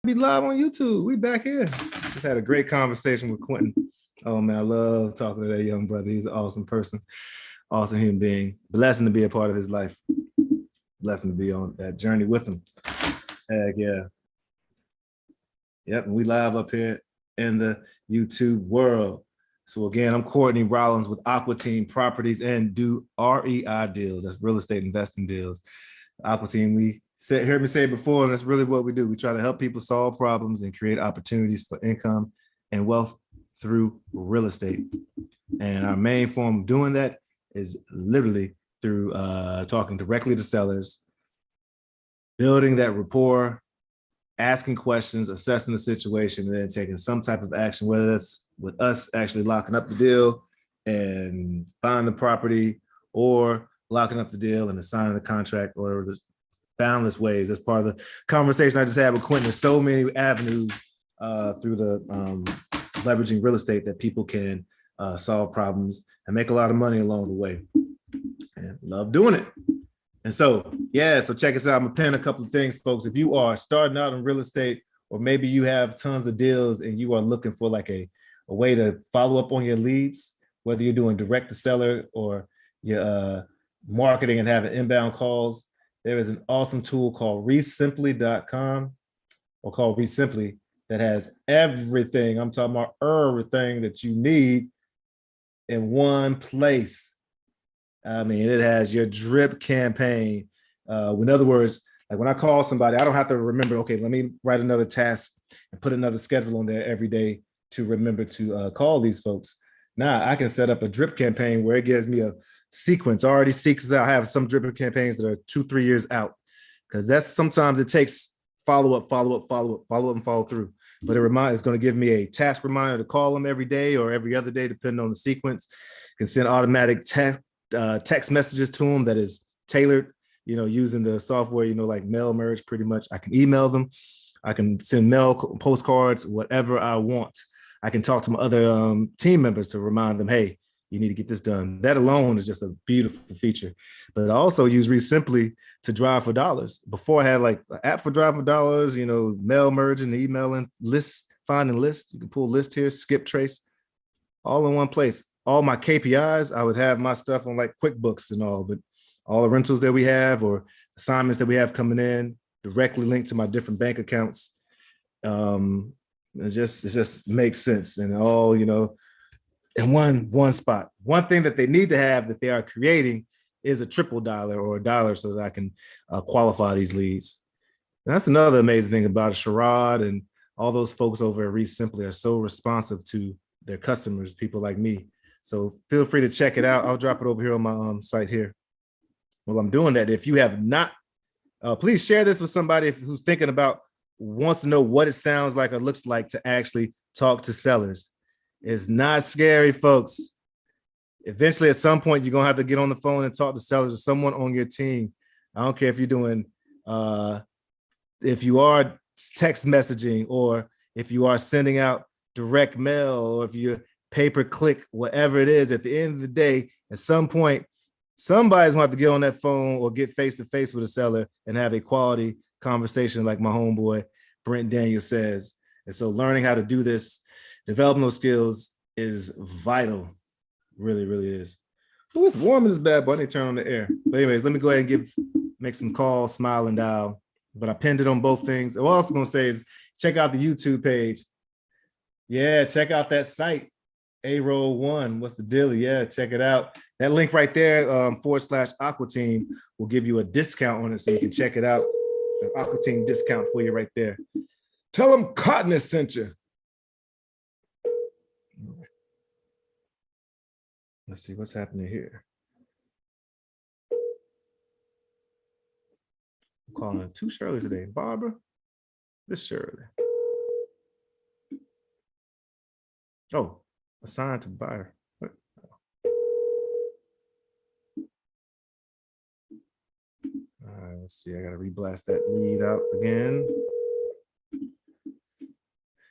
be live on YouTube. We back here. Just had a great conversation with Quentin. Oh man, I love talking to that young brother. He's an awesome person, awesome human being. Blessing to be a part of his life. Blessing to be on that journey with him. Heck yeah. Yep, we live up here in the YouTube world. So again, I'm Courtney Rollins with Aqua Team Properties and do REI Deals. That's real estate investing deals. Aqua Team, we heard me say it before, and that's really what we do. We try to help people solve problems and create opportunities for income and wealth through real estate. And our main form of doing that is literally through talking directly to sellers, building that rapport, asking questions, assessing the situation, and then taking some type of action, whether that's with us actually locking up the deal and buying the property, or locking up the deal and assigning the contract, or the boundless ways. That's part of the conversation I just had with Quentin. There's so many avenues through the leveraging real estate that people can solve problems and make a lot of money along the way. And love doing it. And so, yeah, so check us out. I'm gonna pin a couple of things, folks. If you are starting out in real estate, or maybe you have tons of deals and you are looking for like a way to follow up on your leads, whether you're doing direct to seller or you're marketing and having inbound calls, there is an awesome tool called resimply.com, or called Resimply, that has everything. I'm talking about everything that you need in one place. I mean, it has your drip campaign. In other words, like when I call somebody, I don't have to remember, okay, let me write another task and put another schedule on there every day to remember to call these folks. Now I can set up a drip campaign where it gives me a sequence, already sequenced out. I have some drip campaigns that are 2-3 years out, because that's sometimes it takes follow up, and follow through. But it's going to give me a task reminder to call them every day or every other day, depending on the sequence. Can send automatic text messages to them that is tailored, using the software, like mail merge pretty much. I can email them. I can send mail postcards, whatever I want. I can talk to my other team members to remind them, hey, you need to get this done. That alone is just a beautiful feature. But I also use Resimply to drive for dollars. Before I had like an app for drive for dollars, mail merging, emailing, lists, finding lists. You can pull list here, skip trace, all in one place. All my KPIs, I would have my stuff on like QuickBooks and all, but all the rentals that we have or assignments that we have coming in directly linked to my different bank accounts. It just makes sense. And all, in one spot. One thing that they need to have that they are creating is a triple dollar or a dollar so that I can qualify these leads. And that's another amazing thing about Sherrod and all those folks over at Resimply are so responsive to their customers, people like me. So feel free to check it out. I'll drop it over here on my site here. Well, I'm doing that. If you have not, please share this with somebody who's thinking about, wants to know what it sounds like or looks like to actually talk to sellers. It's not scary, folks. Eventually, at some point, you're going to have to get on the phone and talk to sellers or someone on your team. I don't care if you're doing, if you are text messaging, or if you are sending out direct mail, or if you're pay-per-click, whatever it is. At the end of the day, at some point, somebody's going to have to get on that phone or get face-to-face with a seller and have a quality conversation like my homeboy, Brent Daniel, says. And so learning how to do this, developing those skills is vital. Really, really is. Oh, it's warm in this bad boy. I need to turn on the air. But anyways, let me go ahead and make some calls, smile and dial. But I pinned it on both things. What I was going to say is check out the YouTube page. Yeah, check out that site, A-Roll1. What's the deal? Yeah, check it out. That link right there, /Aqua Team, will give you a discount on it, so you can check it out. An Aqua Team discount for you right there. Tell them Courtney sent you. Let's see what's happening here. I'm calling 2 Shirleys today. Barbara, this Shirley. Oh, assigned to buyer. What? Let's see. I gotta reblast that lead out again.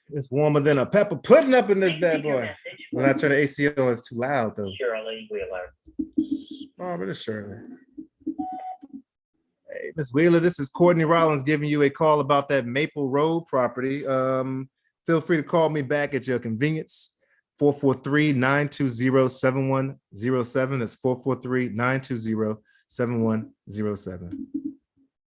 It's warmer than a pepper pudding up in this bad boy. When I turn the AC on, it's too loud though. Shirley Wheeler. Barbara, this Shirley. Hey, Ms. Wheeler, this is Courtney Rollins giving you a call about that Maple Road property. Feel free to call me back at your convenience. 443-920-7107. That's 443-920-7107.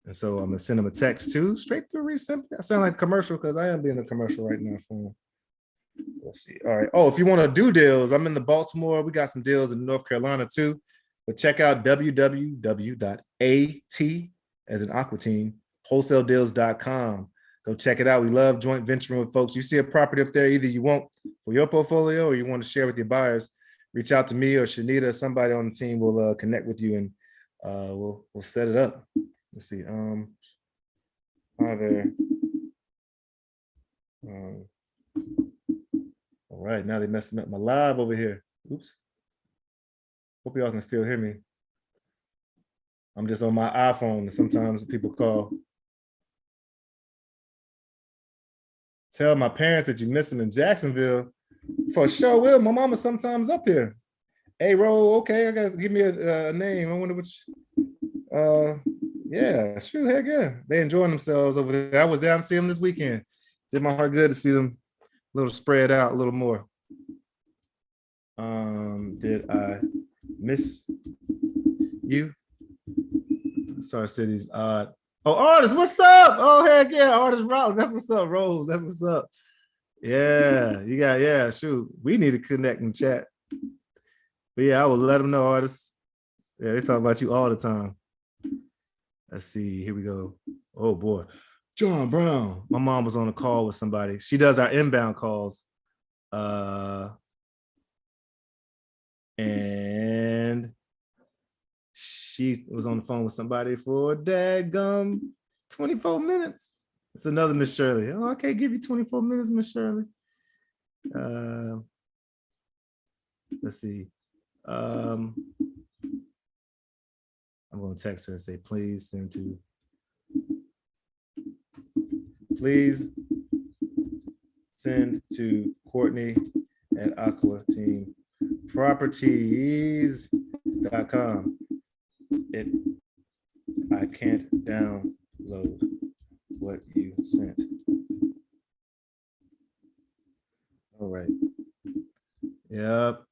And so I'm gonna send them a text too, straight through recent. I sound like a commercial because I am being a commercial right now for them. Let's see. All right. Oh, if you want to do deals, I'm in the Baltimore. We got some deals in North Carolina too. But check out www.at as an aqua team, wholesaledeals.com. Go check it out. We love joint venturing with folks. You see a property up there, either you want for your portfolio or you want to share with your buyers, reach out to me or Shanita, somebody on the team will connect with you and we'll set it up. Let's see. Hi there. All right, now they're messing up my live over here. Oops. Hope y'all can still hear me. I'm just on my iPhone and sometimes people call. Tell my parents that you miss them in Jacksonville. For sure will. My mama's sometimes up here. Hey, Ro, okay, I gotta give me a name. I wonder which. Yeah, sure, heck yeah. They enjoying themselves over there. I was down to see them this weekend. Did my heart good to see them a little spread out a little more. Did I miss you? Sorry, cities odd. Oh, Artist, what's up? Oh, heck yeah, Artist Rollins. That's what's up, Rose. That's what's up. Yeah, you got, yeah, shoot. We need to connect and chat. But yeah, I will let them know, Artists. Yeah, they talk about you all the time. Let's see, here we go. Oh boy, John Brown. My mom was on a call with somebody. She does our inbound calls. And she was on the phone with somebody for daggum 24 minutes. It's another Miss Shirley. Oh, I can't give you 24 minutes, Miss Shirley. Let's see. I'm going to text her and say, please send to Courtney at aquateamproperties.com. I can't download what you sent. All right. Yep.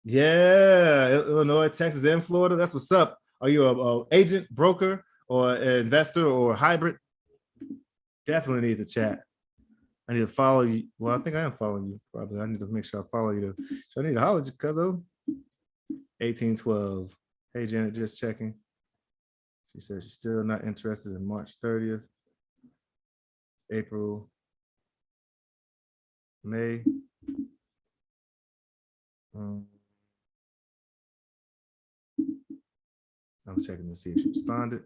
Yeah, Illinois, Texas, and Florida. That's what's up. Are you a agent, broker, or an investor, or hybrid? Definitely need to chat. I need to follow you. Well, I think I am following you. Probably. I need to make sure I follow you. So I need to holler at you, cuzzo. 1812. Hey, Janet, just checking. She says she's still not interested in March 30th, April, May. I'm checking to see if she responded.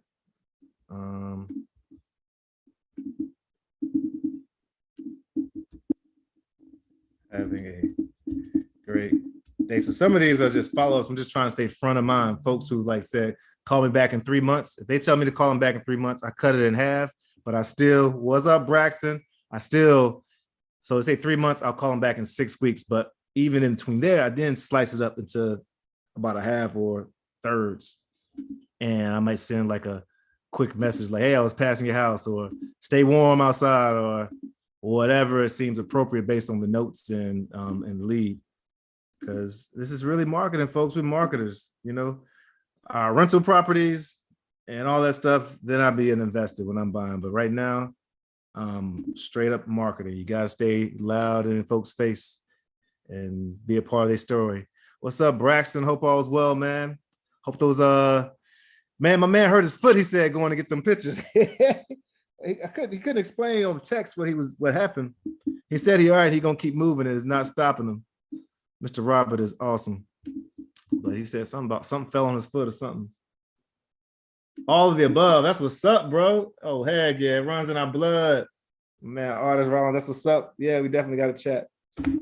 Having a great day. So some of these are just follow-ups. I'm just trying to stay front of mind. Folks who like said, call me back in 3 months. If they tell me to call them back in 3 months, I cut it in half, but I still, what's up, Braxton? So let's say 3 months, I'll call them back in 6 weeks. But even in between there, I then slice it up into about a half or thirds. And I might send like a quick message like, hey, I was passing your house, or stay warm outside, or whatever it seems appropriate based on the notes and the lead. Because this is really marketing, folks. We're marketers, you know. Our rental properties and all that stuff, then I'll be an investor when I'm buying. But right now, straight up marketing. You got to stay loud in folks' face and be a part of their story. What's up, Braxton? Hope all is well, man. Hope those man, my man hurt his foot, he said, going to get them pictures. He couldn't explain on text what happened. He said he all right, he gonna keep moving and it's not stopping him. Mr. Robert is awesome. But he said something about something fell on his foot or something. All of the above. That's what's up, bro. Oh, heck yeah, it runs in our blood. Man, Artist Rollins, that's what's up. Yeah, we definitely got to chat.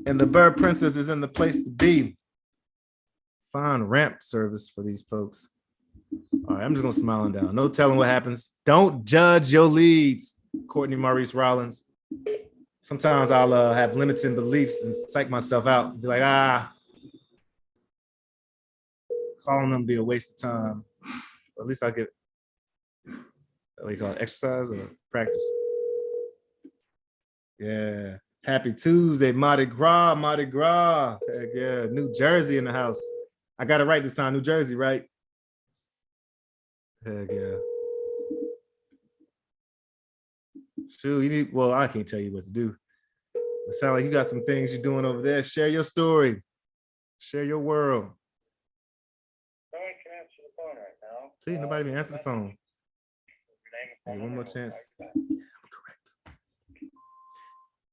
And the Bird Princess is in the place to be. Fine ramp service for these folks. All right, I'm just gonna smile them down. No telling what happens. Don't judge your leads, Courtney Maurice Rollins. Sometimes I'll have limiting beliefs and psych myself out and be like, calling them be a waste of time. But at least I get what do you call it, exercise or practice? Yeah. Happy Tuesday, Mardi Gras, Mardi Gras. Heck yeah, New Jersey in the house. I got it right this time, New Jersey, right? Heck yeah. Shoot, well, I can't tell you what to do. It sounds like you got some things you're doing over there. Share your story. Share your world. I can answer the phone right now. See, nobody even answer the phone. Hey, one more chance. Correct.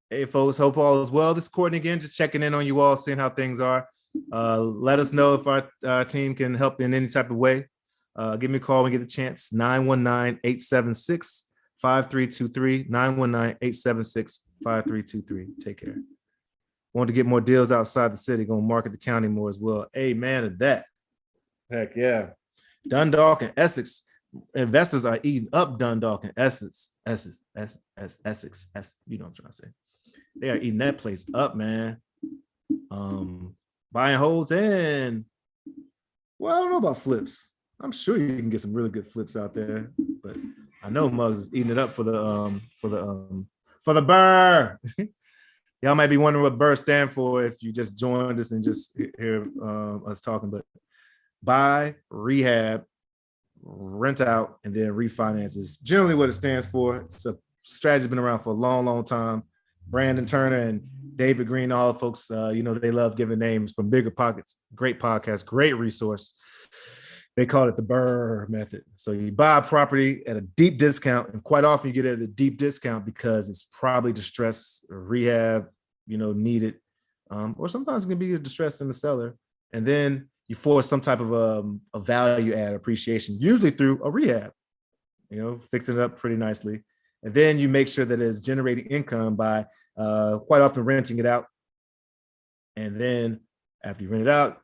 Hey, folks, hope all is well. This is Courtney again, just checking in on you all, seeing how things are. Let us know if our team can help in any type of way. Give me a call when you get the chance. 919-876-5323. 919-876-5323. Take care. Want to get more deals outside the city, going to market the county more as well. Amen to that. Heck yeah. Dundalk and Essex. Investors are eating up Dundalk and Essex. Essex. You know what I'm trying to say. They are eating that place up, man. Buying holds and, well, I don't know about flips. I'm sure you can get some really good flips out there, but I know Muggs is eating it up for the Burr. Y'all might be wondering what Burr stand for if you just joined us and just hear us talking, but buy, rehab, rent out, and then refinance is generally what it stands for. It's a strategy been around for a long, long time. Brandon Turner and David Green, all the folks, they love giving names from Bigger Pockets. Great podcast, great resource. They call it the Burr method. So you buy a property at a deep discount, and quite often you get it at a deep discount because it's probably distress or rehab, needed. Or sometimes it can be a distress in the seller. And then you force some type of a value add appreciation, usually through a rehab, fixing it up pretty nicely. And then you make sure that it's generating income by quite often renting it out. And then after you rent it out,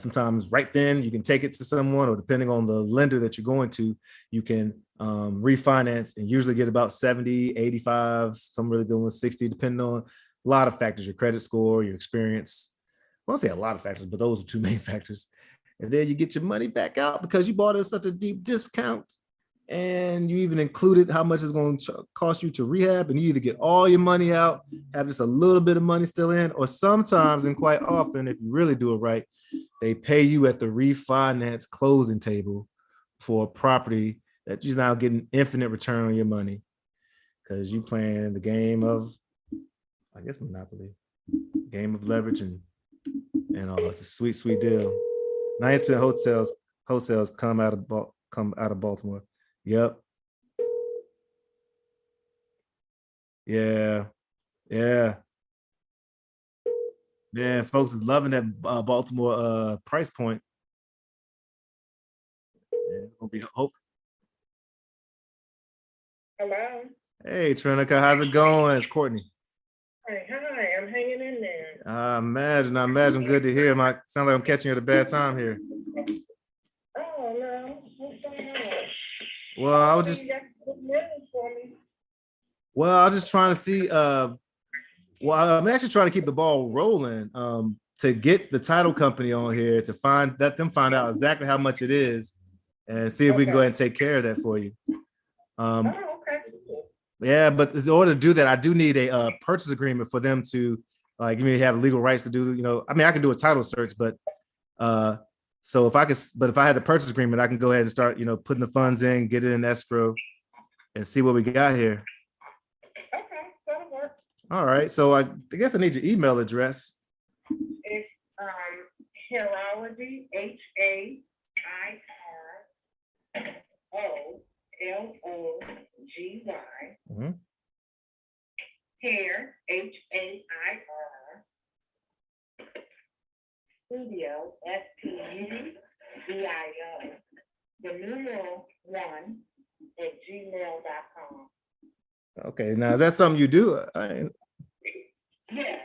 sometimes right then you can take it to someone, or depending on the lender that you're going to, you can refinance and usually get about 70, 85, some really good ones, 60, depending on a lot of factors, your credit score, your experience. I won't say a lot of factors, but those are two main factors. And then you get your money back out because you bought it at such a deep discount. And you even included how much it's going to cost you to rehab, and you either get all your money out, have just a little bit of money still in, or sometimes, and quite often, if you really do it right, they pay you at the refinance closing table for a property that you're now getting infinite return on your money because you playing the game of, I guess, Monopoly, game of leverage, and all. It's a sweet, sweet deal. 9% wholesales come out of Baltimore. Yep. Yeah. Man, folks is loving that Baltimore price point. Yeah, it's gonna be hope. Hello. Hey, Trinica, how's it going? It's Courtney. Hi, I'm hanging in there. I imagine. Good to hear. Sound like I'm catching you at a bad time here. Oh no, what's going on? Well, I was just trying to see. I'm actually trying to keep the ball rolling. To get the title company on here to let them find out exactly how much it is, and see if we can go ahead and take care of that for you. Okay. Yeah, but in order to do that, I do need a purchase agreement for them to give me have legal rights to do. I can do a title search, but so if I had the purchase agreement, I can go ahead and start, putting the funds in, get it in escrow, and see what we got here. Okay, that'll work. All right. So I guess I need your email address. It's Hairology, HAIROLOGY, hair, HAIR, studio, STUDIO, the numeral 1 at gmail.com. Okay. Now, is that something you do? Yeah.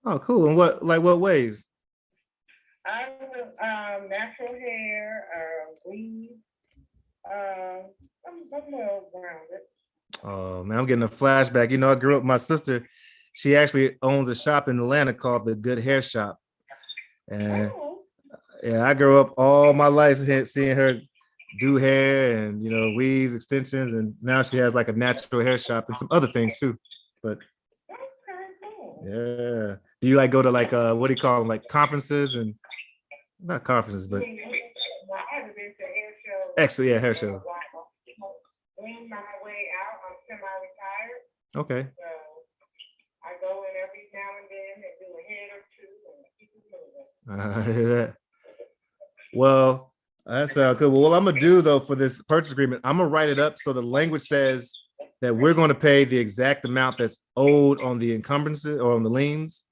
Oh, cool. And what ways? I would natural hair, weave. I'm well rounded. Oh man, I'm getting a flashback. I grew up with my sister. She actually owns a shop in Atlanta called the Good Hair Shop. And yeah, I grew up all my life seeing her do hair and, you know, weaves, extensions, and now she has like a natural hair shop and some other things too. But Okay, cool. yeah, do you like go to like what do you call them, like conferences and not conferences, but I haven't been to a hair show. actually, yeah, hair show. Wing my way out. I'm semi-retired, Okay. so I go in every now and then and do a head or two and keep it moving. I hear that. Well, that sounds good. Well, what I'm gonna do though for this purchase agreement, I'm gonna write it up so the language says that we're going to pay the exact amount that's owed on the encumbrances or on the liens.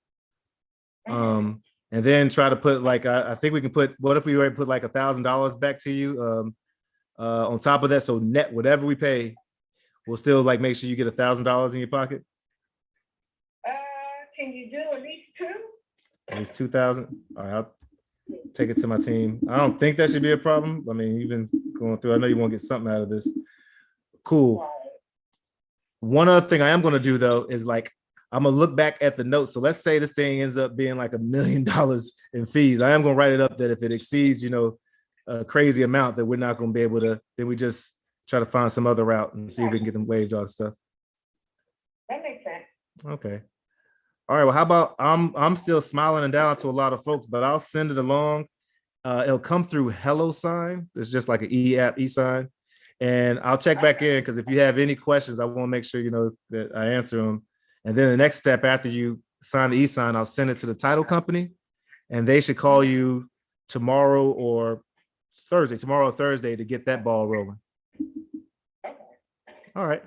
And then try to put like I think we can put, what if we already put like $1,000 back to you on top of that, so net whatever we pay, we'll still like make sure you get $1,000 in your pocket. Can you do at least two? At least 2,000. All right, I'll take it to my team. I don't think that should be a problem. I mean, you've been going through, I know you want to get something out of this. Cool. One other thing I am going to do though is like, I'm gonna look back at the notes. So let's say this thing ends up being like $1 million in fees. I am gonna write it up that if it exceeds, you know, a crazy amount, that we're not gonna be able to, then we just try to find some other route and see if we can get them waived off stuff. That makes sense. Okay. All right. Well, how about I'm still smiling and down to a lot of folks, but I'll send it along. It'll come through Hello Sign. It's just like an e-app, e-sign. And I'll check back in because if you have any questions, I want to make sure you know that I answer them. And then the next step after you sign the e-sign, I'll send it to the title company and they should call you tomorrow or Thursday to get that ball rolling. All right.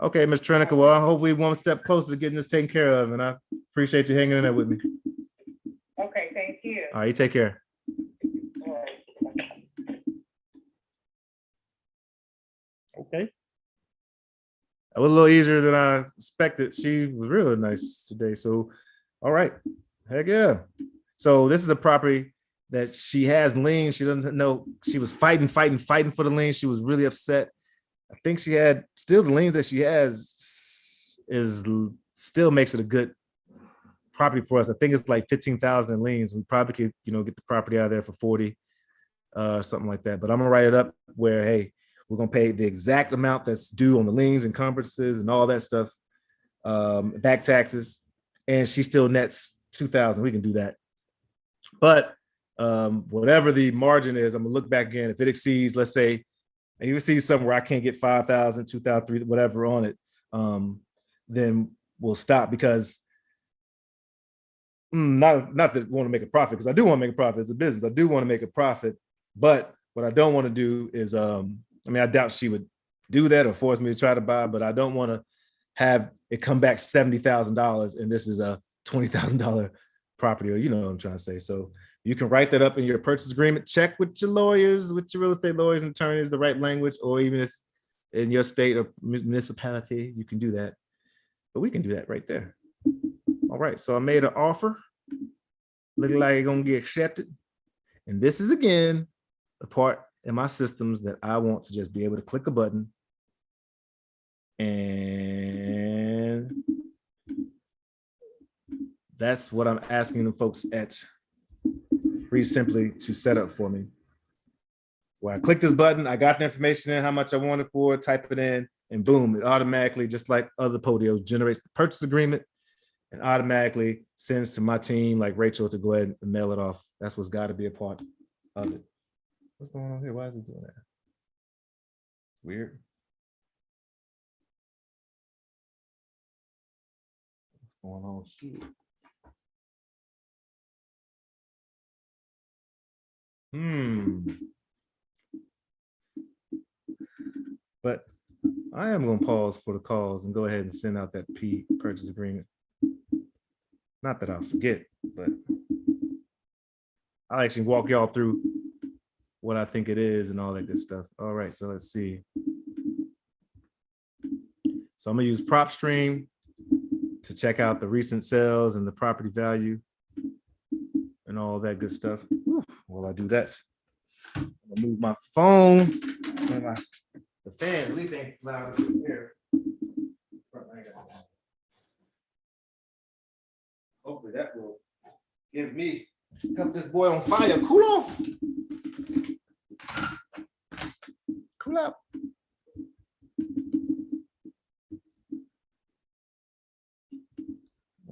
Okay, Ms. Trenica. Well, I hope we one step closer to getting this taken care of, and I appreciate you hanging in there with me. Okay, thank you. All right, you take care. All right. Okay. That was a little easier than I expected. She was really nice today. So, all right. Heck yeah. So this is a property that she has liens. She doesn't know. She was fighting for the liens. She was really upset. I think she had still the liens that she has is still makes it a good property for us. I think it's like 15,000 in liens. We probably could, you know, get the property out of there for 40, something like that. But I'm gonna write it up where, hey, we're gonna pay the exact amount that's due on the liens, encumbrances, and all that stuff, back taxes, and she still nets 2,000. We can do that. But whatever the margin is, I'm gonna look back in. If it exceeds, let's say, and you see something where I can't get 5,000, 2,000, 3,000, whatever on it, then we'll stop because not that I want to make a profit, because I do want to make a profit. It's a business. I do want to make a profit, but what I don't want to do is, I mean, I doubt she would do that or force me to try to buy, but I don't want to have it come back $70,000 and this is a $20,000 property, or you know what I'm trying to say. So you can write that up in your purchase agreement. Check with your lawyers, with your real estate lawyers and attorneys, the right language, or even if in your state or municipality, you can do that. But we can do that right there. All right, so I made an offer. Looking like it's gonna get accepted. And this is again the part in my systems that I want to just be able to click a button and that's what I'm asking the folks at REI Simply to set up for me. Where I click this button, I got the information in, how much I want it for, type it in, and boom, it automatically, just like other podios, generates the purchase agreement and automatically sends to my team, like Rachel, to go ahead and mail it off. That's what's got to be a part of it. What's going on here? Why is it doing that? Weird. What's going on here? But I am going to pause for the calls and go ahead and send out that purchase agreement. Not that I'll forget, but I'll actually walk y'all through what I think it is and all that good stuff. All right, so let's see. So I'm gonna use PropStream to check out the recent sales and the property value and all that good stuff. While I do that, I'm gonna move my phone and the fan at least ain't loud in here. Hopefully that will help this boy on fire cool off.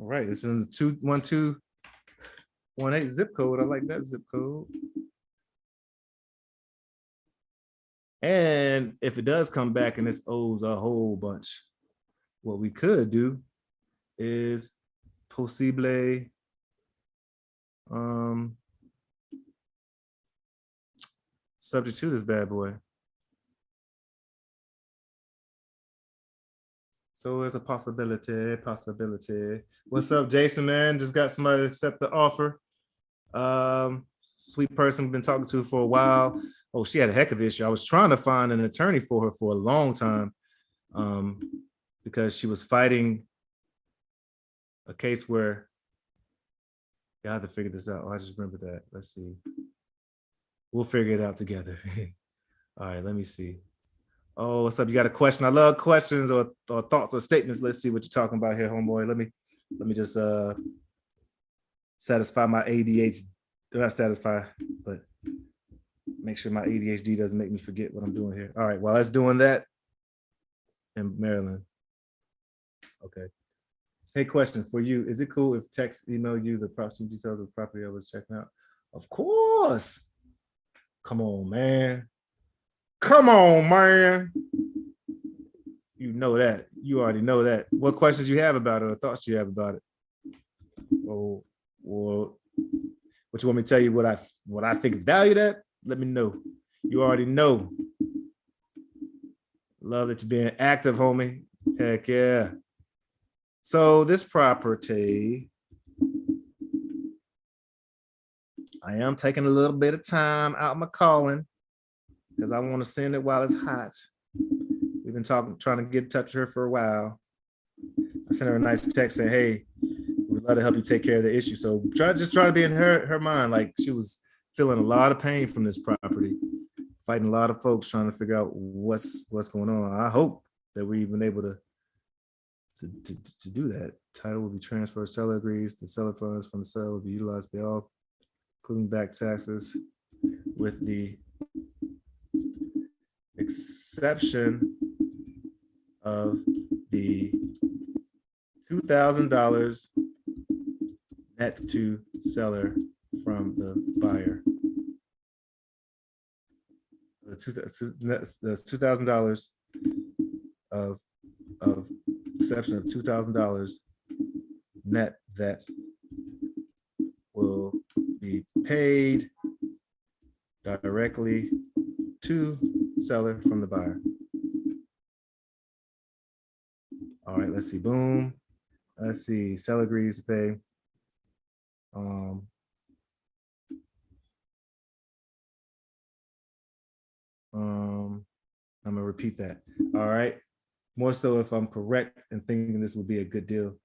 right, it's in the 21218 zip code. I like that zip code. And if it does come back and this owes a whole bunch, what we could do is possible subject to this bad boy. So it's a possibility. What's up, Jason, man? Just got somebody to accept the offer. Sweet person been talking to for a while. Oh, she had a heck of an issue. I was trying to find an attorney for her for a long time, because she was fighting a case where I have to figure this out. Oh, I just remember that. Let's see. We'll figure it out together. All right, let me see. Oh, what's up? You got a question? I love questions or thoughts or statements. Let's see what you're talking about here, homeboy. Let me just satisfy my ADHD. Not satisfy, but make sure my ADHD doesn't make me forget what I'm doing here. All right, while that's doing that in Maryland. Okay. Hey, question for you. Is it cool if text email you the property details of the property I was checking out? Of course. Come on, man. Come on, man. You know that. You already know that. What questions you have about it or thoughts you have about it? Oh, well, what you want me to tell you what I think is valued at? Let me know. You already know. Love that you're being active, homie. Heck yeah. So this property, I am taking a little bit of time out of my calling because I want to send it while it's hot. We've been trying to get in touch with her for a while. I sent her a nice text saying, hey, we'd love to help you take care of the issue. So try to be in her mind. Like she was feeling a lot of pain from this property, fighting a lot of folks trying to figure out what's going on. I hope that we've been able to do that. Title will be transferred. Seller agrees. The seller funds from the sale will be utilized by all, including back taxes, with the exception of the $2,000 net to seller from the buyer. The $2,000 of exception of $2,000 net that will be paid directly to seller from the buyer. All right, let's see. Boom. Let's see. Seller agrees to pay. I'm gonna repeat that. All right. More so if I'm correct in thinking this would be a good deal.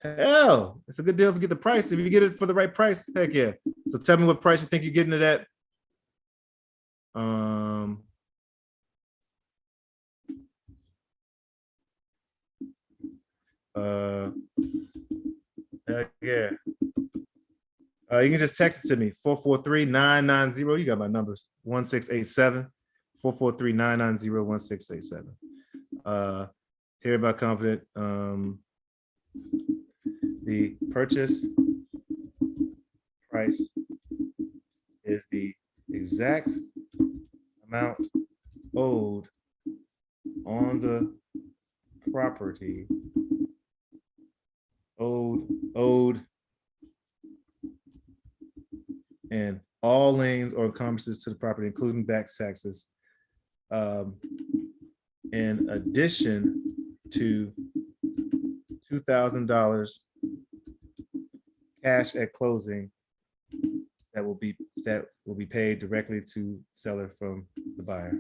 Hell, it's a good deal if you get the price. If you get it for the right price, heck yeah. So tell me what price you think you're getting it at. Heck yeah. You can just text it to me, 443-990. You got my numbers, 1687, 443-990-1687. Hereby confident. The purchase price is the exact amount owed on the property. Owed and all liens or encumbrances to the property, including back taxes, in addition to $2,000 cash at closing that will be paid directly to seller from the buyer.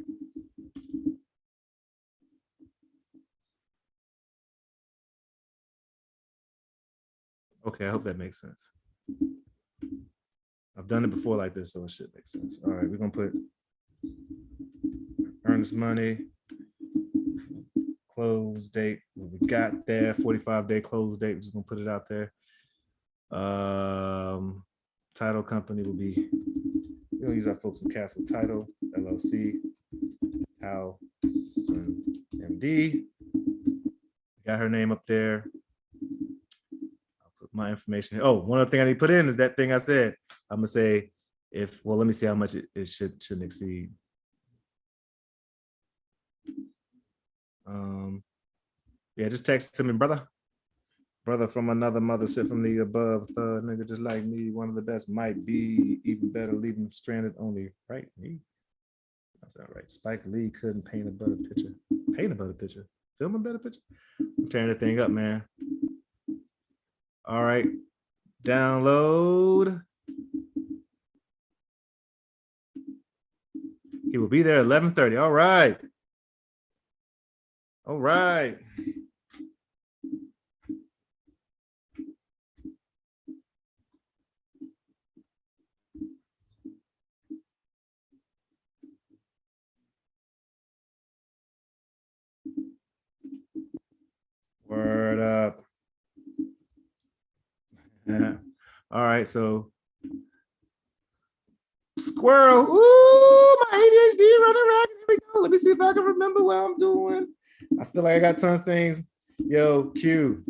Okay, I hope that makes sense. I've done it before like this, so it should make sense. All right, we're gonna put earnest money, close date. What we got there, 45-day close date. We're just gonna put it out there. Title company will be, we're gonna use our folks from Castle Title, LLC, Towson MD. Got her name up there. my information. Oh, one other thing I need to put in is that thing I said. I'm gonna say let me see how much it shouldn't exceed. Yeah, just text to me, brother. Brother from another mother, sit from the above. Nigga just like me, one of the best, might be even better. Leave him stranded only. Right? Me? That's not right. Spike Lee couldn't paint a better picture. Paint a better picture. Film a better picture. I'm tearing the thing up, man. All right. Download. He will be there at 11:30. All right. All right. Word up. Yeah. All right. So squirrel. Ooh, my ADHD running ragged. Here we go. Let me see if I can remember what I'm doing. I feel like I got tons of things. Yo, Q.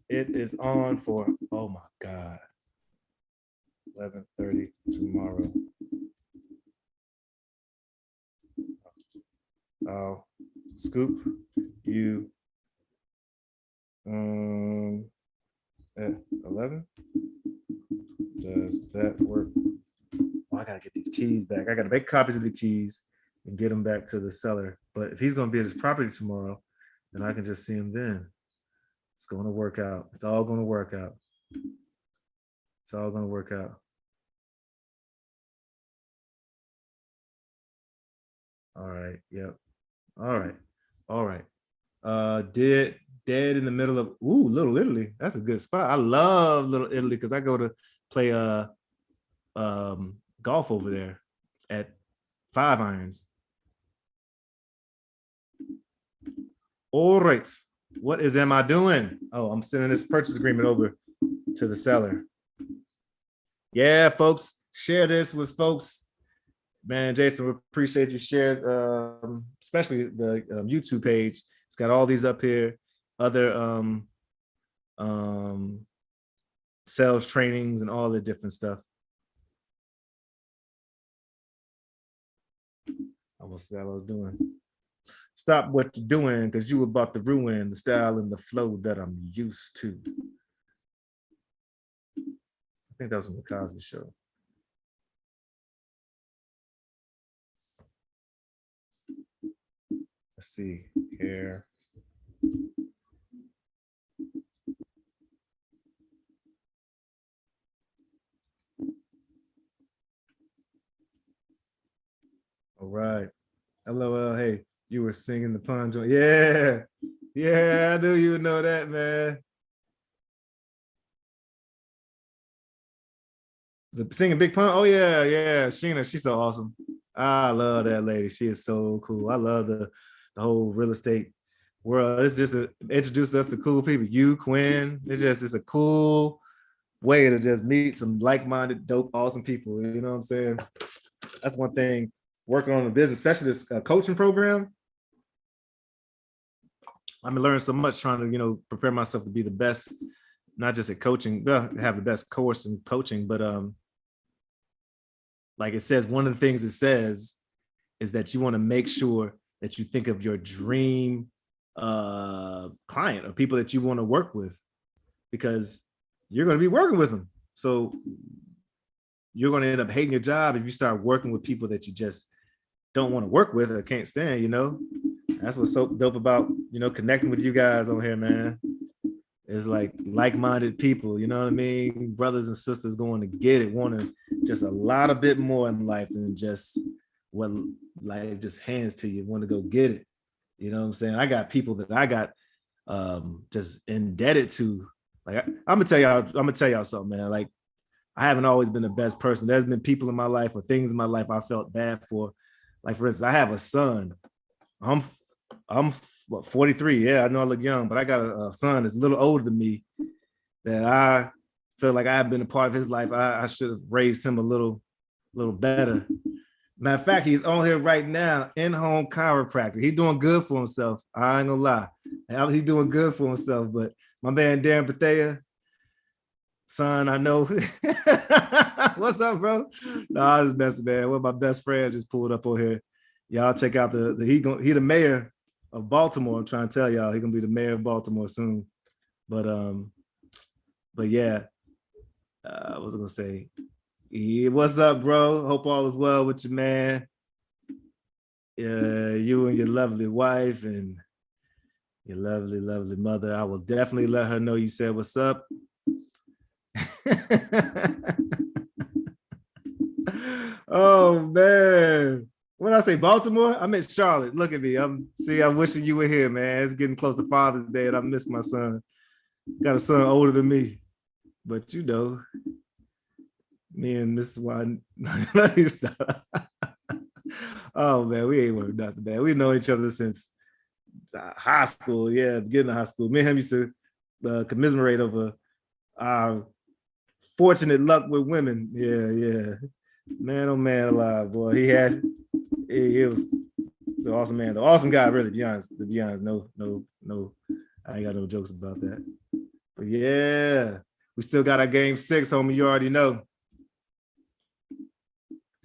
It is on for, oh my God, 11:30 tomorrow. Oh, Scoop, you at 11. Does that work? Oh, I gotta get these keys back. I gotta make copies of the keys and get them back to the seller. But if he's gonna be at his property tomorrow, then I can just see him then. It's gonna work out. It's all gonna work out. It's all gonna work out. All right. Yep. All right. All right. Dead in the middle of Little Italy. That's a good spot. I love Little Italy because I go to play golf over there at 5 irons. All right. What am I doing? Oh, I'm sending this purchase agreement over to the seller. Yeah, folks, share this with folks. Man, Jason, we appreciate you shared, especially the YouTube page. It's got all these up here, other sales trainings and all the different stuff. Almost forgot what I was doing. Stop what you're doing because you about to ruin the style and the flow that I'm used to. I think that was from the Cosby Show. Let's see here. All right. LOL. Hey, you were singing the pun joint. Yeah. Yeah, I knew you would know that, man. The singing Big Pun. Oh, yeah, yeah. Sheena, she's so awesome. I love that lady. She is so cool. I love the whole real estate world. It's just introduced us to cool people. You, Quinn. It's a cool way to just meet some like-minded, dope, awesome people. You know what I'm saying? That's one thing. Working on the business, especially this coaching program. I'm learning so much trying to, prepare myself to be the best, not just at coaching, have the best course in coaching, but like it says, one of the things it says is that you want to make sure that you think of your dream client or people that you want to work with, because you're going to be working with them. So you're going to end up hating your job if you start working with people that you just don't want to work with or can't stand, That's what's so dope about, connecting with you guys on here, man. It's like-minded people, you know what I mean? Brothers and sisters going to get it, wanting just a lot of bit more in life than just what life just hands to you, want to go get it. You know what I'm saying? I got people that I got just indebted to. Like I'm gonna tell y'all something, man. Like I haven't always been the best person. There's been people in my life or things in my life I felt bad for. Like for instance, I have a son. I'm 43. Yeah, I know I look young, but I got a son that's a little older than me that I feel like I've been a part of his life. I should have raised him a little better. Matter of fact, he's on here right now, in-home chiropractor. He's doing good for himself. I ain't gonna lie. He's doing good for himself. But my man Darren Bethea, son, I know. What's up, bro? Nah, I just messing, man. One of my best friends just pulled up on here. Y'all check out he the mayor of Baltimore. I'm trying to tell y'all, he gonna be the mayor of Baltimore soon. But yeah, what was I gonna say? Yeah, what's up, bro? Hope all is well with you, man. You and your lovely wife and your lovely, lovely mother. I will definitely let her know you said what's up. Oh man. When I say Baltimore, I meant Charlotte. Look at me. I'm wishing you were here, man. It's getting close to Father's Day, and I miss my son. Got a son older than me. But you know, me and Miss One. Oh man, we ain't worried nothing, man. We've known each other since high school. Yeah, beginning of high school. Me and him used to commiserate over our fortunate luck with women. Yeah. Man, oh man, alive, boy. He was an awesome man, the awesome guy, really. To be honest, no, I ain't got no jokes about that. But yeah, we still got our game 6, homie. You already know.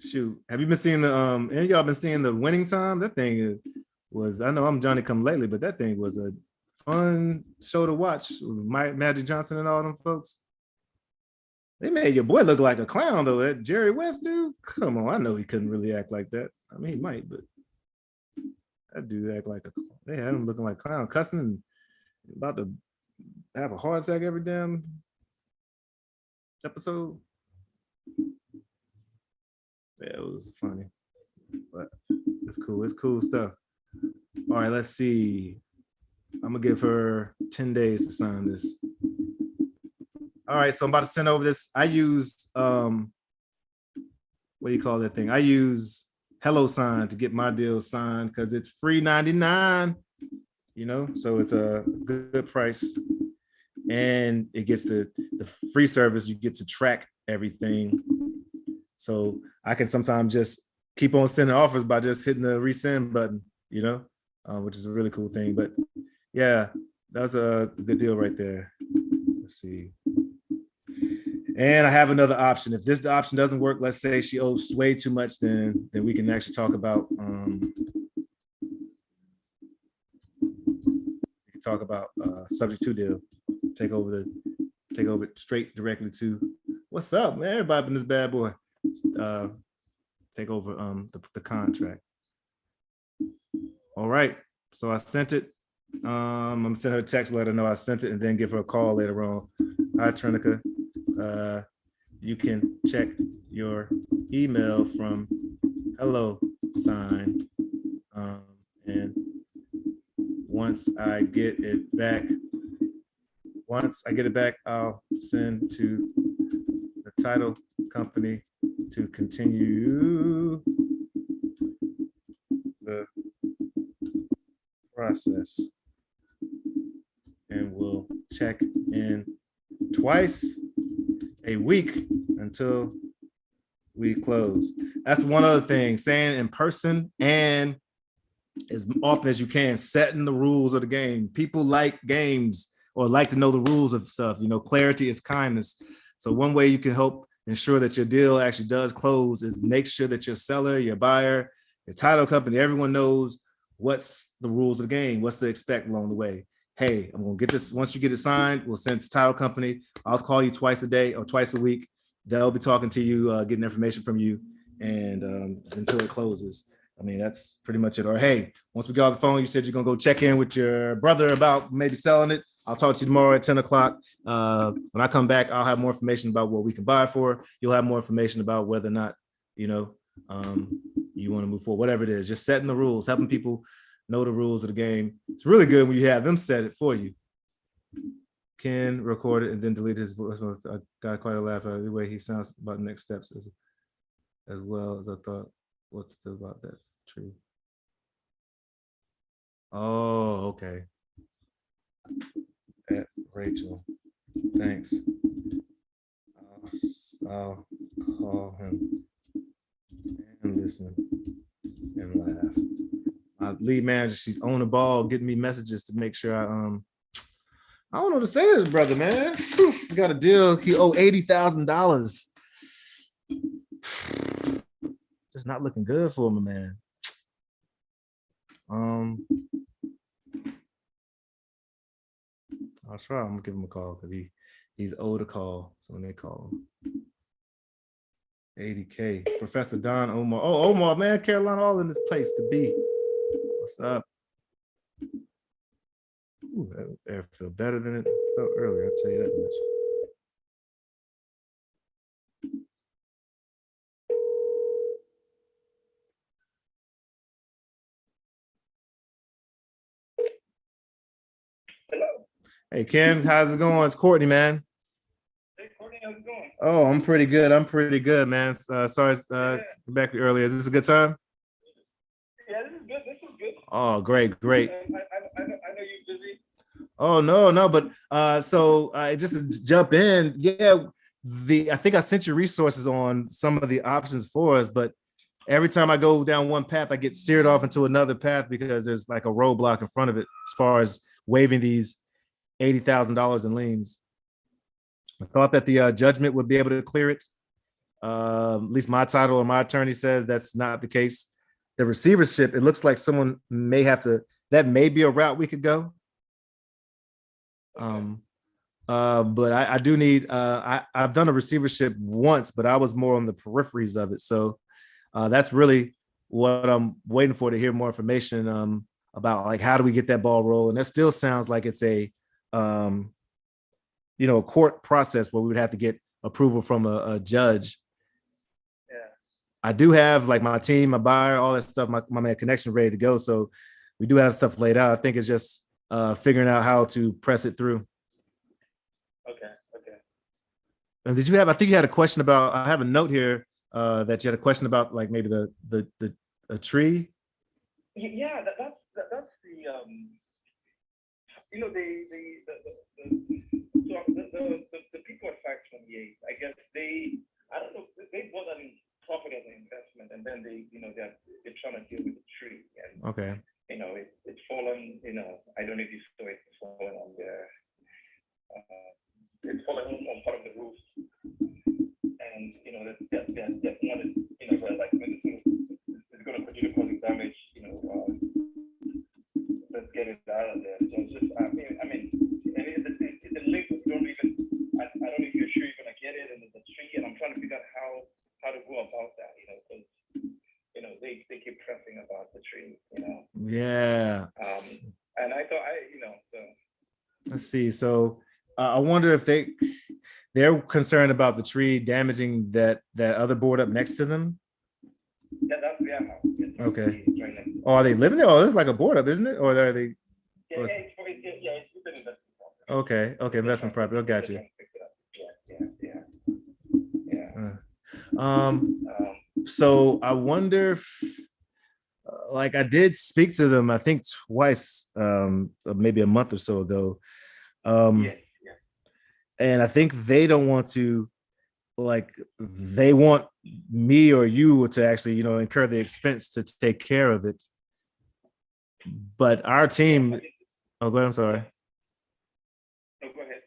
Shoot, have you been seeing any of y'all been seeing the Winning Time? That thing was, I know I'm Johnny come lately, but that thing was a fun show to watch with Magic Johnson and all them folks. They made your boy look like a clown though. That Jerry West dude, come on. I know he couldn't really act like that. I mean, he might, but that dude act like they had him looking like a clown, cussing and about to have a heart attack every damn episode. Yeah, it was funny, but it's cool. It's cool stuff. All right, let's see. I'm gonna give her 10 days to sign this. All right, so I'm about to send over this. I use what do you call that thing? I use HelloSign to get my deal signed because it's free 99. You know, so it's a good price, and it gets the free service. You get to track everything, so I can sometimes just keep on sending offers by just hitting the resend button. You know, which is a really cool thing. But yeah, that's a good deal right there. Let's see. And I have another option. If this option doesn't work, let's say she owes way too much, then we can actually talk about subject to deal. Take over it straight directly to what's up, man. Everybody in this bad boy. Take over the contract. All right. So I sent it. I'm gonna send her a text, let her know I sent it, and then give her a call later on. Hi, Trinica. You can check your email from HelloSign, and once I get it back, I'll send to the title company to continue the process, and we'll check in twice a week until we close. That's one other thing, saying in person and as often as you can, setting the rules of the game. People like games or like to know the rules of stuff. You know, clarity is kindness. So one way you can help ensure that your deal actually does close is make sure that your seller, your buyer, your title company, everyone knows what's the rules of the game, what's to expect along the way. Hey, I'm gonna get this. Once you get it signed, we'll send it to title company. I'll call you twice a day or twice a week. They'll be talking to you, getting information from you, and until it closes. I mean, that's pretty much it. Or hey, once we get off the phone, you said you're gonna go check in with your brother about maybe selling it. I'll talk to you tomorrow at 10 o'clock. When I come back, I'll have more information about what we can buy for. You'll have more information about whether or not, you know, you want to move forward, whatever it is. Just setting the rules, helping people know the rules of the game. It's really good when you have them set it for you. Ken recorded and then delete his voice. I got quite a laugh out of the way he sounds about the next steps as well as I thought what to do about that tree. Oh, okay. At Rachel, thanks. I'll call him and listen and laugh. My lead manager, she's on the ball, getting me messages to make sure I don't know what to say to this brother, man. Whew, we got a deal. He owe $80,000. Just not looking good for him, man. Um, I'll try. I'm gonna give him a call because he's owed a call. So when they call him, 80K. Professor Don Omar. Oh, Omar, man, Carolina, all in this place to be. What's up? Ooh, that air feel better than it felt earlier. I'll tell you that much. Hello. Hey, Ken, how's it going? It's Courtney, man. Hey, Courtney, how's it going? Oh, I'm pretty good. I'm pretty good, man. Sorry, back earlier. Is this a good time? Yeah, this is good. This is good. Oh, great, great. I know you're busy. Oh no, but so just to jump in, yeah, I think I sent you resources on some of the options for us, but every time I go down one path, I get steered off into another path because there's like a roadblock in front of it as far as waiving these $80,000 in liens. I thought that the judgment would be able to clear it. At least my title or my attorney says that's not the case. The receivership, it looks like someone may have to, that may be a route we could go. But I do need, I've done a receivership once, but I was more on the peripheries of it. So that's really what I'm waiting for, to hear more information about, like, how do we get that ball rolling? That still sounds like it's a, a court process where we would have to get approval from a judge. Yeah. I do have like my team, my buyer, all that stuff, my man connection ready to go. So we do have stuff laid out. I think it's just figuring out how to press it through. Okay. And did you have, I think you had a question about, I have a note here that you had a question about, like, maybe a tree. Yeah, that's the the people at 528. I guess I don't know, they bought an property as an investment, and then they're trying to deal with the tree, and Okay. it's fallen. I don't know if you saw it, it's fallen on their. It's fallen on part of the roof, and that one is, where, like, when this thing is going to continue causing damage, let's get it out of there. So it's just, I mean, and the link, don't even, I don't know if you're sure you're going to get it, and there's a tree, and I'm trying to figure out how to go about that, because they keep pressing about the tree, Yeah. And I thought so. Let's see. So I wonder if they're concerned about the tree damaging that other board up next to them. That's their house. Okay. Oh, are they living there? Oh, it's like a board up, isn't it? Or are they? Yeah, it's an investment Okay. property. Investment property. I got you. Yeah. So I wonder if, like, I did speak to them, I think twice, maybe a month or so ago. Yeah. And I think they don't want to, like, they want me or you to actually, incur the expense to take care of it. But our team, oh, go ahead. I'm sorry. No, go ahead.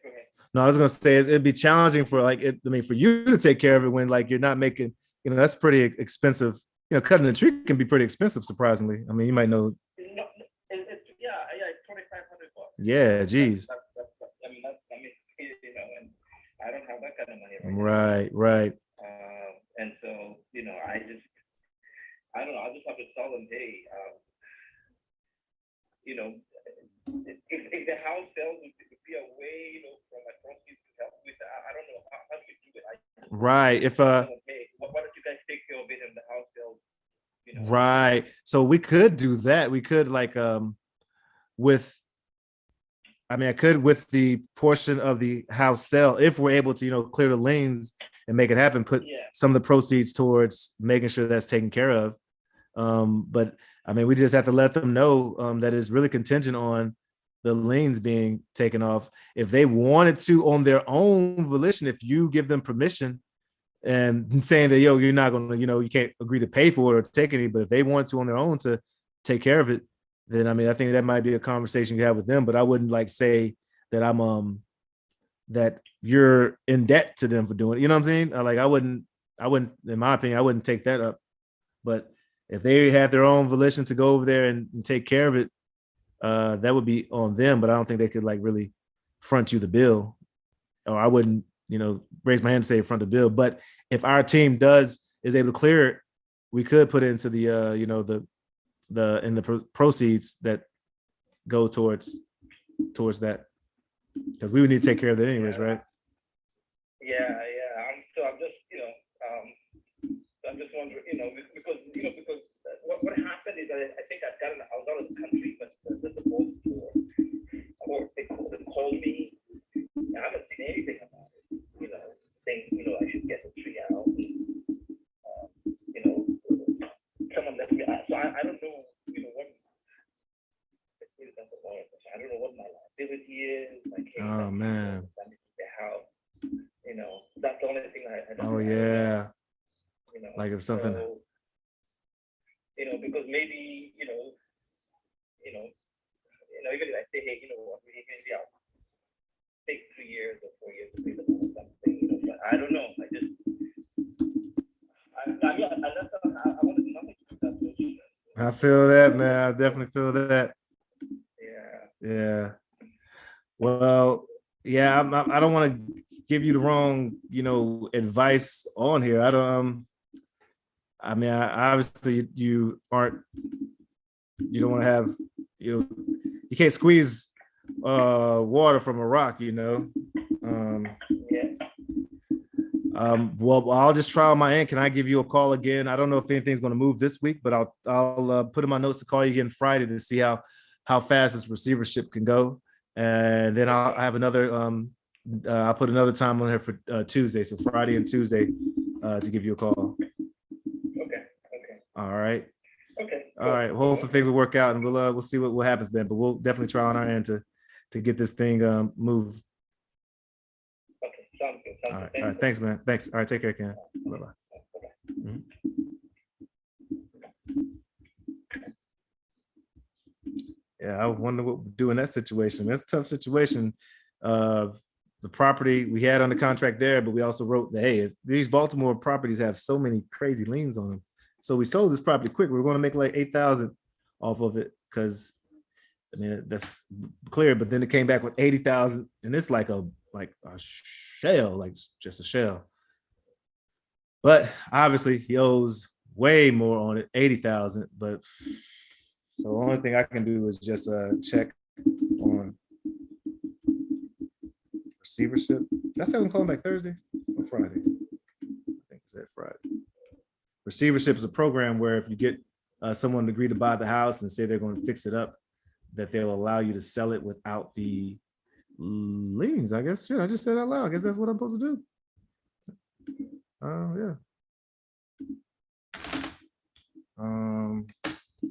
No, I was gonna say it'd be challenging for, like, for you to take care of it when, like, you're not making, that's pretty expensive. Cutting a tree can be pretty expensive, surprisingly. I mean, you might know. No, it's $2,500. Yeah, geez. And I don't have that kind of money Right. And so, I don't know. I just have to tell them, hey, if the house sells, it could be a way, for my proceeds to help with that. I don't know how do we do it. Right. If hey, why don't you guys take care of it and the house sells? Right. So we could do that. We could, like, I could, with the portion of the house sale, if we're able to, clear the liens and make it happen, put some of the proceeds towards making sure that's taken care of. But we just have to let them know that it's really contingent on the liens being taken off. If they wanted to, on their own volition, if you give them permission and saying that, you're not going to, you can't agree to pay for it or take any, but if they want to on their own to take care of it, then I think that might be a conversation you have with them. But I wouldn't, like, say that you're in debt to them for doing it. You know what I'm saying? Like I wouldn't, in my opinion, I wouldn't take that up. But if they have their own volition to go over there and take care of it, that would be on them. But I don't think they could like really front you the bill, or I wouldn't, raise my hand to say front the bill. But if our team is able to clear it, we could put it into the the proceeds that go towards that, because we would need to take care of that anyways, right? Yeah. I'm just, I'm just wondering, because what happened is I think I was out of the country, but the board for they called me. I haven't seen anything about it, saying, I should get the tree out. Someone left me. So I don't know, what. I don't know what my liability is. Like, hey, Oh man. The house. That's the only thing I don't. Oh yeah. Like if something. So, because maybe, even if I say, hey, what, maybe I'll take 3 years or 4 years to pay the loan or something, but I don't know. I wanted nothing to do that. I feel that, man. I definitely feel that. Yeah. Well, yeah, I don't want to give you the wrong, advice on here. I don't. I mean, obviously you don't want to have, you can't squeeze water from a rock, Well, I'll just try on my end. Can I give you a call again? I don't know if anything's going to move this week, but I'll put in my notes to call you again Friday to see how fast this receivership can go, and then I'll have another. I'll put another time on here for Tuesday, so Friday and Tuesday, to give you a call. Okay. All right. Okay. All right. Well, hopefully things will work out, and we'll see what happens, Ben. But we'll definitely try on our end to get this thing moved. Okay. Sounds good. All right. Thanks, man. Thanks. All right. Take care, Ken. Bye-bye. Mm-hmm. Yeah, I wonder what we'd do in that situation. That's a tough situation. The property we had under contract there, but we also wrote that, hey, if these Baltimore properties have so many crazy liens on them, so we sold this property quick. We were going to make like 8,000 off of it, because I mean that's clear. But then it came back with 80,000, and it's like a shell, like just a shell. But obviously he owes way more on it, 80,000. But so the only thing I can do is just check on receivership. That's how I'm calling back Thursday or Friday. I think it's that Friday. Receivership is a program where if you get someone to agree to buy the house and say they're going to fix it up, that they'll allow you to sell it without the liens. I guess. Shit, I just said out loud. I guess that's what I'm supposed to do. Yeah.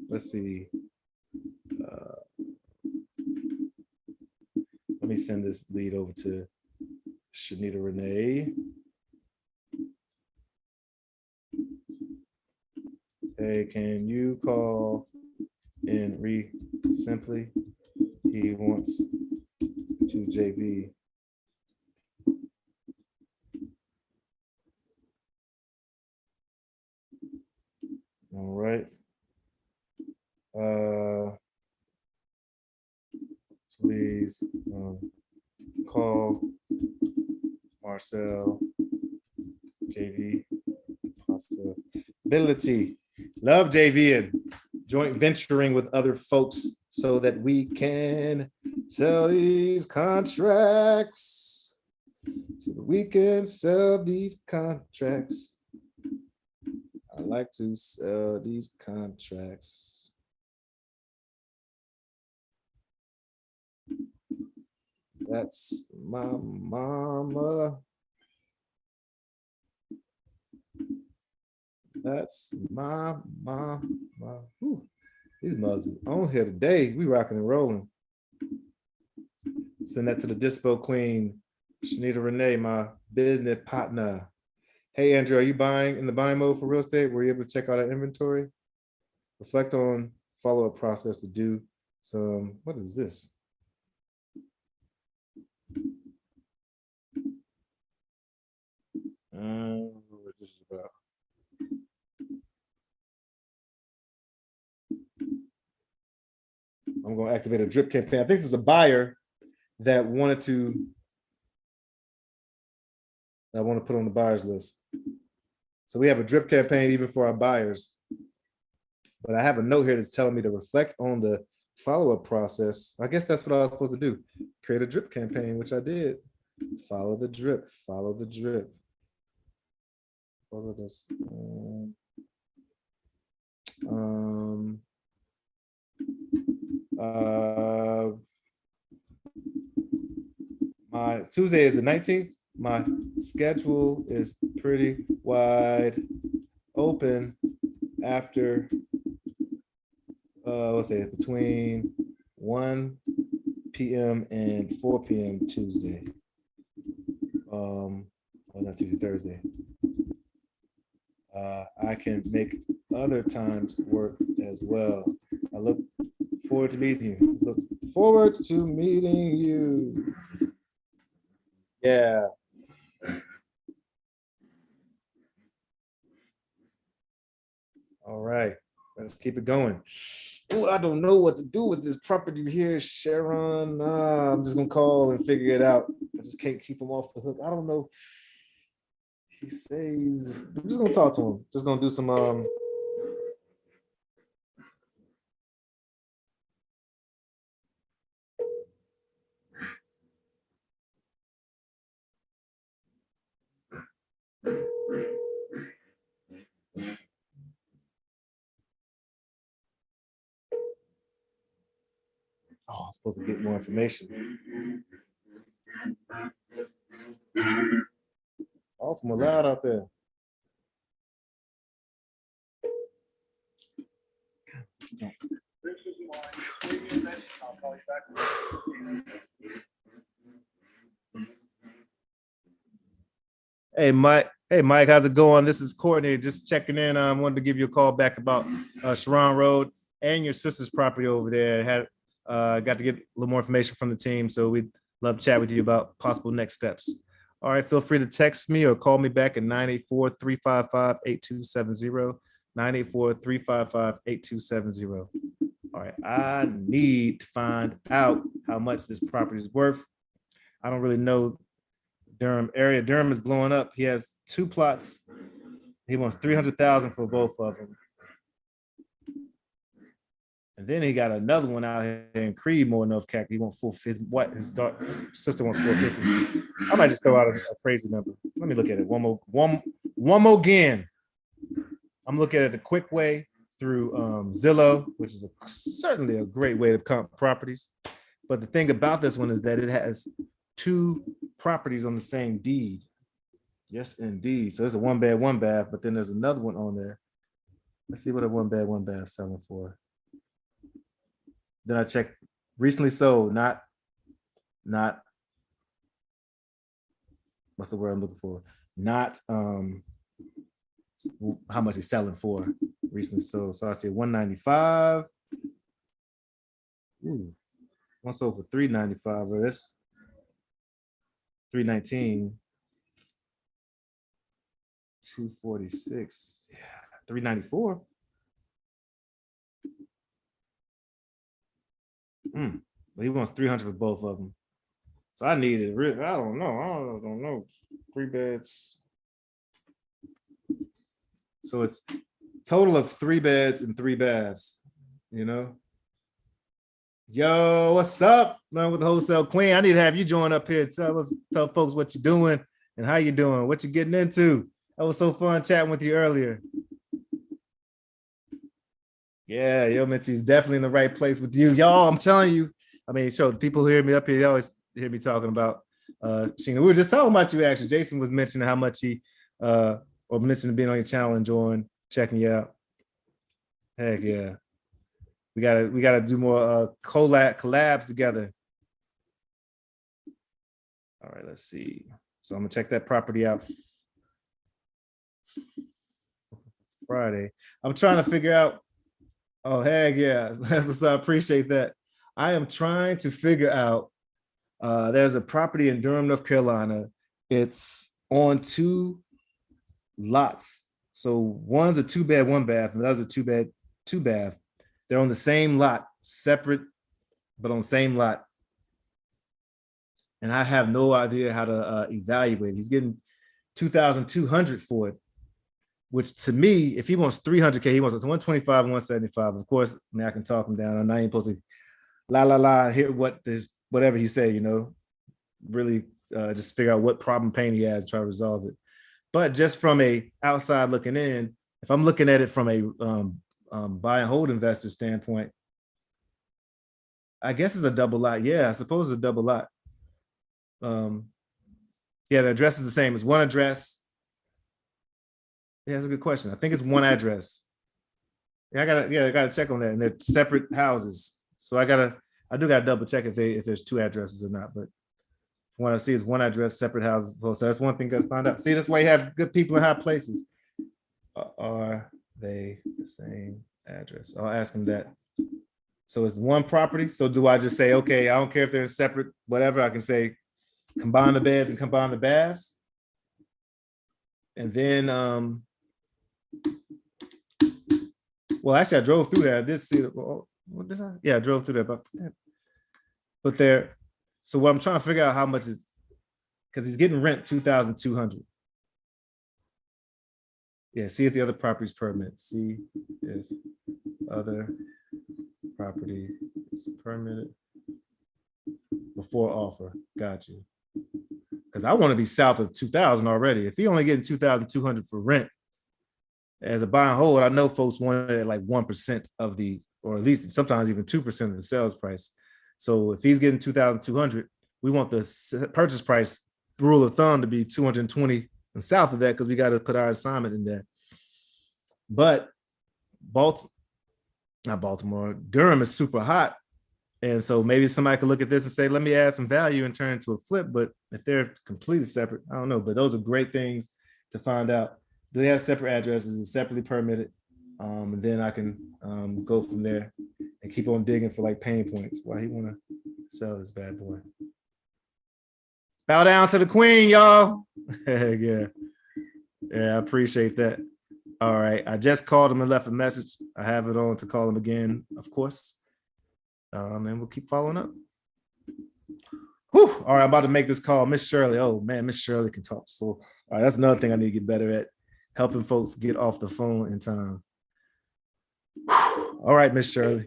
Let's see. Let me send this lead over to Shanita Renee. Hey, can you call in simply? He wants to JV. All right. Please call Marcel JV possibility. Love JV and joint venturing with other folks so that we can sell these contracts. I like to sell these contracts. That's my mama. That's my mama. Whew. These mugs is on here today. We rocking and rolling. Send that to the Dispo Queen, Shanita Renee, my business partner. Hey, Andrew, are you in the buying mode for real estate? Were you able to check out our inventory? Reflect on follow-up process to do some, what is this? I'm going to activate a drip campaign. I think there's a buyer that wanted to, I want to put on the buyers list. So we have a drip campaign even for our buyers. But I have a note here that's telling me to reflect on the follow-up process. I guess that's what I was supposed to do. Create a drip campaign, which I did. Follow the drip, follow the drip. Follow this. My Tuesday is the 19th. My schedule is pretty wide open after let's say between 1 p.m. and 4 p.m. Tuesday. Well, not Tuesday, Thursday. I can make other times work as well. I look forward to meeting you. Look forward to meeting you. Yeah. All right, let's keep it going. Oh, I don't know what to do with this property here, Sharon. I'm just gonna call and figure it out. I just can't keep him off the hook. I don't know. He says, I'm just gonna talk to him. Just gonna do some oh, I'm supposed to get more information. Oh, it's more loud out there. Hey, Mike. Hey, Mike, how's it going? This is Courtney, just checking in. I wanted to give you a call back about Sharon Road and your sister's property over there. Had got to get a little more information from the team, so we'd love to chat with you about possible next steps. All right, feel free to text me or call me back at 984-355-8270, 984-355-8270. All right, I need to find out how much this property is worth. I don't really know Durham area. Durham is blowing up. He has 2 plots. He wants 300,000 for both of them. And then he got another one out here in Creedmoor, North Carolina. He wants 450. What his sister wants 450. I might just throw out a crazy number. Let me look at it one more again. I'm looking at it the quick way through Zillow, which is certainly a great way to comp properties. But the thing about this one is that it has 2 properties on the same deed. Yes, indeed. So there's a 1-bed, 1-bath, but then there's another one on there. Let's see what a 1-bed, 1-bath selling for. Then I checked recently sold, not what's the word I'm looking for? Not how much he's selling for recently sold. So I see 195. Ooh, one sold for 395 of this. 319. 246. Yeah, 394. But he wants 300 for both of them. So I need it. I don't know. 3 beds. So it's total of 3 beds and 3 baths, you know? Yo, what's up? Learn with the Wholesale Queen. I need to have you join up here. Tell folks what you're doing and how you're doing, what you're getting into. That was so fun chatting with you earlier. Yeah, Yo Minty's definitely in the right place with you. Y'all, I'm telling you. I mean, so people who hear me up here, they always hear me talking about Sheena. We were just talking about you, actually. Jason was mentioning how much he or mentioning being on your channel, enjoying checking you out. Heck yeah. We gotta do more collabs together. All right, let's see. So I'm gonna check that property out Friday. I'm trying to figure out. Oh, heck yeah. That's what's up. I appreciate that. I am trying to figure out. There's a property in Durham, North Carolina. It's on 2 lots. So one's a 2-bed, 1-bath, and the other's a 2-bed, 2-bath. They're on the same lot, separate but on same lot. And I have no idea how to evaluate. He's getting 2,200 for it, which to me, if he wants 300K, he wants 125 and 175. Of course, I mean, I can talk him down. I'm not even supposed to hear what this, whatever he say, really just figure out what problem pain he has, try to resolve it. But just from a outside looking in, if I'm looking at it from a buy and hold investor standpoint, I guess it's a double lot. Yeah, I suppose it's a double lot. Yeah, the address is the same. It's one address. Yeah, that's a good question. I think it's one address. Yeah, I gotta check on that. And they're separate houses. So I do gotta double check if there's two addresses or not. But from what I see is one address, separate houses. So that's one thing to find out. See, that's why you have good people in high places. Are they the same address? I'll ask them that. So it's one property. So do I just say, okay, I don't care if they're separate, whatever. I can say combine the beds and combine the baths. And then, well, actually, I drove through there. I did see it. What did I? Yeah, I drove through there. But there. So what I'm trying to figure out how much is, because he's getting rent 2,200. Yeah, see if the other property's permit. See if other property is permitted before offer. Got you. Because I want to be south of 2,000 already. If he only getting 2,200 for rent as a buy and hold, I know folks want it at like 1% of the, or at least sometimes even 2% of the sales price. So if he's getting 2,200, we want the purchase price rule of thumb to be 220 and south of that, because we got to put our assignment in there. But Durham is super hot. And so maybe somebody could look at this and say, let me add some value and turn it into a flip. But if they're completely separate, I don't know. But those are great things to find out. Do they have separate addresses? Is it separately permitted? And then I can go from there and keep on digging for like pain points. Why he want to sell this bad boy? Bow down to the queen, y'all. Yeah, I appreciate that. All right, I just called him and left a message. I have it on to call him again, of course. And we'll keep following up. Whew. All right, I'm about to make this call. Miss Shirley. Oh man, Miss Shirley can talk. So all right, that's another thing I need to get better at, helping folks get off the phone in time. Whew. All right, Miss Shirley.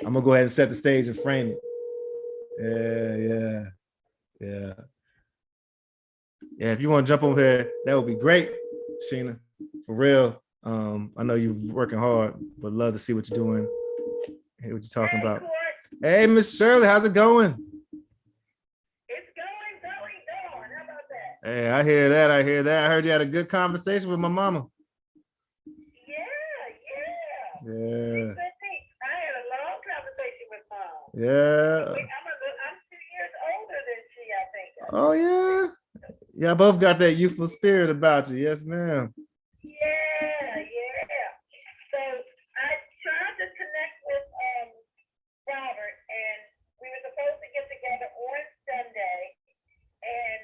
I'm gonna go ahead and set the stage and frame it. Yeah. If you want to jump over here, that would be great, Sheena. For real. I know you're working hard, but love to see what you're doing. Hear what you're talking about. Hey, Miss Shirley, how's it going? It's going. How about that? Hey, I hear that. I heard you had a good conversation with my mama. Yeah. Yeah. I had a long conversation with Mom. Yeah. I'm 2 years older than she, I think. Oh, yeah. Yeah, I both got that youthful spirit about you. Yes, ma'am. Yeah. So I tried to connect with Robert, and we were supposed to get together on Sunday, and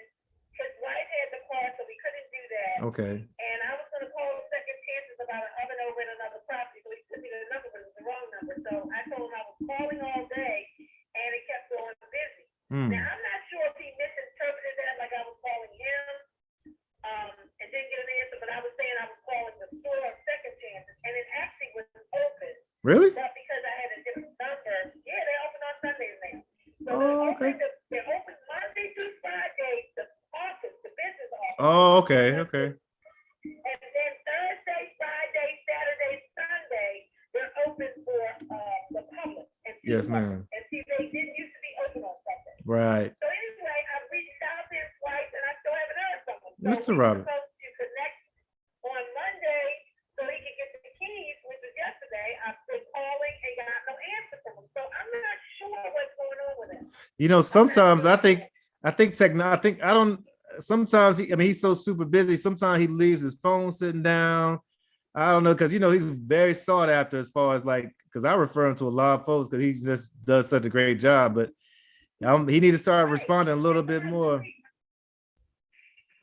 his wife had the car, so we couldn't do that. Okay. And I was going to call Second Chances about an oven over at another property, so he sent me the number, but it was the wrong number. So I told him I was calling all day, and it kept going busy. Now, I'm not sure if he misinterpreted that like I was calling him and didn't get an answer, but I was saying I was calling the store of Second Chances, and it actually was open. Really? But because I had a different number, yeah, they're open on Sundays now. So okay. They're open Monday through Friday, the office, the business office. Oh, okay. And then Thursday, Friday, Saturday, Sunday, they're open for the public. And yes, ma'am. And see, they didn't used to be open on Sunday. Right. So anyway, I reached out there twice, and I still haven't heard from him. Mr. Robert. Supposed to connect on Monday so he could get the keys, which was yesterday. I've been calling and got no answer from him. So I'm not sure what's going on with him. Sometimes sometimes he's so super busy. Sometimes he leaves his phone sitting down. I don't know, because he's very sought after as far as like, because I refer him to a lot of folks because he just does such a great job. But he need to start responding a little bit more.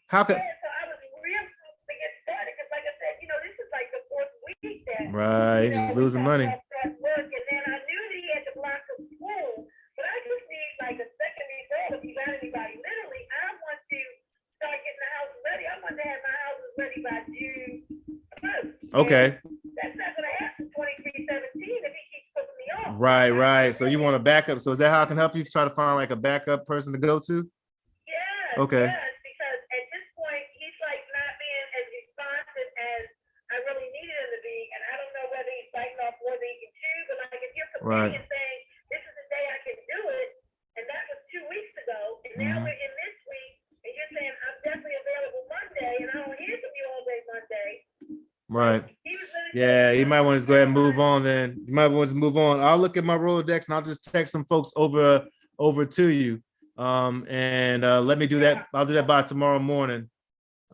How could? So I was real to get started because, like I said, this is like the fourth week that right, just losing money. Work, and then I knew that he had to block the school, got anybody. Literally, I want to start getting the house ready. I want to have my houses ready by June 1st. Okay. That's not going to happen 2317 if he keeps putting me off. Right. So you want a backup. So is that how I can help you try to find like a backup person to go to? Yes. Okay. Yes, because at this point, he's like not being as responsive as I really needed him to be. And I don't know whether he's biting off more than he can chew, but like if you're committing and saying, this is the day I can do it, and that was 2 weeks ago, and now we're in this week, and you're saying, I'm definitely available Monday, and I don't hear from you all day Monday. Right. Like, yeah, you might want to just go ahead and move on then. You might want to move on. I'll look at my Rolodex and I'll just text some folks over to you. And let me do that. I'll do that by tomorrow morning.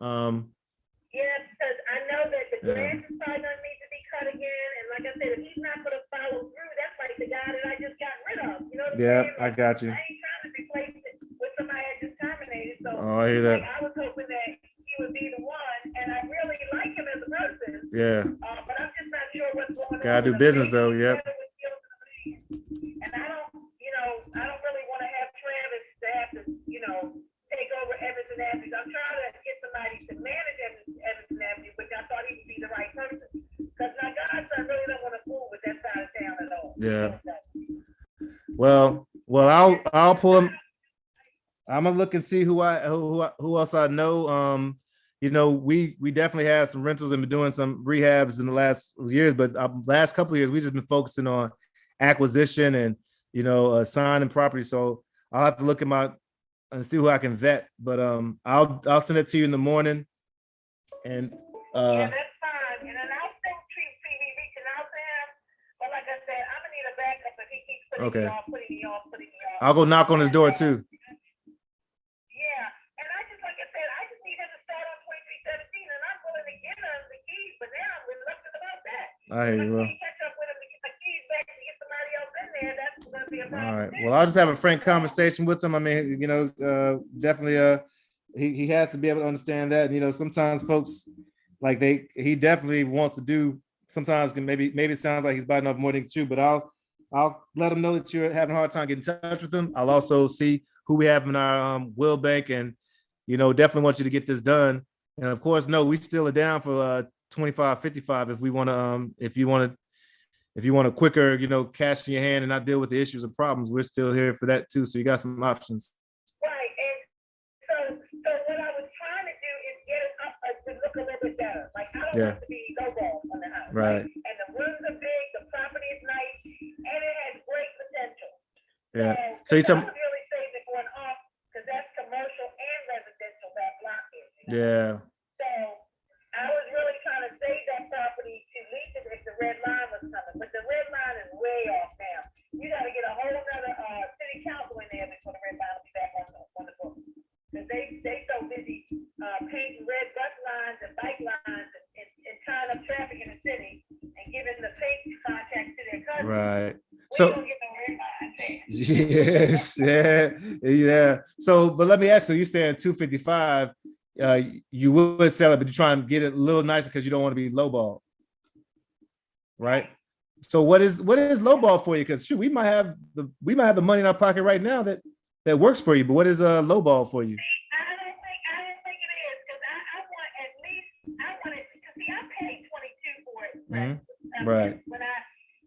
Yeah, because I know that the grass is probably gonna need to be cut again. And like I said, if he's not gonna follow through, that's like the guy that I just got rid of. You know what I'm saying? I got you. I ain't trying to replace it with somebody I just terminated. So I hear that. I was hoping that he would be the one, and I really like him as a person. Yeah. But I'm just not sure what's going on. Gotta do business though. Yep. And I don't really want to have Travis to have to, take over Everson Avenue. I'm trying to get somebody to manage Everson Avenue, which I thought he would be the right person. Because my godson really don't want to move with that side of town at all. Yeah. Well, I'll pull him. I'm gonna look and see who else I know. We definitely have some rentals and been doing some rehabs in the last years, but last couple of years we just been focusing on acquisition and signing property. So I'll have to look at and see who I can vet. But I'll send it to you in the morning. And yeah, that's fine. And then I'll still be reaching out to him. But like I said, I'm gonna need a backup if he keeps putting me off. I'll go knock on his door too. Yeah, and I just need him to start on 2317, and I'm willing to give him the keys, but now I'm reluctant about that. I hear you. If I can't catch up with him to get the keys back and get somebody else in there, that's gonna be a problem. All right. Well, I'll just have a frank conversation with him. I mean, definitely he has to be able to understand that. Sometimes folks he definitely wants to do, sometimes maybe it sounds like he's biting off more than you, but I'll let him know that you're having a hard time getting in touch with him. I'll also see who we have in our will bank, and definitely want you to get this done. And of course, no, we still are down for 25-55 if you want to quicker, cash in your hand and not deal with the issues and problems. We're still here for that too. So you got some options. Right. And so what I was trying to do is get it up to look a little bit better. Like I don't want to be lowball on the house. Right. And the rooms are big, the property is nice, and it has great potential. Yeah. So you I would really save it going off because that's commercial and residential, that block is. Yeah. So I was really trying to save that property to lease it if the red line was coming, but the red line is way off now. You got to get a whole other city council in there before the red line will be back on the book. Because they so busy painting red bus lines and bike lines and tying up traffic in the city and giving the fake contracts to their cousins. Right. We So. don't get no red line. Yes. Yeah. So, but let me ask you. You're saying 255. You would sell it, but you try and get it a little nicer because you don't want to be lowball, right? So what is lowball for you? Because shoot, we might have the money in our pocket right now that works for you. But what is lowball for you? I don't think it is because I want at least because see I paid 22 for it. Right. When I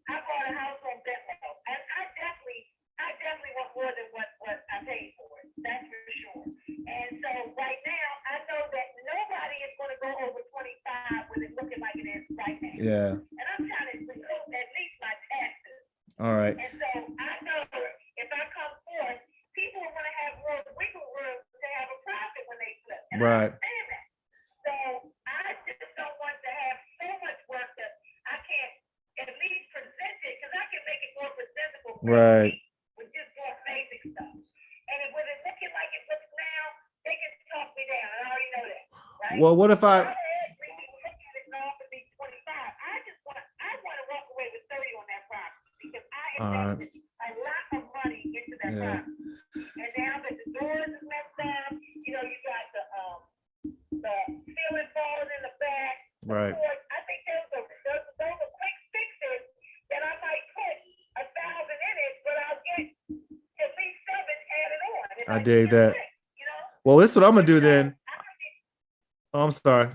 bought a house on Bentley, and I definitely want more than what I paid for it. That's for sure. And so right now I know that nobody is going to go over 25 with it looking like it is right now. Yeah. And I'm trying to recoup at least my taxes. All right. And so I know if I come forth, people are going to have more wiggle room to have a profit when they flip. And right. I understand that. So I just don't want to have so much work that I can't at least present it because I can make it more presentable. Right. With just more basic stuff. And with it looking like it looks now, they can talk me down. I already know that. Right? Well, what if I? I want to walk away with 30 on that property because I invested a lot of money into that property. And now that the doors is messed up, you got the ceiling falling in the back. Right. I think those are quick fixes that I might put 1,000 in it, but I'll get at least 7 added on. If I dig that. Well, this is what I'm gonna do then. Oh, I'm sorry.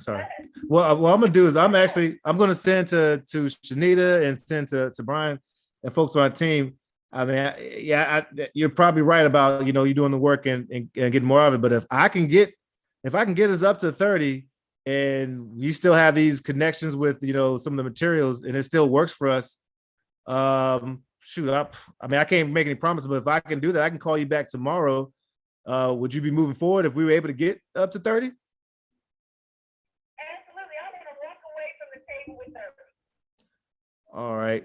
What I'm gonna do is I'm gonna send to Shanita and send to Brian and folks on our team. I mean, you're probably right about you doing the work and getting more of it. But if I can get us up to 30, and you still have these connections with some of the materials, and it still works for us. Shoot up. I mean, I can't make any promises, but if I can do that, I can call you back tomorrow. Would you be moving forward if we were able to get up to 30? Absolutely. I want to walk away from the table with 30. All right.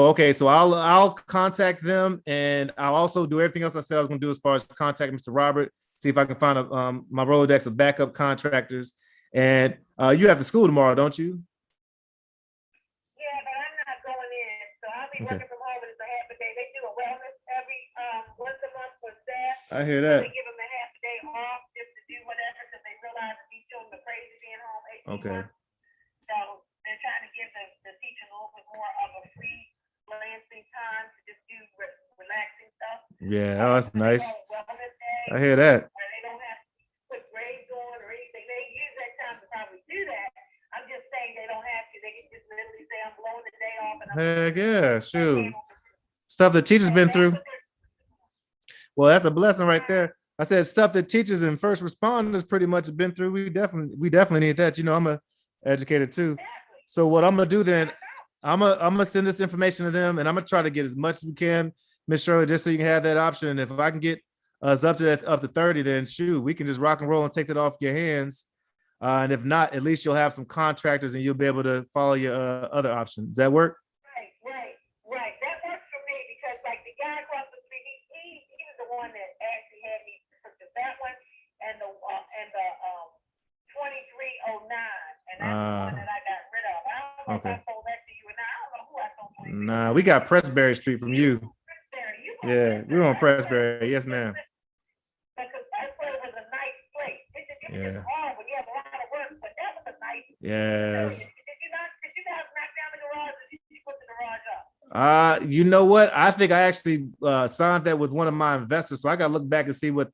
Okay. So I'll contact them, and I'll also do everything else I said I was going to do as far as contact Mr. Robert, see if I can find my Rolodex of backup contractors. And you have to school tomorrow, don't you? Yeah, but I'm not going in, so I'll be working from home. But it's a half a day. They do a wellness every once a month for staff. I hear that. They give them a half a day off just to do whatever because they realize that these children are crazy being home 18 months. So they're trying to give the teacher a little bit more of a free lancing time to just do relaxing stuff. Yeah, that's nice. Wellness day, I hear that. where they don't have to put grades on or anything. They use that time to probably do that. I'm just saying they don't have to. They can just literally say, I'm blowing the day off. And Heck yeah, shoot. Stuff that teachers been through. Well, that's a blessing right there. I said stuff that teachers and first responders pretty much have been through. We definitely need that. I'm a educator too. So what I'm gonna do then, I'm gonna send this information to them, and I'm gonna try to get as much as we can, Miss Shirley, just so you can have that option. And if I can get us up to 30, then shoot, we can just rock and roll and take that off your hands. And if not, at least you'll have some contractors, and you'll be able to follow your other options. Does that work? Right. That works for me because, like, the guy across the street, he was the one that actually had me purchase that one and the 2309, and that's the one that I got rid of. I don't know if I told that to you, and I don't know who I told you. Nah, we got Pressberry Street from you. Yeah, we're on Pressberry. Yes, ma'am. Because Pressberry was a nice place. It was horrible. You have a lot of work, but that was a nice. Yes. Did you not knock down the garage, or did you put the garage up? You know what? I think I actually signed that with one of my investors, so I got to look back and see what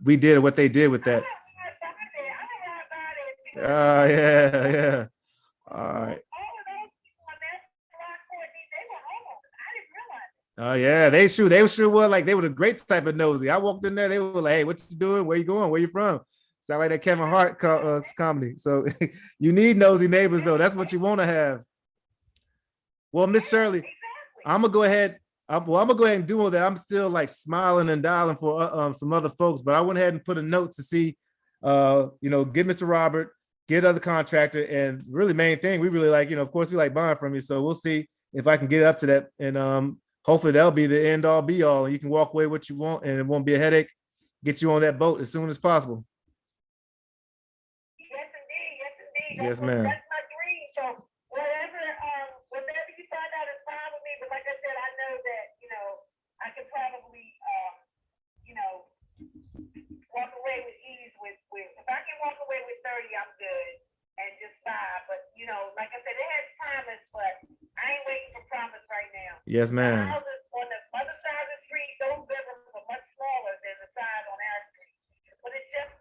we did or what they did with that. Yeah. All right. Oh yeah, they sure were like they were the great type of nosy. I walked in there, they were like, "Hey, what you doing? Where you going? Where you from?" Sound like that Kevin Hart comedy. So you need nosy neighbors, though. That's what you want to have. Well, Miss Shirley, I'm gonna go ahead. I'm gonna go ahead and do all that. I'm still like smiling and dialing for some other folks, but I went ahead and put a note to see, get Mr. Robert, get other contractor, and really main thing we really like, of course we like buying from you. So we'll see if I can get up to that, and hopefully that'll be the end all be all, and you can walk away what you want, and it won't be a headache. Get you on that boat as soon as possible. Yes, indeed. Yes, ma'am. That's my dream. So whatever you find out is fine with me. But like I said, I know that I can probably walk away with ease. With if I can walk away with 30, I'm good, and just 5. But like I said, it has promise, but I ain't waiting for promise right now. Yes, ma'am. The houses on the other side of the street, those bedrooms are much smaller than the side on our street. But it's just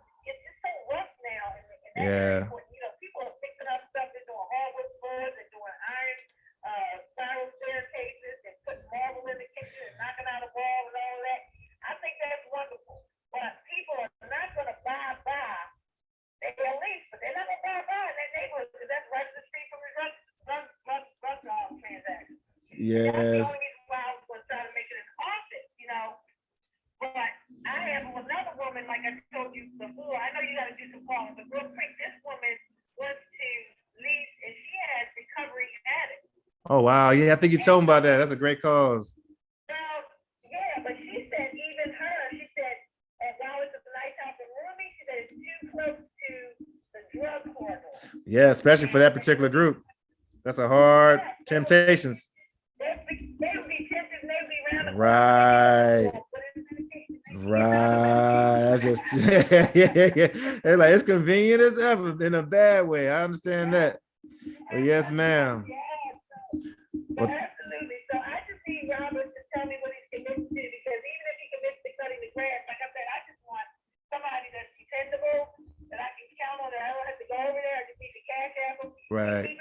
so rough now. Yeah. People are fixing up stuff. They're doing hardwood floors. They're doing iron spiral staircases and putting marble in the kitchen and knocking out a wall and all that. I think that's wonderful. But people are not going to buy. They'll lease, but they're not going to buy in that neighborhood because that's right to the street from the run transaction. Yes. That's the only reason why I was going to try to make it an office, But I have another woman, like I told you before. I know you got to do some calling, but real quick, this woman wants to lease, and she has recovery addicts. Oh wow, yeah, I think you told me about that. That's a great cause. Well, yeah, but she said even her, she said, while it's a nice house and roomy, she said it's too close to the drug corridor. Yeah, especially for that particular group. That's a hard temptations. They would be tempted maybe around the Right. That's just yeah. It's like it's convenient as ever in a bad way. I understand that. But yes, ma'am. Absolutely. So I just need Robert to tell me what he's committed to because he Right. Keep it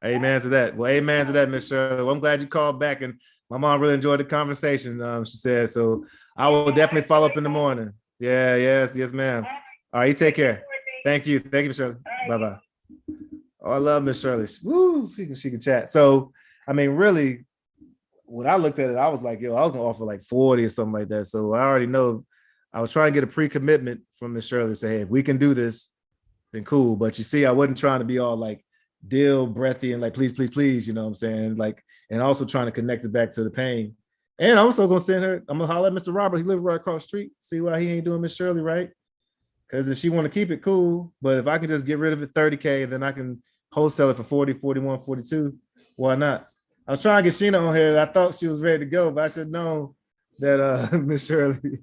moving. Amen to that. Well, amen to that, Miss Shirley. Well, I'm glad you called back, and my mom really enjoyed the conversation. She said so. I will definitely follow up in the morning. Yeah, yes, ma'am. All right, you take care. Thank you, Miss Shirley. Bye bye. Oh, I love Miss Shirley. Woo, she can chat. So, I mean, really, when I looked at it, I was like, yo, I was gonna offer like 40 or something like that. So I already know I was trying to get a pre-commitment from Miss Shirley to say, hey, if we can do this, then cool. But you see, I wasn't trying to be all like deal breathy and like, please, you know what I'm saying? Like, and also trying to connect it back to the pain. And I'm also gonna send her, I'm gonna holler at Mr. Robert. He lives right across the street. See why he ain't doing Miss Shirley right. Because if she want to keep it, cool. But if I can just get rid of it 30K, then I can wholesale it for 40, 41, 42. Why not? I was trying to get Sheena on here. I thought she was ready to go, but I should know that Miss Shirley.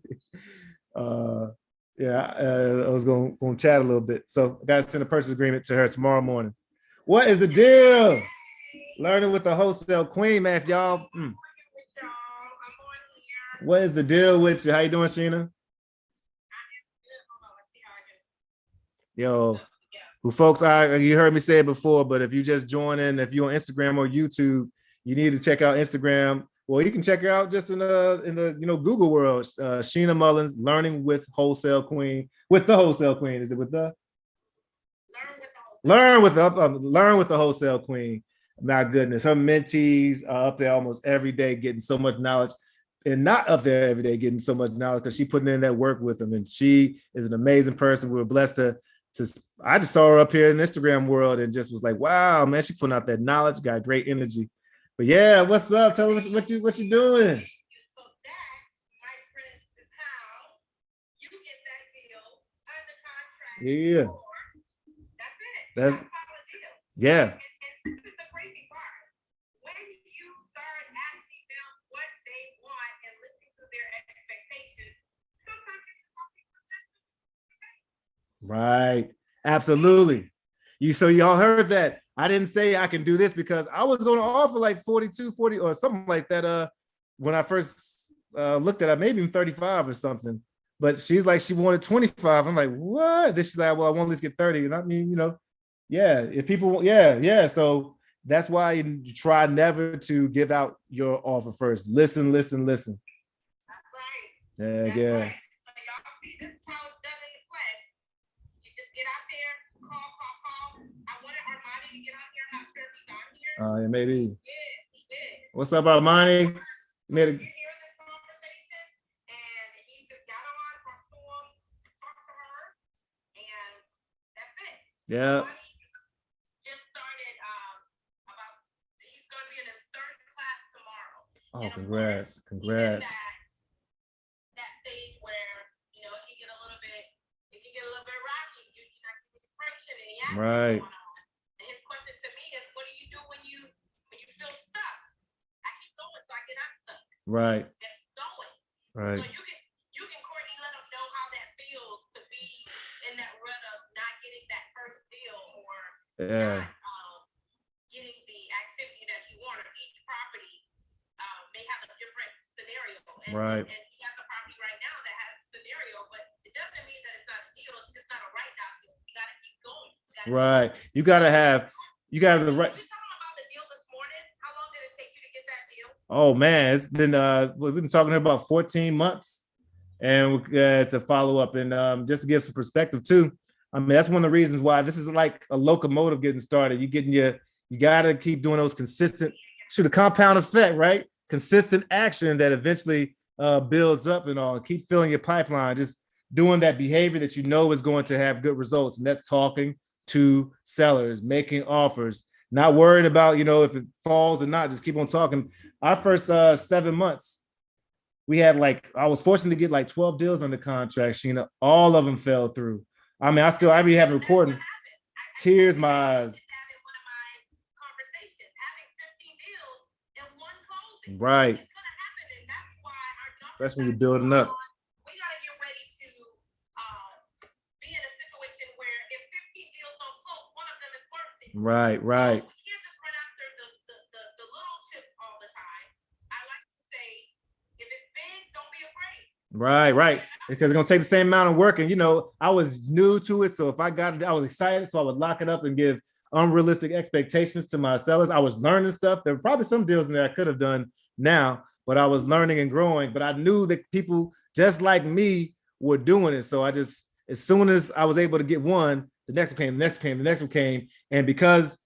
I was going to chat a little bit. So I got to send a purchase agreement to her tomorrow morning. What is the deal? Learning with the wholesale queen, man. If y'all, what is the deal with you? How you doing, Sheena? Yo, who folks, you heard me say it before, but if you just join in, if you're on Instagram or YouTube, you need to check out Instagram. Well, you can check her out just in the Google world. Sheena Mullins, learning with wholesale queen, with the wholesale queen. Is it with the learn with the wholesale queen? My goodness, her mentees are up there almost every day, getting so much knowledge, and not up there every day getting so much knowledge because she putting in that work with them, and she is an amazing person. We were blessed to. I just saw her up here in the Instagram world and just was like, wow, man, she putting out that knowledge, got great energy. But yeah, what's up? Tell me what you doing. So that, my friend, is how you get that deal under contract. Yeah. That's it. That's how a deal. Yeah. And this is the crazy part. When you start asking them what they want and listening to their expectations, sometimes you Right. Absolutely. So y'all heard that. I didn't say I can do this because I was going to offer like 42, 40 or something like that. When I first looked at it, maybe even 35 or something. But she's like, she wanted 25. I'm like, what? Then she's like, well, I want to at least get 30. And I mean, yeah, if people, yeah. So that's why you try never to give out your offer first. Listen. That's right. Yeah. That's right. So y'all see, this is how it's done in the flesh. You just get out there, call. I wanted Armani to get on here. I'm not sure if he's on here. Yeah, maybe. Yeah, he did. What's up, Armani? Made a, You hear this conversation, and he just got on, talked to her, and that's it. yeah. Armani just started he's going to be in his third class tomorrow. Oh, And of congrats. course, Congrats. he's in that stage where, it can get a little bit rocky. You're not getting friction, and he has Right. going on. And his question to me is, what do you do when you feel stuck? I keep going so I get unstuck. Right. And going. Right. So you can Courtney, let them know how that feels to be in that rut of not getting that first deal or Yeah. not getting the activity that you want, or each property may have a different scenario. Right. And he has a property right now that has a scenario, but it doesn't mean that it's not a deal. It's just not a right now deal. You got to keep going. Right. You got the right. You tell them about the deal this morning. How long did it take you to get that deal? Oh man, it's been we've been talking here about 14 months, and to follow up and just to give some perspective too. I mean, that's one of the reasons why this is like a locomotive getting started. You got to keep doing those consistent, a compound effect, right? Consistent action that eventually builds up and all. Keep filling your pipeline, just doing that behavior that you know is going to have good results, and that's talking to sellers, making offers, not worried about if it falls or not. Just keep on talking. Our first 7 months, we had I was fortunate to get 12 deals under contract. Sheena, all of them fell through. I mean, I be having recording, tears in my eyes. Right. That's when you're building up. We got to get ready to be in a situation where if 15 deals don't close, one of them is worth it. Right. We can't just run after the little chips all the time. I like to say, if it's big, don't be afraid. Right. Because it's gonna take the same amount of work, and I was new to it, so if I got it, I was excited, so I would lock it up and give unrealistic expectations to my sellers. I was learning stuff. There were probably some deals in there I could have done now, but I was learning and growing. But I knew that people just like me were doing it. So I just, as soon as I was able to get one, the next one came, the next one came, the next one came. And because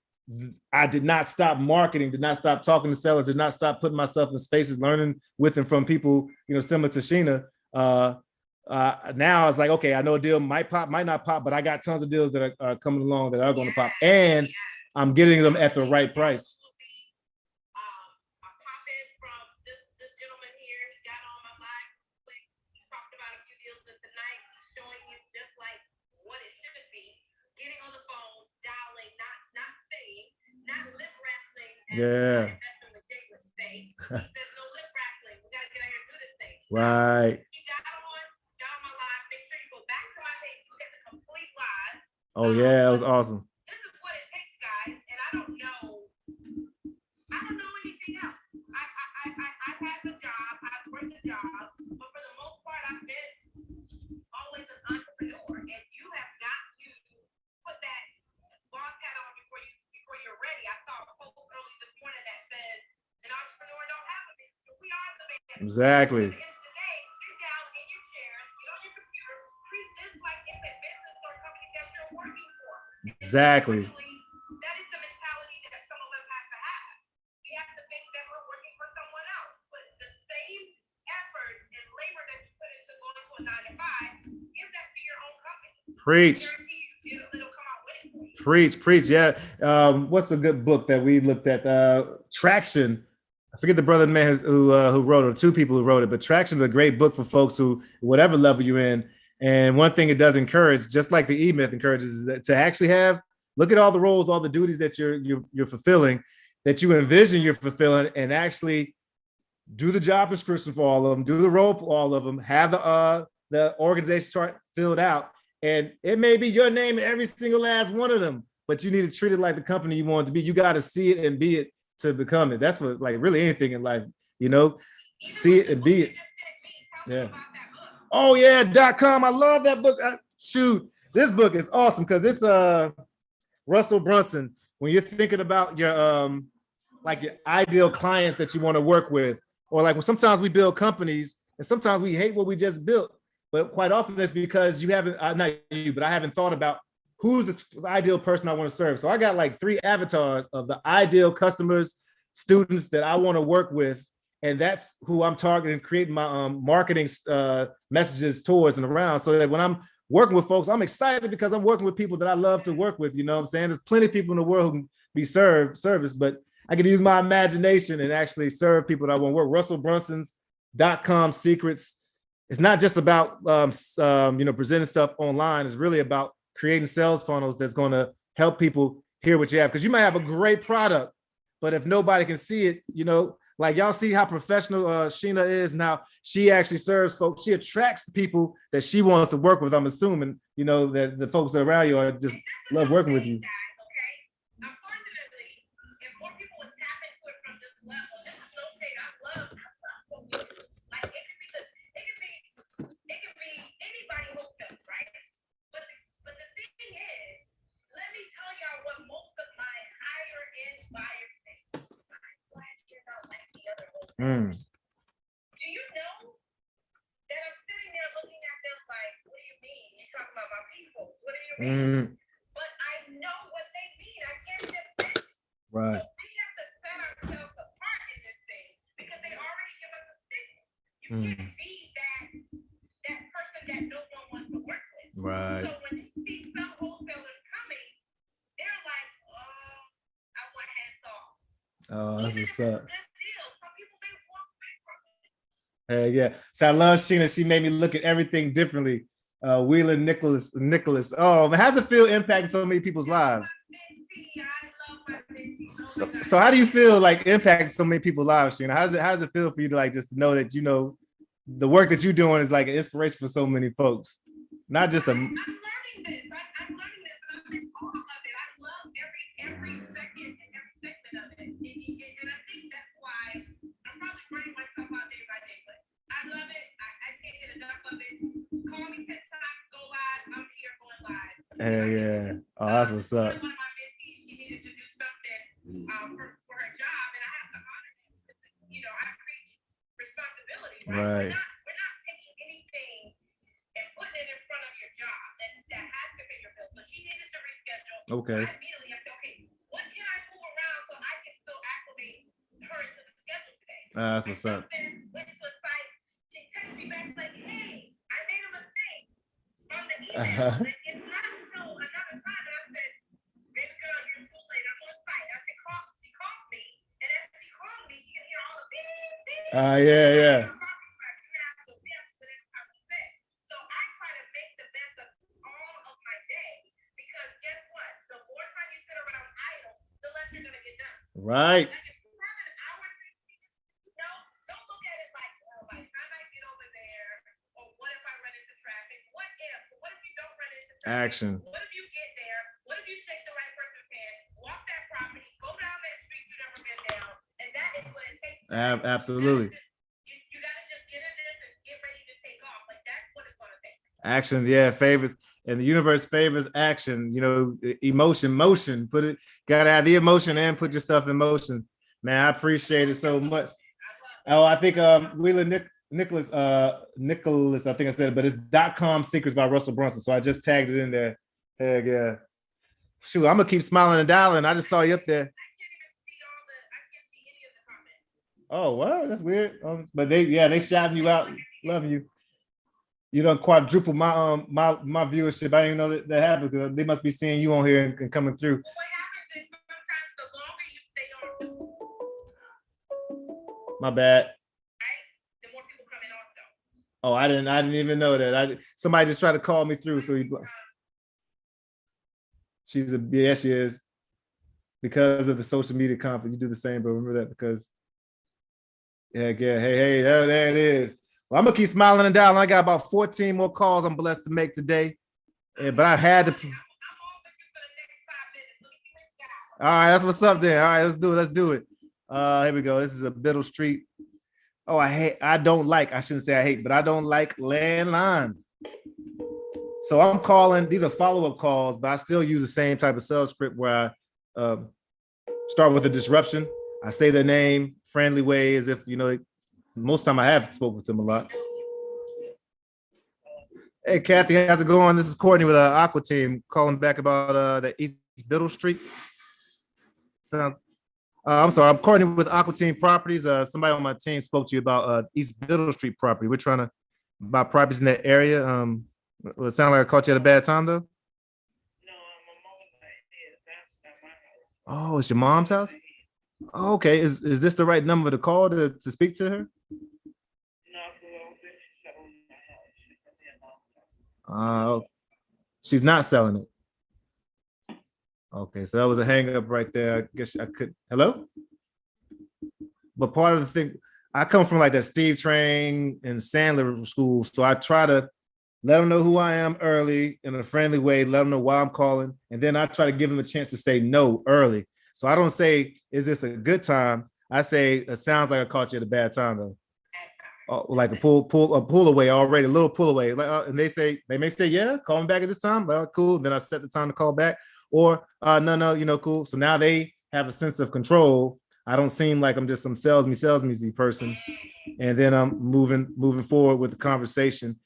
I did not stop marketing, did not stop talking to sellers, did not stop putting myself in spaces, learning with and from people, you know, similar to Sheena. Now it's like, okay, I know a deal might pop, might not pop, but I got tons of deals that are coming along that are going to pop, and I'm getting them at the right price. Yeah. Right. Oh yeah, that was awesome. This is what it takes, guys, and I don't know anything else. I've had the job, I've worked the job, but for the most part, I've been always an entrepreneur, and you have got to put that boss hat on before you're ready. I saw a post early this morning that says an entrepreneur don't have a business. We are the business. Exactly. At the end of the day, sit down in your chairs, get on your computer, treat this like it's a business or a company that you're working for. Exactly. That is the mentality that some of us have to have. We have to think that we're working for someone else, but the same effort and labor that you put into going to a 9 to 5, give that to your own company. Preach. It'll come out winning. Preach. Yeah. What's a good book that we looked at? Traction. I forget the brother man who wrote it, or two people who wrote it, but Traction is a great book for folks who, whatever level you're in. And one thing it does encourage, just like the E-Myth encourages, is that to actually look at all the roles, all the duties that you're fulfilling, that you envision you're fulfilling, and actually do the job description for all of them, do the role for all of them, have the organization chart filled out, and it may be your name in every single last one of them, but you need to treat it like the company you want it to be. You got to see it and be it to become it. That's what, like, really anything in life, you know, see it and be it. Yeah. Oh yeah, .com. I love that book. Shoot, this book is awesome because it's Russell Brunson. When you're thinking about your like your ideal clients that you want to work with, or like when sometimes we build companies and sometimes we hate what we just built, but quite often it's because you haven't, not you, but I haven't thought about who's the ideal person I want to serve. So I got like 3 avatars of the ideal customers, students that I want to work with. And that's who I'm targeting, creating my marketing messages towards and around, so that when I'm working with folks, I'm excited because I'm working with people that I love to work with. You know what I'm saying? There's plenty of people in the world who can be service, but I can use my imagination and actually serve people that I want to work. Russell Brunson's .com secrets. It's not just about presenting stuff online. It's really about creating sales funnels that's going to help people hear what you have. Because you might have a great product, but if nobody can see it, you know, like y'all see how professional Sheena is and how she actually serves folks. She attracts the people that she wants to work with. I'm assuming, you know, that the folks that are around you are just love working with you. Do you know that I'm sitting there looking at them like, what do you mean? You're talking about my people. What do you mean? But I know what they mean. I can't just say. Right. So we have to set ourselves apart in this thing because they already give us a signal. You can't be that person that no one wants to work with. Right. So when they see some wholesalers coming, they're like, oh, I want hands off. Oh, that's what's up. Yeah. So I love Sheena. She made me look at everything differently. Wheeler Nicholas. Oh, but how's it feel impacting so many people's lives? So how do you feel like impacting so many people's lives, Sheena? How does it feel for you to like just know that, you know, the work that you're doing is like an inspiration for so many folks? Not just a. I'm learning this. I'm learning this. I'm in awe of it. I love every second and every segment of it. And I think that's why I'm probably burning myself out day by day, but I love it. I can't get enough of it. Call me 10 times, go live. I'm here going live. Hey, yeah. Oh, that's what's up. One of my mentees, she Right. We're not taking anything and putting it in front of your job that has to pay your bills. So she needed to reschedule. Okay. I immediately I said, okay, what can I move around so I can still acclimate her into the schedule today? That's what's up. Went to a site. She texted me back like, hey, I made a mistake on the email. It's not until another time. And I said, baby girl, you're too late. I'm on site. I said, she called me. And as she called me, she could hear all the beep, beep. Yeah. So I try to make the best of all of my day because guess what? The more time you sit around idle, the less you're gonna get done. Right. Like if you have an hour, don't look at it like, oh, by the time I get over there, or what if I run into traffic? What if you don't run into traffic? Action. What if you get there? What if you shake the right person's hand, walk that property, go down that street you've never been down, and that is what it takes. Absolutely. You gotta just get in this and get ready to take off. Like that's what it's gonna take. Action, yeah, favors, and the universe favors action. You know, emotion, motion. Gotta have the emotion and put yourself in motion. Man, I appreciate it so much. Oh, I think Nicholas, I think I said it, but it's .com secrets by Russell Brunson. So I just tagged it in there. Heck yeah. Shoot, I'm gonna keep smiling and dialing. I just saw you up there. I can't see any of the comments. Oh wow, that's weird. But they shouting you out, loving you. You don't quadruple my my viewership. I didn't even know that happened because they must be seeing you on here and coming through. Well, what happens is sometimes the longer you stay on, My bad. right, the more people come in also. Oh, I didn't even know that. Somebody just tried to call me through. So she is. Because of the social media conflict, you do the same, bro. Remember that because hey, there it is. Well, I'm gonna keep smiling and dialing. I got about 14 more calls I'm blessed to make today. But I had to. I'm on with you for the next 5 minutes. Let me see what you got. All right, that's what's up there. All right, let's do it. Here we go. This is a Biddle Street. Oh, I shouldn't say I hate, but I don't like landlines. So I'm calling, these are follow-up calls, but I still use the same type of sales script where I start with a disruption. I say their name, friendly way, as if, most time I have spoken with them a lot. Hey, Kathy, how's it going? This is Courtney with Aqua Team calling back about the East Biddle Street. I'm sorry, I'm Courtney with Aqua Team Properties. Somebody on my team spoke to you about East Biddle Street property. We're trying to buy properties in that area. Well, it sounded like I caught you at a bad time, though. No, I'm a moment. That's my house. Oh, it's your mom's house? Oh, okay. Is this the right number to call to speak to her? She's not selling it. Okay, so that was a hang up right there. I guess I could. Hello? But part of the thing, I come from like that Steve Train and Sandler school, so I try to let them know who I am early in a friendly way, let them know why I'm calling, and then I try to give them a chance to say no early. So I don't say, is this a good time? I say, it sounds like I caught you at a bad time, though. Like a pull away already, a little pull away. And they may say, yeah, call me back at this time. Well, cool. Then I set the time to call back. Or no, cool. So now they have a sense of control. I don't seem like I'm just some salesy person. And then I'm moving forward with the conversation.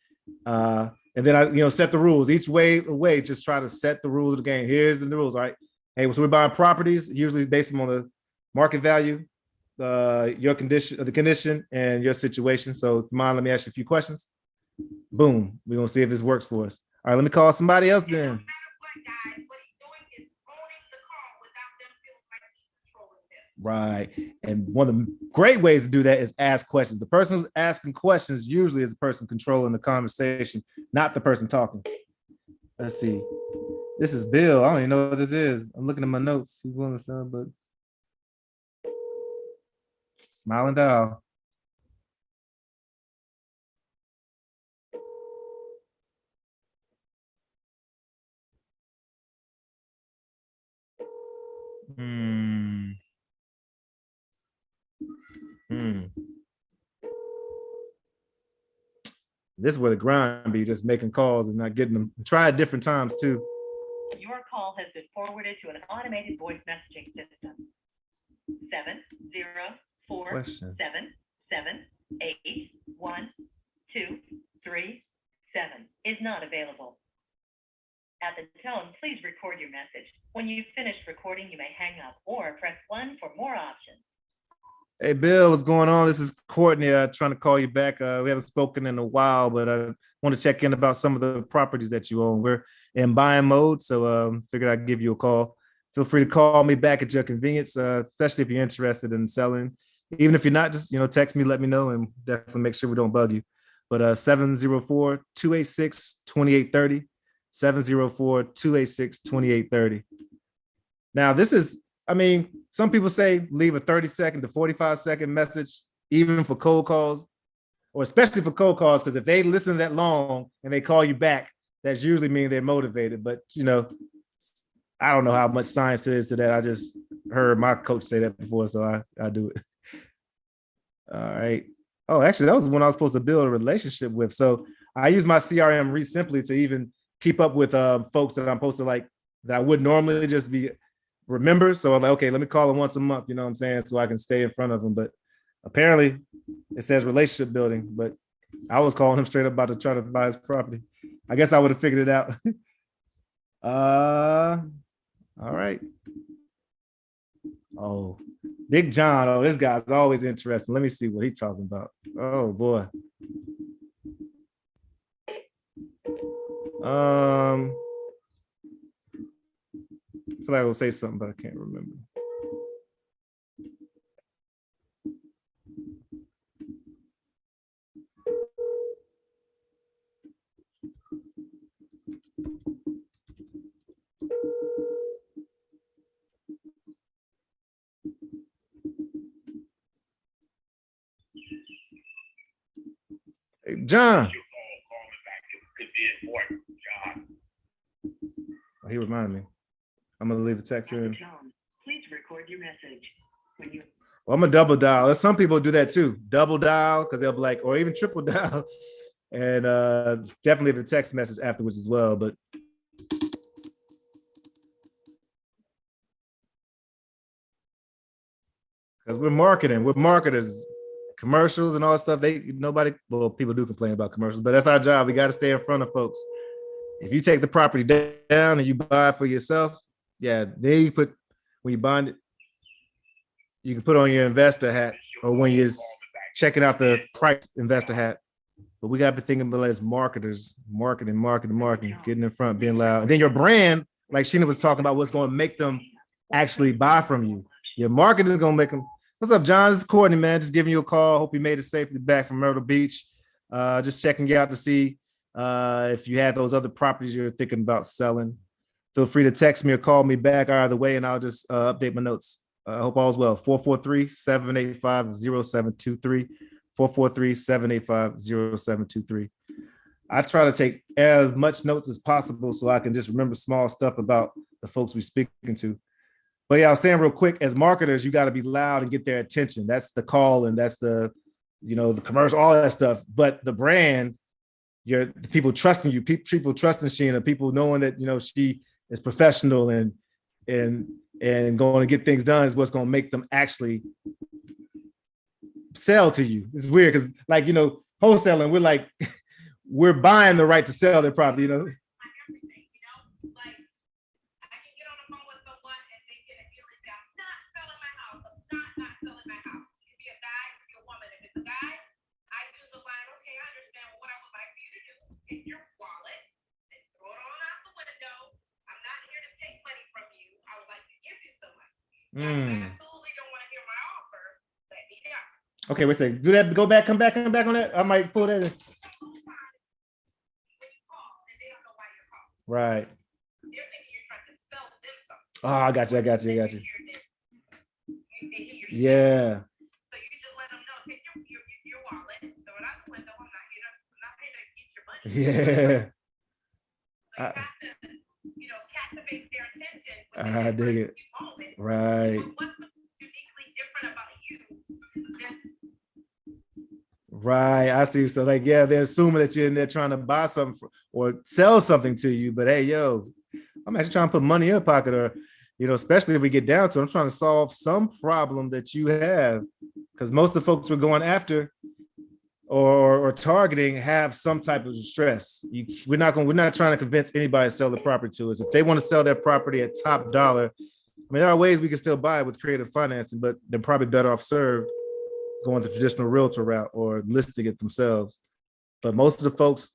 And then I, set the rules each way, just try to set the rules of the game. Here's the rules. All right. Hey, so we're buying properties, usually based on the market value, your condition, the condition, and your situation. So, if you mind, let me ask you a few questions. Boom. We're gonna see if this works for us. All right, let me call somebody else then. Right. And one of the great ways to do that is ask questions. The person who's asking questions usually is the person controlling the conversation, not the person talking. Let's see. This is Bill. I don't even know what this is. I'm looking at my notes. He's willing to sell, but smiling dial. This is where the grind be, just making calls and not getting them. Try at different times too. Your call has been forwarded to an automated voice messaging system. 70477 81237 is not available. At the tone, please record your message. When you've finished recording, you may hang up or press 1 for more options. Hey, Bill, what's going on? This is Courtney trying to call you back. We haven't spoken in a while, but I want to check in about some of the properties that you own. We're in buying mode, so figured I'd give you a call. Feel free to call me back at your convenience, especially if you're interested in selling. Even if you're not, just text me, let me know, and definitely make sure we don't bug you. But 704-286-2830, 704-286-2830. Now, this is, some people say leave a 30-second to 45-second message, even for cold calls, or especially for cold calls, because if they listen that long and they call you back, that's usually mean they're motivated. But, I don't know how much science there is to that. I just heard my coach say that before, so I do it. All right. Oh, actually, that was when I was supposed to build a relationship with. So I use my CRM simply to even keep up with folks that I'm supposed to like, that I would normally just be remember. So I'm like, okay, let me call them once a month, you know what I'm saying? So I can stay in front of them. But apparently it says relationship building, but I was calling him straight up about to try to buy his property. I guess I would have figured it out. All right. Oh, Big John. Oh, this guy's always interesting. Let me see what he's talking about. Oh boy. I feel like I will say something, but I can't remember. Hey, John. Oh, he reminded me. I'm gonna leave a text in. Please record your message. Well, I'm a double dial. Some people do that too. Double dial, because they'll be like, or even triple dial, and definitely leave a text message afterwards as well. But because we're marketers, commercials and all that stuff. People do complain about commercials, but that's our job. We got to stay in front of folks. If you take the property down and you buy it for yourself, then you put, when you bind it, you can put on your investor hat, or when you're checking out the price investor hat. But we got to be thinking about as marketers, marketing, getting in front, being loud. And then your brand, like Sheena was talking about, what's going to make them actually buy from you. Your marketing is going to make them. What's up, John? This is Courtney, man. Just giving you a call. Hope you made it safely back from Myrtle Beach. Just checking you out to see if you have those other properties you're thinking about selling. Feel free to text me or call me back either way, and I'll just update my notes. I hope all is well. 443-785-0723. 443-785-0723. I try to take as much notes as possible so I can just remember small stuff about the folks we're speaking to. But yeah, I was saying real quick, as marketers, you got to be loud and get their attention. That's the call, and that's the, the commercial, all that stuff. But the brand, the people trusting you, people trusting Sheena, people knowing that, she is professional and going to get things done is what's going to make them actually sell to you. It's weird because, wholesaling, we're buying the right to sell their property, Okay, wait a second. Do that. Come back on that. I might pull that in. Right. Oh, I got you. Yeah. So you just let them know, take your wallet, throw it out the window. I'm not here to get your money. Yeah. So you have to, captivate their attention. I dig it. Right. What's uniquely different about you? Right. I see. So they're assuming that you're in there trying to buy something or sell something to you. But hey, yo, I'm actually trying to put money in your pocket, or, especially if we get down to it, I'm trying to solve some problem that you have. Because most of the folks we're going after, or targeting have some type of stress. We're not trying to convince anybody to sell the property to us. If they want to sell their property at top dollar, I mean, there are ways we can still buy it with creative financing, but they're probably better off served going the traditional realtor route or listing it themselves. But most of the folks,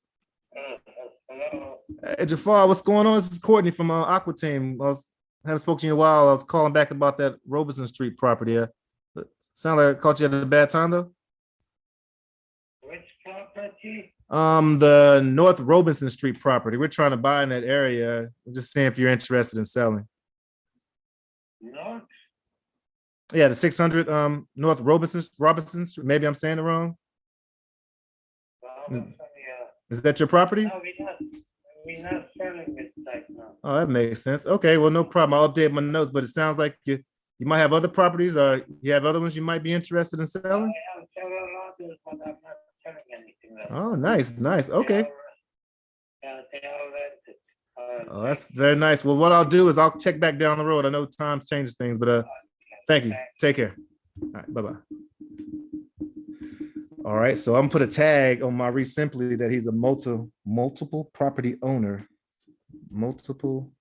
Hello. hey, Jafar, what's going on? This is Courtney from Aqua Team. Haven't spoken to you in a while. I was calling back about that Robeson Street property. But sound like I caught you at a bad time though. Which property? The North Robinson Street property. We're trying to buy in that area. Just seeing if you're interested in selling. North? Yeah, the 600 North Robinson Street. Maybe I'm saying it wrong. Yeah. Is that your property? No, we're not selling it right now. Oh, that makes sense. Okay, well, no problem. I'll update my notes, but it sounds like you might have other properties or you have other ones you might be interested in selling. I have several others, but I'm not selling anything right Oh, nice. Okay. Yeah, they are rented. Oh, that's very nice. Well, what I'll do is I'll check back down the road. I know times changes things, but thank you. Take care. All right, bye-bye. All right, so I'm gonna put a tag on my Simply that he's a multiple property owner. Multiple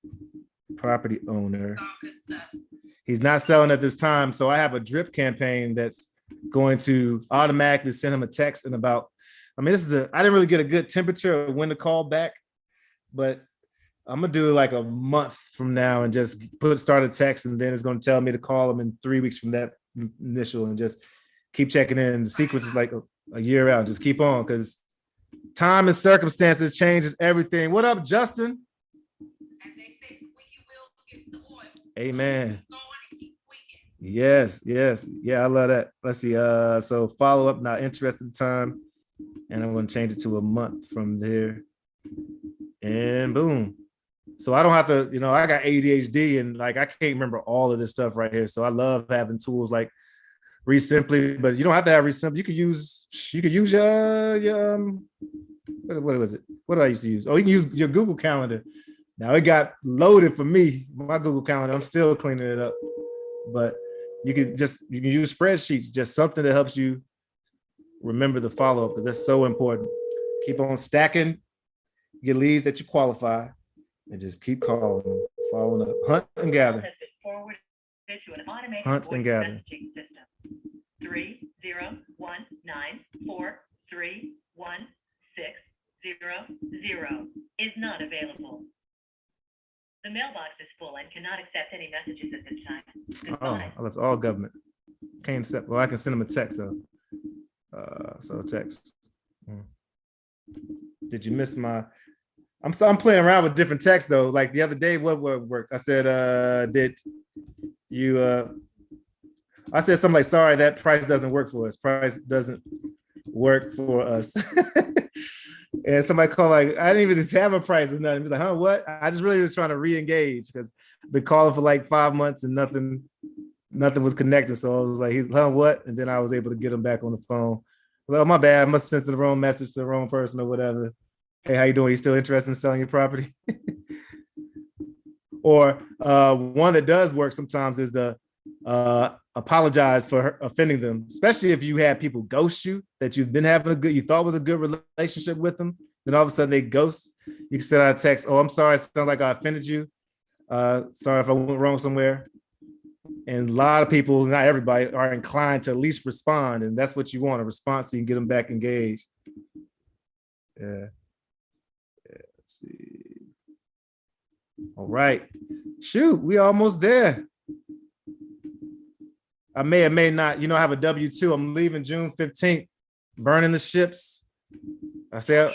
property owner. All good stuff. He's not selling at this time, so I have a drip campaign that's going to automatically send him a text in about. I mean, I didn't really get a good temperature of when to call back, but I'm gonna do like a month from now and just start a text, and then it's gonna tell me to call him in 3 weeks from that initial, and just keep checking in. The sequence is like a year out. Just keep on because time and circumstances changes everything. What up, Justin? As they say, squeaky wheel gets the oil. Amen. Keep going and keep squeaking. Yes. Yeah, I love that. Let's see. So follow up, not interested in time. And I'm going to change it to a month from there. And boom. So I don't have to, I got ADHD and like I can't remember all of this stuff right here. So I love having tools like Simply, but you don't have to have Simply. You could use your what was it? What did I used to use? Oh, you can use your Google Calendar. Now it got loaded for me. My Google Calendar, I'm still cleaning it up. But you can use spreadsheets, just something that helps you remember the follow-up because that's so important. Keep on stacking, get leads that you qualify, and just keep calling them, following up. Hunt and gather. Has been forwarded to an automated Hunt and voice gather. messaging system. 30194316000 is not available. The mailbox is full and cannot accept any messages at this time. Oh, Goodbye. I left all government. Can't accept. Well, I can send them a text though. So text. Did you miss my? I'm playing around with different texts though. Like the other day, what worked? I said, did you? I said something like, "Sorry, that price doesn't work for us. Price doesn't work for us." And somebody called like, "I didn't even have a price or nothing." He's like, "Huh? What?" I just really was trying to re-engage because I've been calling for like 5 months and nothing was connected. So I was like, "He's what?" And then I was able to get him back on the phone. Well, my bad. I must have sent the wrong message to the wrong person or whatever. Hey, how you doing? You still interested in selling your property? Or one that does work sometimes is the apologize for offending them, especially if you have people ghost you that you've been having you thought was a good relationship with them. Then all of a sudden they ghost. You can send out a text. "Oh, I'm sorry. It sounds like I offended you. Sorry if I went wrong somewhere." And a lot of people, not everybody, are inclined to at least respond. And that's what you want, a response so you can get them back engaged. Yeah. Let's see. All right. Shoot, we almost there. I may or may not, have a W-2. I'm leaving June 15th, burning the ships. I said,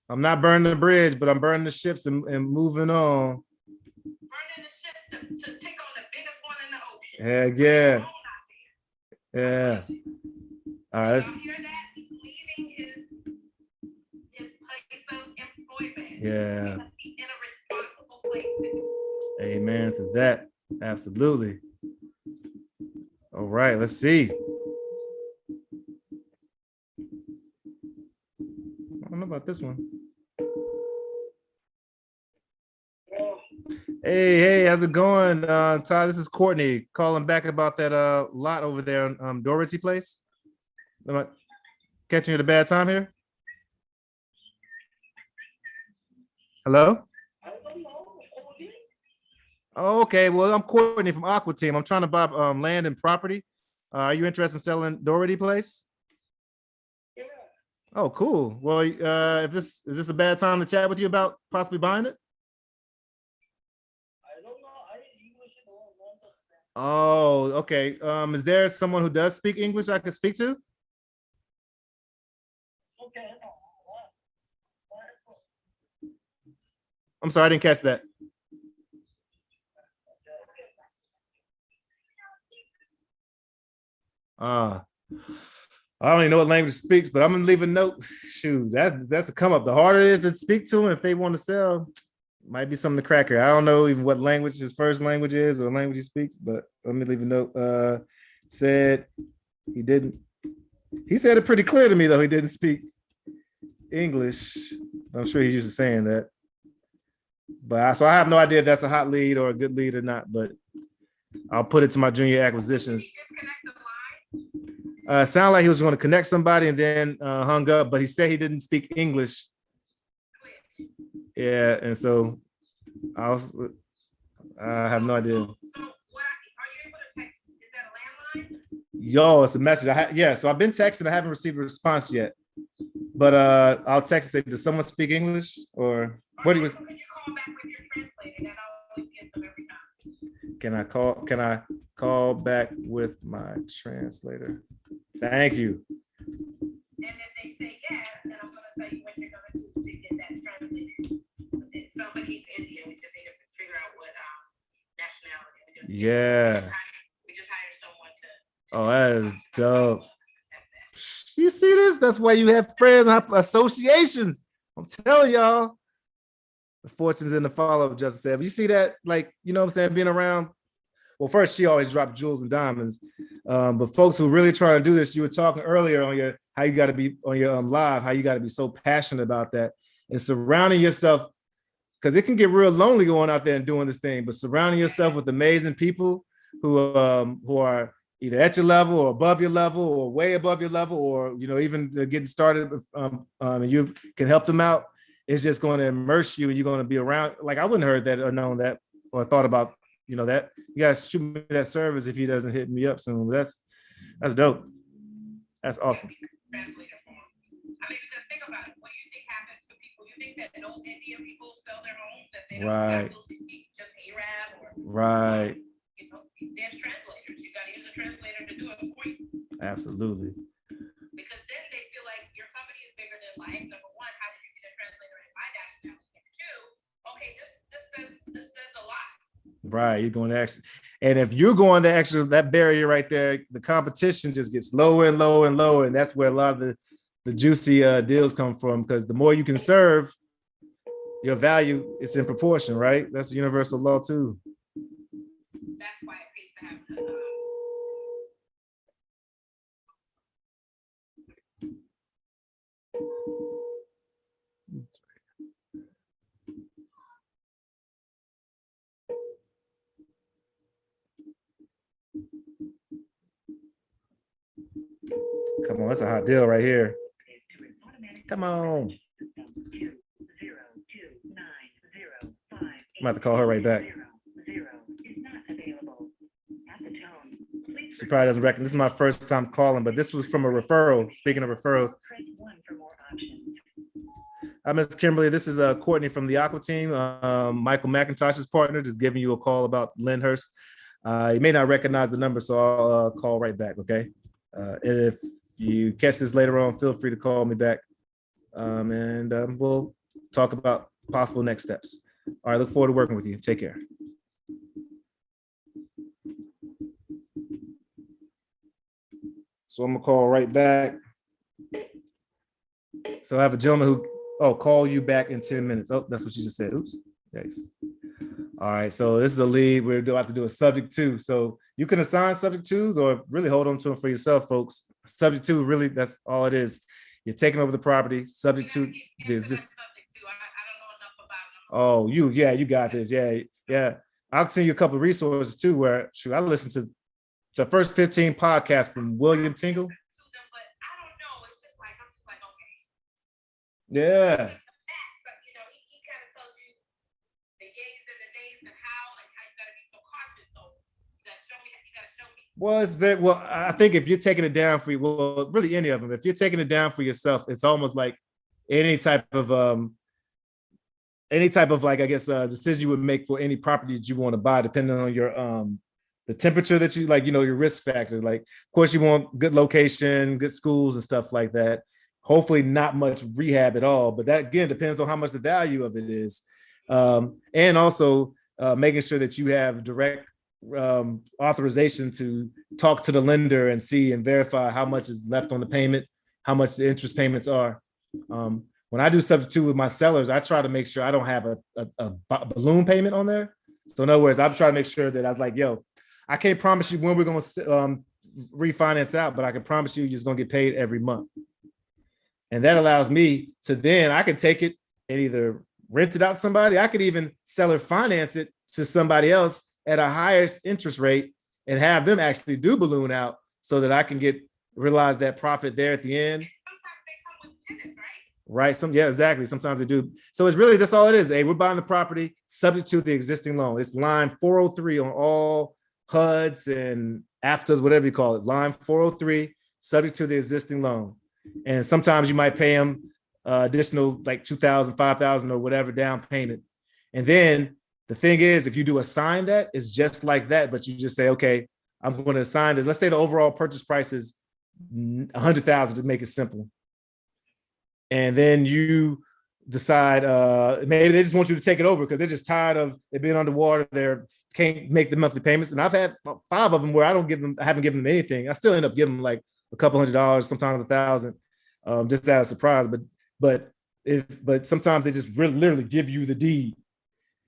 I'm not burning the bridge, but I'm burning the ships and moving on. Burning the ship to take on the biggest one in the ocean. Heck yeah. Yeah. All right. Y'all hear that? He's leaving his place of employment. Yeah. Because he's in a responsible place to do. Amen to that. Absolutely. All right, let's see. I don't know about this one. Hey, how's it going? Todd, this is Courtney calling back about that lot over there on Doherty Place. Can catching you at a bad time here? Hello? Oh, okay. Well, I'm Courtney from Aqua Team. I'm trying to buy land and property. Are you interested in selling Doherty Place? Oh, cool. Well, if this is this a bad time to chat with you about possibly buying it? Oh, okay. Is there someone who does speak English I could speak to? I'm sorry, I didn't catch that. I don't even know what language it speaks, but I'm gonna leave a note. Shoot, that's the come up. The harder it is to speak to them if they want to sell, might be something to crack her. I don't know even what language his first language is or language he speaks, but let me leave a note. Said he didn't. He said it pretty clear to me though. He didn't speak English. I'm sure he's used to saying that. But so I have no idea if that's a hot lead or a good lead or not. But I'll put it to my junior acquisitions. Sounded like he was going to connect somebody and then hung up, but he said he didn't speak English. Yeah, and so I have no idea. So what are you able to text? Is that a landline? Yo, it's a message. Yeah, so I've been texting. I haven't received a response yet, but I'll text and say, does someone speak English or what do you? Could you call back with your translator? That always gets them every time. Can I call back with my translator? Thank you. And if they say yes, then I'm gonna tell you what you're gonna do to get that translated. It sounds like he's Indian. We just need to figure out what nationality. We just hired someone to Oh, that is dope. You see this? That's why you have friends and associations. I'm telling y'all. The fortunes in the follow-up, Justice said. But you see that, like, you know what I'm saying, being around. Well, first, she always dropped jewels and diamonds. But folks who really trying to do this, you were talking earlier on how you got to be on your live, how you got to be so passionate about that and surrounding yourself, because it can get real lonely going out there and doing this thing, but surrounding yourself with amazing people who are either at your level or above your level or way above your level, or, you know, even getting started and you can help them out. It's just going to immerse you and you're going to be around. Like, I wouldn't have heard that or known that or thought about, you know, that. You guys shoot me that service if he doesn't hit me up soon. That's dope. That's awesome. Translator form. I mean, because think about it. What do you think happens to people? You think that no Indian people sell their homes if they don't absolutely speak just Arab or right? You know, there's translators. You got to use a translator to do it for you. Absolutely. Because then they feel like your company is bigger than life. Number one, how did you get a translator in my nationality? Number two, okay, this says a lot. Right, you're going to actually, and if you're going to actually, that barrier right there, the competition just gets lower and lower and lower, and that's where a lot of the juicy deals come from. Because the more you can serve, your value is in proportion, right? That's a universal law too. That's why it pays to have Come on, that's a hot deal right here. Come on. I'm about to call her right back. She probably doesn't reckon. This is my first time calling, but this was from a referral. Speaking of referrals. Hi, Ms. Kimberly. This is Courtney from the Aqua Team. Michael McIntosh's partner, just giving you a call about Lyndhurst. You may not recognize the number, so I'll call right back, okay? And if you catch this later on, feel free to call me back, and we'll talk about possible next steps. All right, look forward to working with you. Take care. So I'm gonna call right back. So I have a gentleman who, call you back in 10 minutes. Oh, that's what you just said. Oops. Yikes. All right, so this is a lead. We're going to have to do a subject to. So you can assign subject twos or really hold on to them for yourself, folks. Subject to, really, that's all it is. You're taking over the property. Subject to the existing. Oh, you got this. Yeah. I'll send you a couple of resources too, where I listened to the first 15 podcasts from William Tingle. But I don't know. It's just like I'm Yeah. So, you know, he kind of tells you the yays and the nays and how you gotta be so cautious. So you gotta show me, you gotta show me. Well, it's very well. I think if you're taking it down for you, well, really any of them, if you're taking it down for yourself, it's almost like any type of like, I guess, decision you would make for any property that you want to buy, depending on your the temperature that you like, you know, your risk factor. Like, of course, you want good location, good schools and stuff like that. Hopefully not much rehab at all, but that again depends on how much the value of it is. And also making sure that you have direct authorization to talk to the lender and see and verify how much is left on the payment, how much the interest payments are. When I do subject to with my sellers, I try to make sure I don't have a balloon payment on there. So in other words, I'm trying to make sure that I was like, yo, I can't promise you when we're going to refinance out, but I can promise you you're just going to get paid every month. And that allows me to then I can take it and either rent it out to somebody. I could even sell or finance it to somebody else at a higher interest rate and have them actually do balloon out so that I can realize that profit there at the end. Sometimes they come with tenants, right? Right. Yeah, exactly. Sometimes they do. So it's really, that's all it is. Hey, we're buying the property subject to the existing loan. It's line 403 on all HUDs and AFTAs, whatever you call it. Line 403, subject to the existing loan. And sometimes you might pay them additional like $2,000, $5,000 or whatever down payment. And then the thing is, if you do assign that, it's just like that, but you just say, okay, I'm going to assign it. Let's say the overall purchase price is $100,000 to make it simple. And then you decide maybe they just want you to take it over because they're just tired of it being underwater. They can't make the monthly payments. And I've had 5 of them where I haven't given them anything. I still end up giving them like a couple $100, sometimes $1,000, just out of surprise. But sometimes they just really literally give you the deed.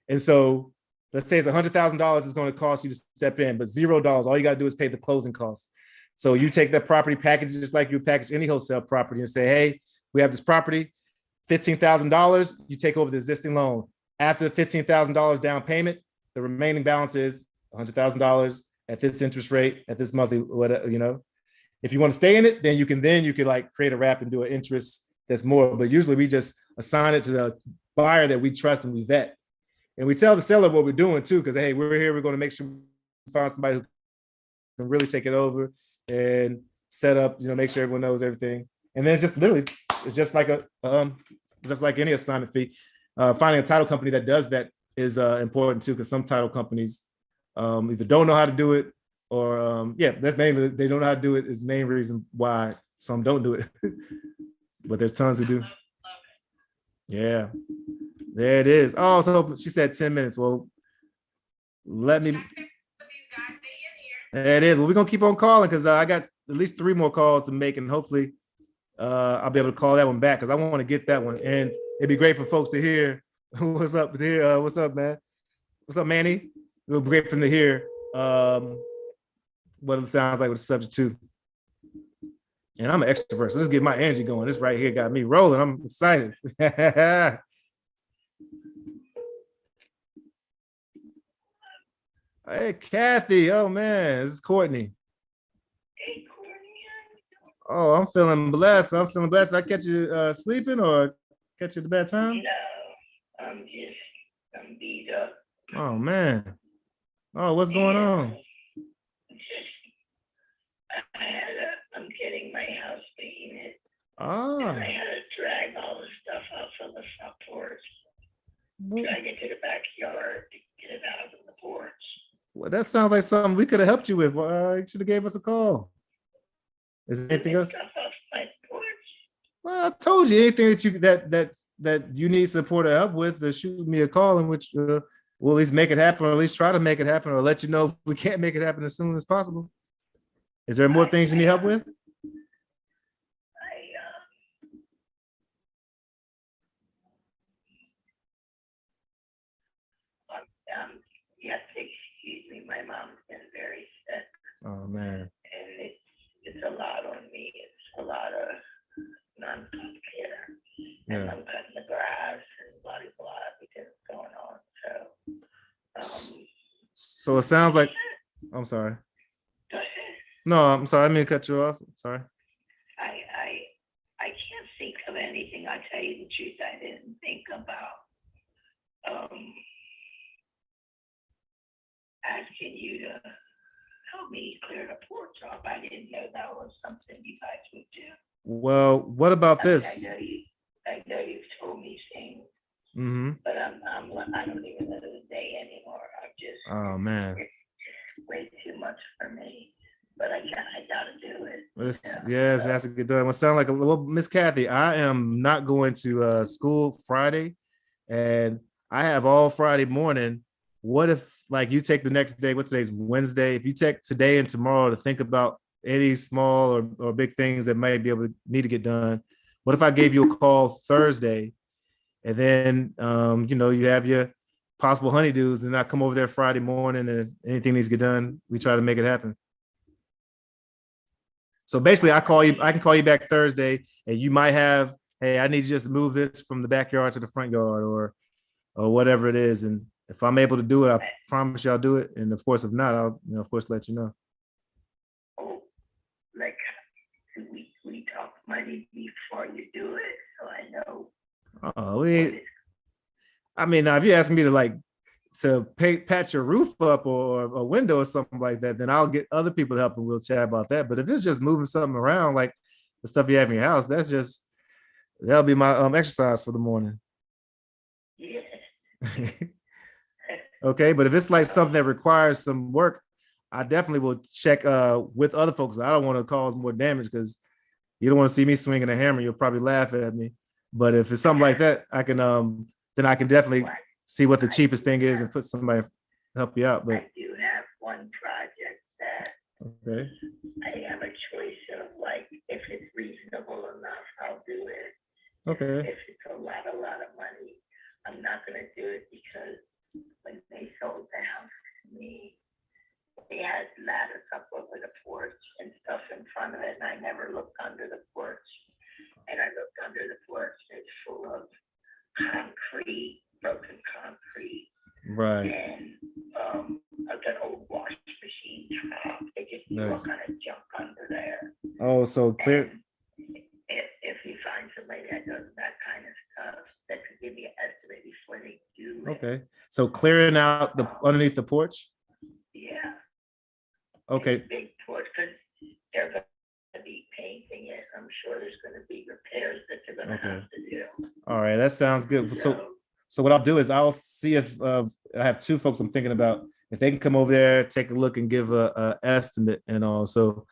And so let's say it's $100,000 is going to cost you to step in, but $0. All you got to do is pay the closing costs. So you take that property package just like you package any wholesale property and say, hey, we have this property, $15,000. You take over the existing loan. After the $15,000 down payment, the remaining balance is $100,000 at this interest rate, at this monthly, whatever, you know. If you want to stay in it, then you could like create a wrap and do an interest that's more. But usually we just assign it to the buyer that we trust and we vet. And we tell the seller what we're doing too, because hey, we're here, we're going to make sure we find somebody who can really take it over and set up, you know, make sure everyone knows everything. And then it's just literally, it's just like just like any assignment fee. Finding a title company that does that is important too, because some title companies either don't know how to do it or that's mainly they don't know how to do it is the main reason why some don't do it. But there's tons who do. Yeah, there it is. Oh, so she said 10 minutes. Well, let me. There it is. Well, we're gonna keep on calling because I got at least 3 more calls to make, and hopefully I'll be able to call that one back because I want to get that one. And it'd be great for folks to hear what's up here. What's up, man? What's up, Manny? It would be great for them to hear what it sounds like with the subject too. And I'm an extrovert, so let's get my energy going. This right here got me rolling. I'm excited. Hey, Kathy. Oh man, this is Courtney. Hey, Courtney. Oh, I'm feeling blessed. Did I catch you sleeping or catch you at a bad time? No, I'm beat up. Oh man. Oh, what's going on? I'm getting my house painted. Oh. And I had to drag all the stuff out from the front porch. Drag it to the backyard to get it out of the porch. Well, that sounds like something we could have helped you with. Well, you should have gave us a call. Is there anything else? Stuff off my porch. Well, I told you anything that you need support or help with, shoot me a call in which we'll at least make it happen, or at least try to make it happen, or let you know if we can't make it happen as soon as possible. Is there more things you need help with? You have to excuse me. My mom's been very sick. Oh man. And it's a lot on me. It's a lot of non-stop care. Yeah. And I'm cutting the grass and blah, blah, everything's going on. So it sounds like, I'm sorry. Go ahead. No, I'm sorry. I didn't mean to cut you off. Sorry. I can't think of anything. I tell you the asking you to help me clear the porch off. I didn't know that was something you guys would do. Well, what about I mean, this? I know you've told me things, Mm-hmm. but I don't even know the day anymore. I'm just, Oh man. it's way too much for me. But I gotta do it. It's, Yeah. yes, it has to get done. Well, sound like a little Miss Kathy. I am not going to school Friday, and I have all Friday morning. What if, like, you take the next day? What today's Wednesday? If you take today and tomorrow to think about any small or big things that might be able to need to get done, what if I gave you a call Thursday, and then you have your possible honeydews, and I come over there Friday morning, and if anything needs to get done, we try to make it happen. So basically, I can call you back Thursday, and you might have, hey, I need you just to move this from the backyard to the front yard, or whatever it is. And if I'm able to do it, I promise you I'll do it. And of course, if not, I'll of course let you know. Oh, like we talk money before you do it, so I know. Oh, I mean, now if you're asking me to patch your roof up or a window or something like that, then I'll get other people to help and we'll chat about that. But if it's just moving something around, like the stuff you have in your house, that'll be my exercise for the morning. Yeah. Okay, but if it's like something that requires some work, I definitely will check with other folks. I don't want to cause more damage because you don't want to see me swinging a hammer. You'll probably laugh at me. But if it's something like that, I can then I can definitely see what the cheapest thing is and put somebody to help you out. But I do have one project that okay, I have a choice of, like, if it's reasonable enough, I'll do it. okay, If it's a lot of money, I'm not gonna do it because when they sold the house to me, they had ladders up over the porch and stuff in front of it, and I never looked under the porch. And I looked under the porch, and it's full of concrete, broken concrete, right. and an old wash machine top. They just do all Nice. kind of junk under there. Oh, so clear. And if you find somebody that does that kind of stuff, that could give you an estimate before they do it. Okay, so clearing out the underneath the porch. Yeah. Okay, Big porch, because they're gonna be painting it. I'm sure there's gonna be repairs that they're gonna have to do. all right, that sounds good. So what I'll do is I'll see if I have two folks I'm thinking about, if they can come over there, take a look and give a estimate and all. So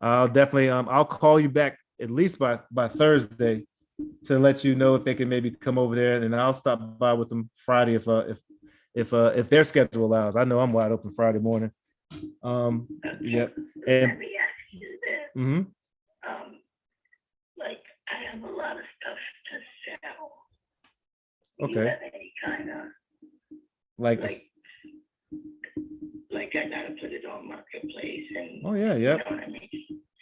I'll definitely I'll call you back at least by Thursday to let you know if they can maybe come over there, and I'll stop by with them Friday if their schedule allows. I know I'm wide open Friday morning. Yep. And Let me ask you this. mhm. Like, I have a lot of stuff to sell. Do Okay. you have any kind of, Like, like I gotta put it on Marketplace and. oh yeah, You yep. know what I mean?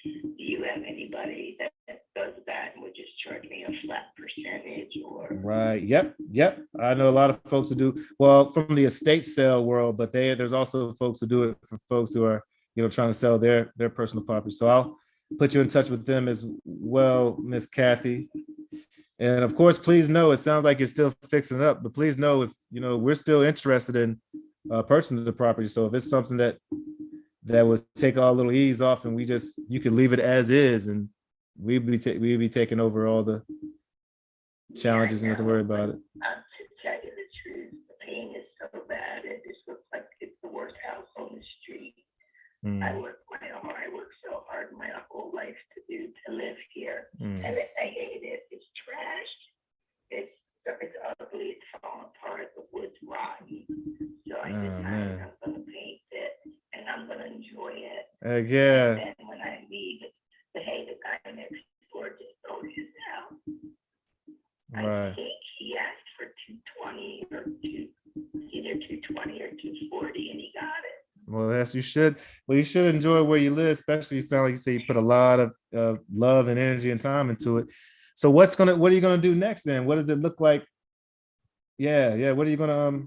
Do you have anybody that does that and would just charge me a flat percentage, or? Right. Yep. I know a lot of folks who do well from the estate sale world, but there's also folks who do it for folks who are trying to sell their personal property. So I'll put you in touch with them as well, Miss Kathy. And of course, please know, it sounds like you're still fixing it up, but please know if we're still interested in purchasing the property. So if it's something that would take all little ease off, and you could leave it as is, and we'd be taking over all the challenges and not to worry about it. To tell you the truth, the pain is so bad. It just looks like it's the worst house on the street. I work so hard my whole life to live here, and I hate it. It's trashed. It's ugly. It's falling apart. The wood's rotten. So I decided I'm gonna paint it, and I'm gonna enjoy it. Yeah. And then when I leave, the guy next door just sold his house. Right. I think he asked for 220 or either 220 or 240, and he got it. Well, yes, you should. Well, you should enjoy where you live, especially you sound like you say you put a lot of love and energy and time into it. So what are you gonna do next then? What does it look like? Yeah. What are you gonna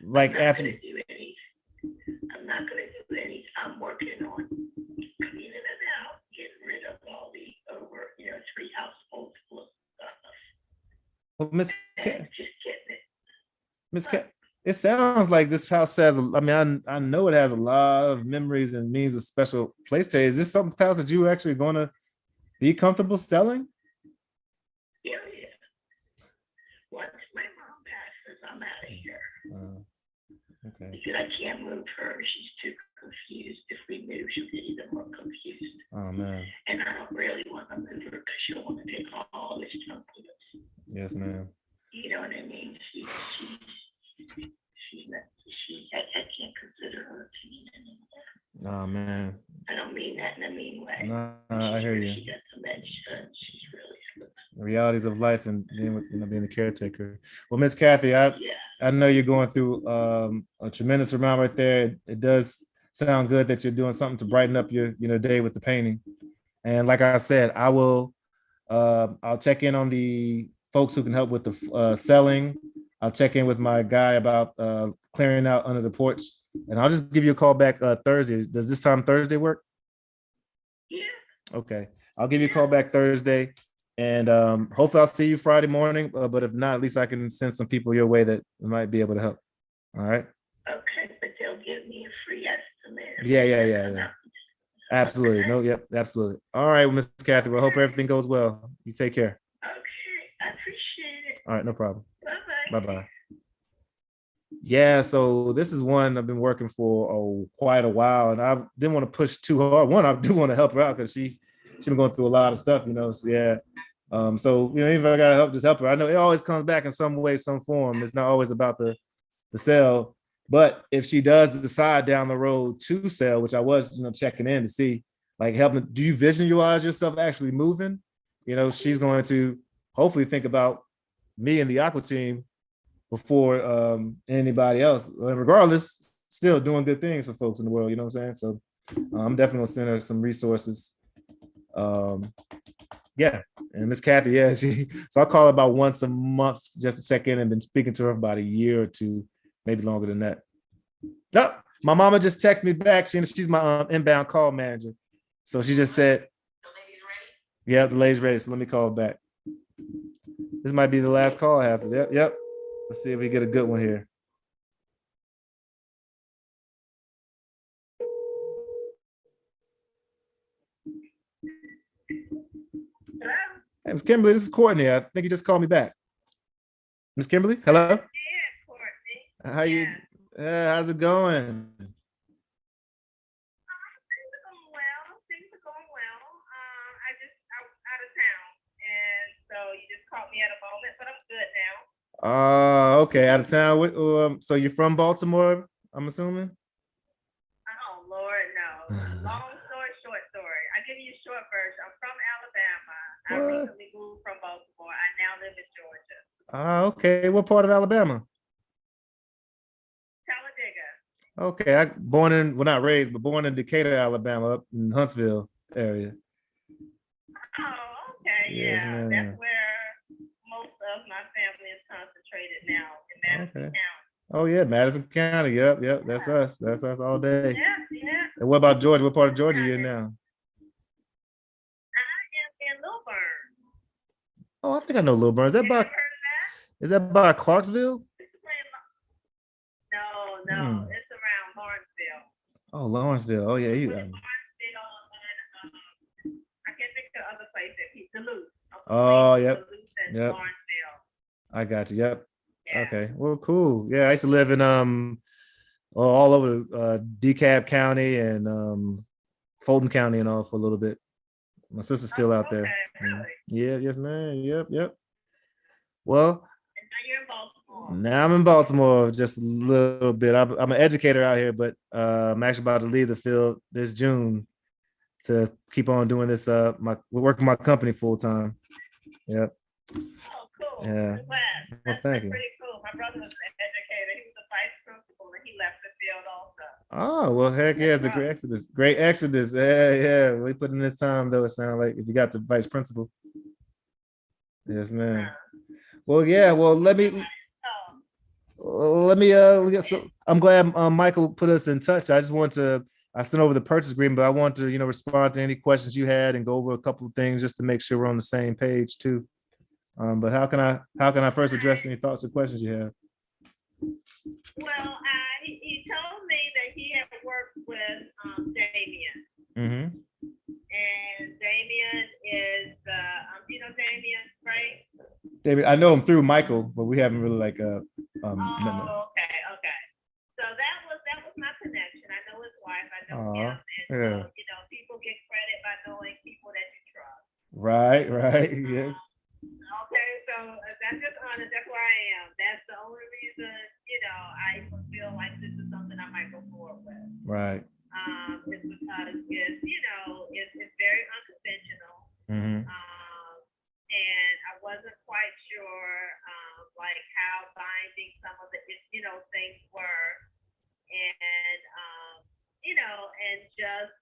like after? I'm not gonna do any. I'm working on cleaning it out, getting rid of all the three households full of stuff. Well, Miss Just getting it. Miss Cat, it sounds like this house has, I mean, I know it has a lot of memories and means a special place to you. Is this some house that you actually going to be comfortable selling? Yeah, yeah. Once my mom passes, I'm out of here. Okay. Because I can't move her. She's too confused. If we move, she'll get even more confused. Oh man. And I don't really want to move her because she'll want to take all this junk with us. Yes, ma'am. You know what I mean? I can't consider her opinion anymore. Oh man. I don't mean that in a mean way. No, I hear you. She got dementia and she's really The realities of life and being with, being the caretaker. Well, Miss Kathy, yeah. I know you're going through a tremendous amount right there. It does sound good that you're doing something to brighten up your day with the painting. And like I said, I'll check in on the folks who can help with the selling. I'll check in with my guy about clearing out under the porch, and I'll just give you a call back Thursday. Does this time Thursday work? Yeah. Okay, I'll give you a call back Thursday, and hopefully I'll see you Friday morning. But if not, at least I can send some people your way that might be able to help. All right. Okay, but they'll give me a free estimate. Yeah. Absolutely. Okay. No, yep, absolutely. All right, well, Miss Kathy, well, I hope everything goes well. You take care. Okay, I appreciate it. All right, no problem. Bye-bye. Bye-bye. Yeah, so this is one I've been working for quite a while, and I didn't want to push too hard. One, I do want to help her out because she's been going through a lot of stuff, So yeah. So even if I gotta help, just help her. I know it always comes back in some way, some form. It's not always about the sale. But if she does decide down the road to sell, which I was, checking in to see, like helping, do you visualize yourself actually moving? She's going to hopefully think about me and the Aqua team before anybody else. And regardless, still doing good things for folks in the world, you know what I'm saying? So I'm definitely gonna send her some resources. Yeah, and Miss Kathy, yeah, so I call her about once a month just to check in, and been speaking to her for about a year or two, maybe longer than that. No, my mama just texted me back. She's my inbound call manager. So she just said, The lady's ready? yeah, the lady's ready. So let me call back. This might be the last call I have to. Yep. Let's see if we get a good one here. Hello? Hey, Miss Kimberly, this is Courtney. I think you just called me back. Miss Kimberly, hello. Yeah, Courtney. How you? How's it going? Things are going well. Things are going well. I was out of town, and so you just caught me at a moment, but I'm good now. Okay, out of town. So you're from Baltimore, I'm assuming? Oh, Lord, no. Long story, short story. I give you a short version. I'm from Alabama. I What? recently moved from Baltimore. I now live in Georgia. Okay. What part of Alabama? Talladega. Okay, not raised, but born in Decatur, Alabama, up in Huntsville area. Oh, okay. Yes, Yeah. ma'am. That's where most of my family is concentrated now in Madison Okay. County. Oh yeah, Madison County. Yep. That's us. That's us all day. Yeah. And what about Georgia? What part of Georgia you in now? I am in Lilburn. Oh, I think I know Little Burn. You ever heard of that? Is that by Clarksville? No, Hmm. it's around Lawrenceville. Oh, Lawrenceville. Oh yeah, you. Lawrenceville and I can't think of the other place that Duluth. Oh, yep. Duluth and Yep. Lawrenceville. I got you. Yep. Yeah. Okay. Well, cool. Yeah, I used to live in all over DeKalb County and Fulton County and all for a little bit. My sister's still out there. Okay, really? Yeah. Yes, man. Yep. Well, And now you're in Baltimore. now I'm in Baltimore just a little bit. I'm an educator out here, but I'm actually about to leave the field this June to keep on doing this. We're working my company full time. Yep. Oh, cool. Yeah. I'm glad. Well, That's thank you. pretty cool. My brother was an educator. He was a vice principal and he left the field also. Oh, well, heck yeah, it's the great exodus. Great exodus. Yeah. We put in this time though, it sounds like if you got the vice principal. Yes, ma'am. Well, yeah, well, let me so I'm glad Michael put us in touch. I sent over the purchase agreement, but I want to, respond to any questions you had and go over a couple of things just to make sure we're on the same page too. But how can I first address any thoughts or questions you have? Well, he told me that he had worked with Damien, Mm-hmm. and Damien is you know Damien, right? David, I know him through Michael, but we haven't really like no. Okay. So that was my connection. I know his wife. I know him, and Yeah. so you know people get credit by knowing people that you trust. Right, yeah. Okay, so that's just honest. That's where I am. That's the only reason, you know, I even feel like this is something I might go forward with. Right. It's because it's, you know, it's very unconventional. Mm-hmm. And I wasn't quite sure, like how binding some of the, you know, things were, and you know, and just.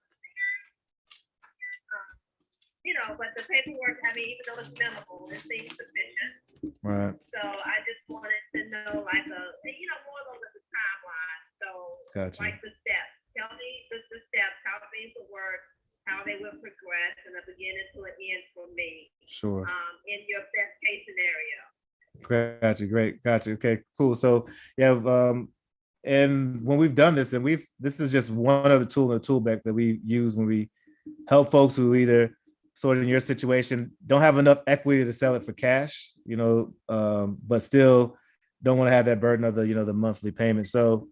You know, but the paperwork, I mean, even though it's minimal, it seems sufficient. Right. So I just wanted to know, like, you know, more or less the timeline. So, Gotcha. like the steps. Tell me the steps, how things would work, how they would progress, and a beginning to an end for me. Sure. In your best case scenario. Great. Gotcha. Okay, cool. So yeah, and when we've done this, and this is just one other tool in the tool bag that we use when we help folks who either sort of in your situation don't have enough equity to sell it for cash, you know, but still don't want to have that burden of the, you know, the monthly payment. So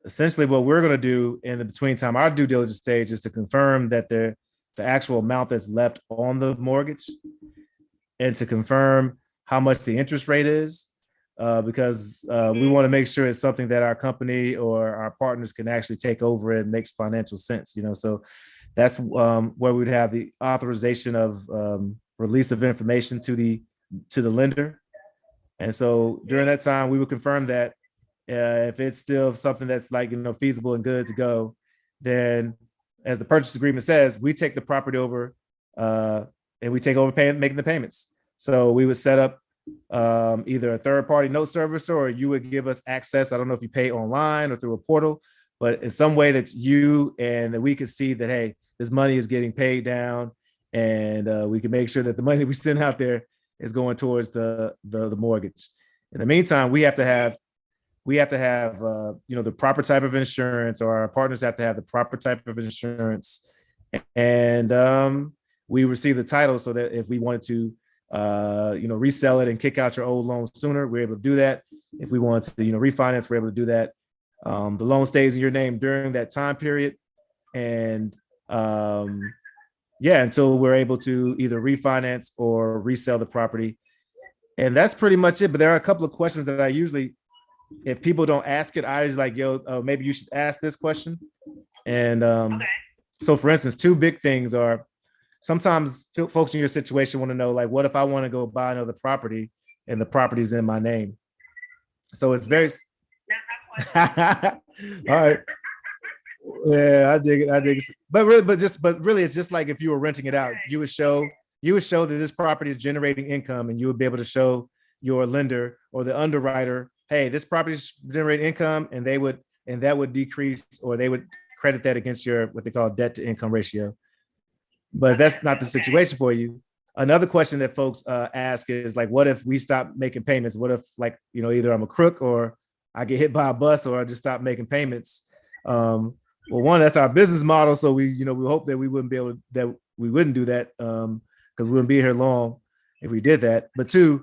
essentially what we're going to do in the between time, our due diligence stage is to confirm that the actual amount that's left on the mortgage, and to confirm how much the interest rate is, because we want to make sure it's something that our company or our partners can actually take over and makes financial sense, you know. So that's where we'd have the authorization of release of information to the lender. And so during that time, we would confirm that if it's still something that's like, you know, feasible and good to go, then as the purchase agreement says, we take the property over and we take over making the payments. So we would set up either a third party note servicer, or you would give us access. I don't know if you pay online or through a portal, but in some way that you and that we could see that, hey, this money is getting paid down, and we can make sure that the money we send out there is going towards the mortgage. In the meantime, we have to have you know, the proper type of insurance, or our partners have to have the proper type of insurance, and we receive the title so that if we wanted to you know, resell it and kick out your old loan sooner, we're able to do that. If we want to, you know, refinance, we're able to do that. The loan stays in your name during that time period, and yeah, until we're able to either refinance or resell the property. And that's pretty much it. But there are a couple of questions that I usually, if people don't ask it, I was like, yo, maybe you should ask this question. And Okay. so for instance, two big things are, sometimes folks in your situation want to know, like, what if I want to go buy another property and the property's in my name? So it's very all right. Yeah, I dig it. But really, it's just like if you were renting it out, you would show that this property is generating income, and you would be able to show your lender or the underwriter, hey, this property is generating income, and that would decrease, or they would credit that against your what they call debt to income ratio. But if that's not the situation for you, another question that folks ask is like, what if we stop making payments? What if, like, you know, either I'm a crook, or I get hit by a bus, or I just stop making payments? Well, one, that's our business model. So we hope that we wouldn't do that because we wouldn't be here long if we did that. But two,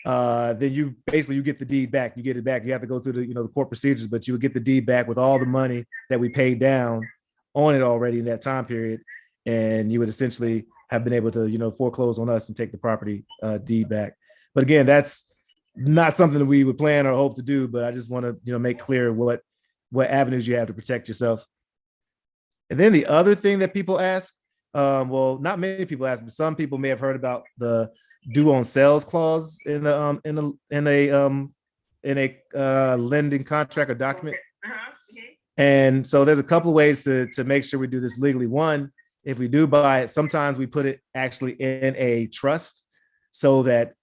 then you get the deed back. You get it back. You have to go through the court procedures, but you would get the deed back with all the money that we paid down on it already in that time period. And you would essentially have been able to, foreclose on us and take the property deed back. But again, that's not something that we would plan or hope to do. But I just want to, make clear what avenues you have to protect yourself. And then the other thing that people ask, well, not many people ask, but some people may have heard about the due on sales clause in a lending contract or document. And so there's a couple of ways to make sure we do this legally. One, if we do buy it, sometimes we put it actually in a trust so that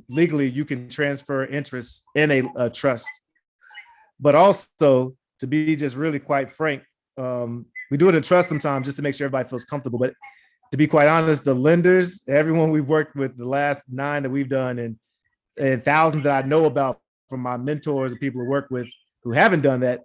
legally you can transfer interest in a trust. But also, to be just really quite frank, we do it in trust sometimes just to make sure everybody feels comfortable. But to be quite honest, the lenders, everyone we've worked with, the last 9 that we've done and thousands that I know about from my mentors and people who work with who haven't done that,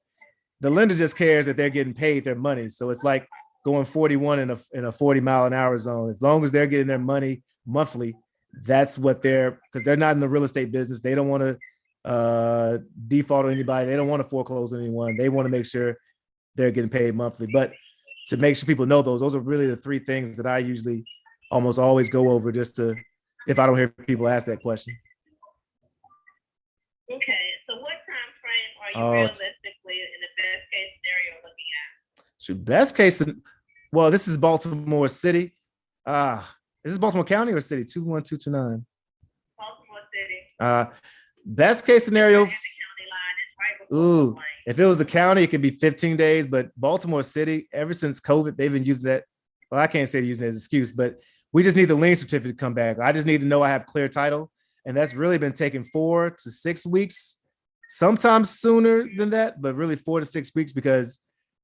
the lender just cares that they're getting paid their money. So it's like going 41 in a 40-mile-an-hour zone. As long as they're getting their money monthly, that's what because they're not in the real estate business. They don't want to default on anybody. They don't want to foreclose on anyone. They want to make sure they're getting paid monthly. But to make sure people know those are really the three things that I usually almost always go over just to, if I don't hear people ask that question. Okay, so what time frame are Oh, you realistically in the best case scenario looking at? So best case, well, this is Baltimore City. Is this Baltimore County or city? 21229. Baltimore City. Best case scenario. And the county line is right before Ooh, the line. if it was the county, it could be 15 days, but Baltimore City, ever since COVID, they've been using that. Well, I can't say using it as an excuse, but we just need the lien certificate to come back. I just need to know I have clear title. And that's really been taking 4 to 6 weeks, sometimes sooner than that, but really 4 to 6 weeks because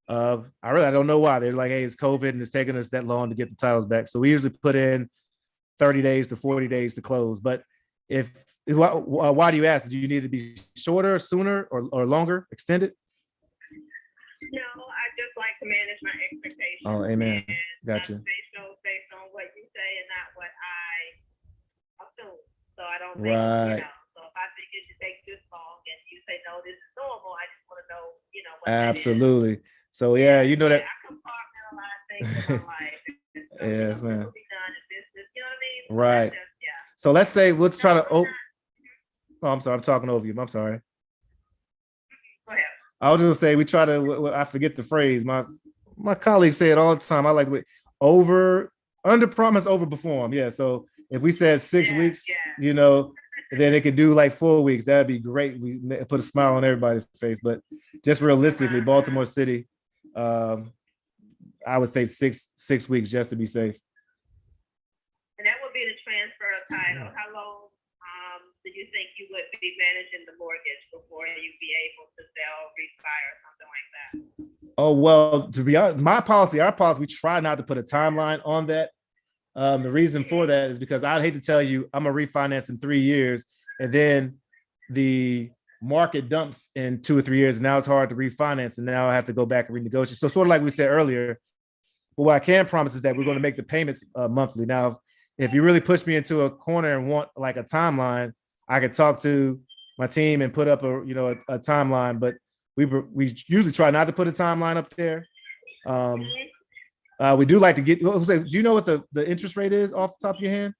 I don't know why. They're like, hey, it's COVID and it's taking us that long to get the titles back. So we usually put in 30 days to 40 days to close. But why do you ask? Do you need to be shorter, sooner, or longer, extended? No, I just like to manage my expectations. Oh, amen. And Gotcha. based on what you say and not what I assume. So I don't think, Right. so if I think it should take this long and you say, no, this is normal, I just want to know, what Absolutely. So yeah, you know that. I compartmentalize things in my life. So, Yes, man. Will be done in business, you know what I mean? So Right. that's just, So let's say let's try to. I'm not- Oh, I'm sorry. I'm talking over you. I'm sorry. Go ahead. I was just gonna say we try to. I forget the phrase. My colleagues say it all the time. I like the way under promise, over perform. Yeah. So if we said 6 weeks, then it could do like 4 weeks. That'd be great. We put a smile on everybody's face. But just realistically, Baltimore City, I would say six weeks just to be safe. And that would be the transfer of title. How long do you think you would be managing the mortgage before you'd be able to sell, refi, or something like that? Oh, well, to be honest, our policy, we try not to put a timeline on that. The reason for that is because I'd hate to tell you I'm gonna refinance in 3 years and then the market dumps in 2 or 3 years. And now it's hard to refinance. And now I have to go back and renegotiate. So sort of like we said earlier, but what I can promise is that we're going to make the payments monthly. Now, if you really push me into a corner and want like a timeline, I could talk to my team and put up a timeline, but we usually try not to put a timeline up there. We do like to get. Do you know what the interest rate is off the top of your hand?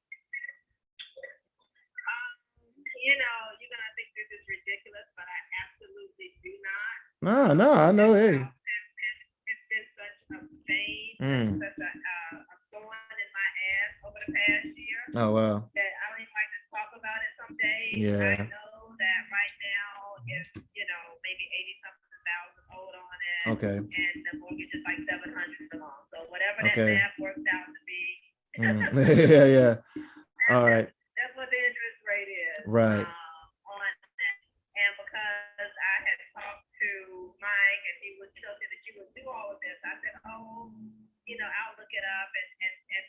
You're gonna think this is ridiculous, but I absolutely do not. No, I know. Hey, It's been such a pain, such a thorn in my ass over the past year. Oh wow. That I don't even like to talk about it some days. Yeah. I know that right now it's maybe 80-something thousand owed on it. Okay. And the mortgage is like 700 a month. So whatever that Okay. math works out to be. Yeah. All right. That's what the interest rate is. Right. On that. And because I had talked to Mike and he was telling me that you would do all of this, I said, I'll look it up and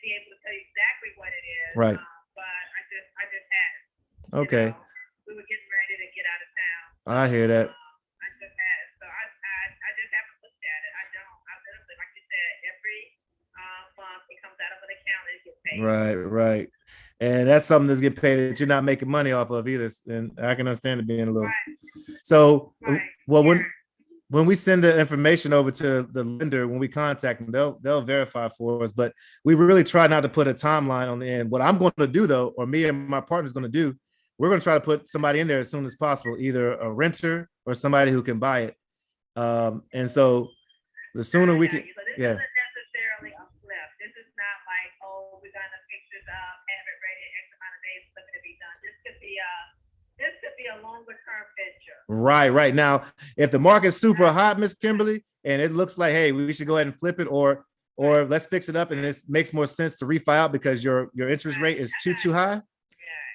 be able to tell you exactly what it is. Right. But I just had. Okay. We were getting ready to get out of town. I hear that. I just had. So I just haven't looked at it. I literally, like you said, every month it comes out of an account and it gets paid. Right. And that's something that's getting paid that you're not making money off of either. And I can understand it being a little. Right. So, Right. well, when we send the information over to the lender, when we contact them, they'll verify for us. But we really try not to put a timeline on the end. What I'm going to do, though, or me and my partner's going to do, we're going to try to put somebody in there as soon as possible, either a renter or somebody who can buy it. And so the sooner we can, So this yeah. isn't necessarily a flip. This is not like, we're gonna fix this up, have it ready in X amount of days for it to be done. This could be a longer term venture. Right. Now, if the market's super hot, Miss Kimberly, and it looks like, hey, we should go ahead and flip it, or let's fix it up, and it makes more sense to refi out because your interest rate is too high,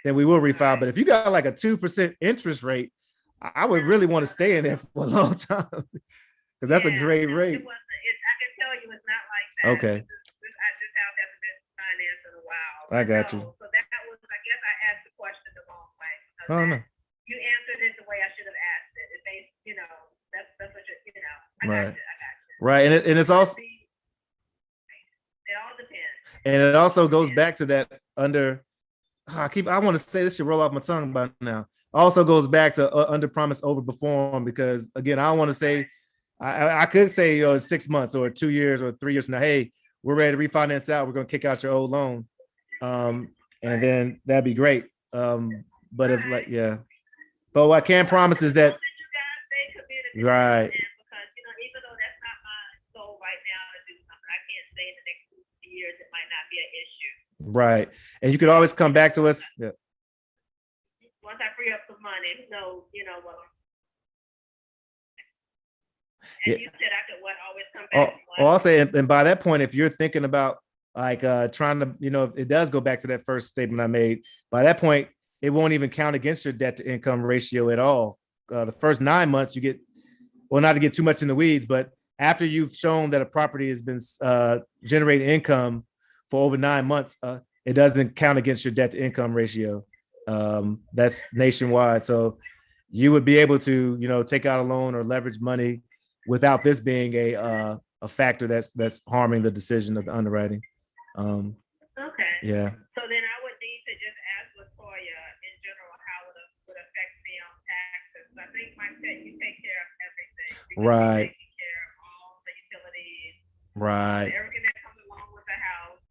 then we will refi. But if you got like a 2% interest rate, I would really want to stay in there for a long time because that's a great rate. I can tell you it's not like that. Okay. I just haven't been financed in a while. I got you. So that was, I guess I asked the question the wrong way. Oh, no. you answered it the way I should have asked it. It may, you know, that's what you know. I Right. got you. I got you. Right. And it's also, It all depends. and it also goes back to that under, I want to say this should roll off my tongue by now. Also goes back to under promise, over perform, because again, I don't want to say, I could say, 6 months or 2 years or 3 years from now, hey, we're ready to refinance out. We're going to kick out your old loan. And then that'd be great. But if like, yeah, but what I can promise is that, You guys stay committed. right. Because, you know, even though that's not my goal right now to do something, I can't say in the next 2 years it might not be an issue. Right. And you could always come back to us. Yeah. Once I free up some money, so, you know, well. And Yeah. you said I could always come Oh, back. well, I'll say, and by that point, if you're thinking about like trying to, if it does go back to that first statement I made, by that point, it won't even count against your debt to income ratio at all. The first 9 months you get, well, not to get too much in the weeds, but after you've shown that a property has been generating income for over 9 months, it doesn't count against your debt to income ratio. That's nationwide. So you would be able to, take out a loan or leverage money without this being a factor that's harming the decision of the underwriting. Okay. Yeah. So then I would need to just ask Latoya in general how it would affect me on taxes. I think Mike said you take care of everything. Because Right. you take care of all the utilities, Right. everything that comes along with the house,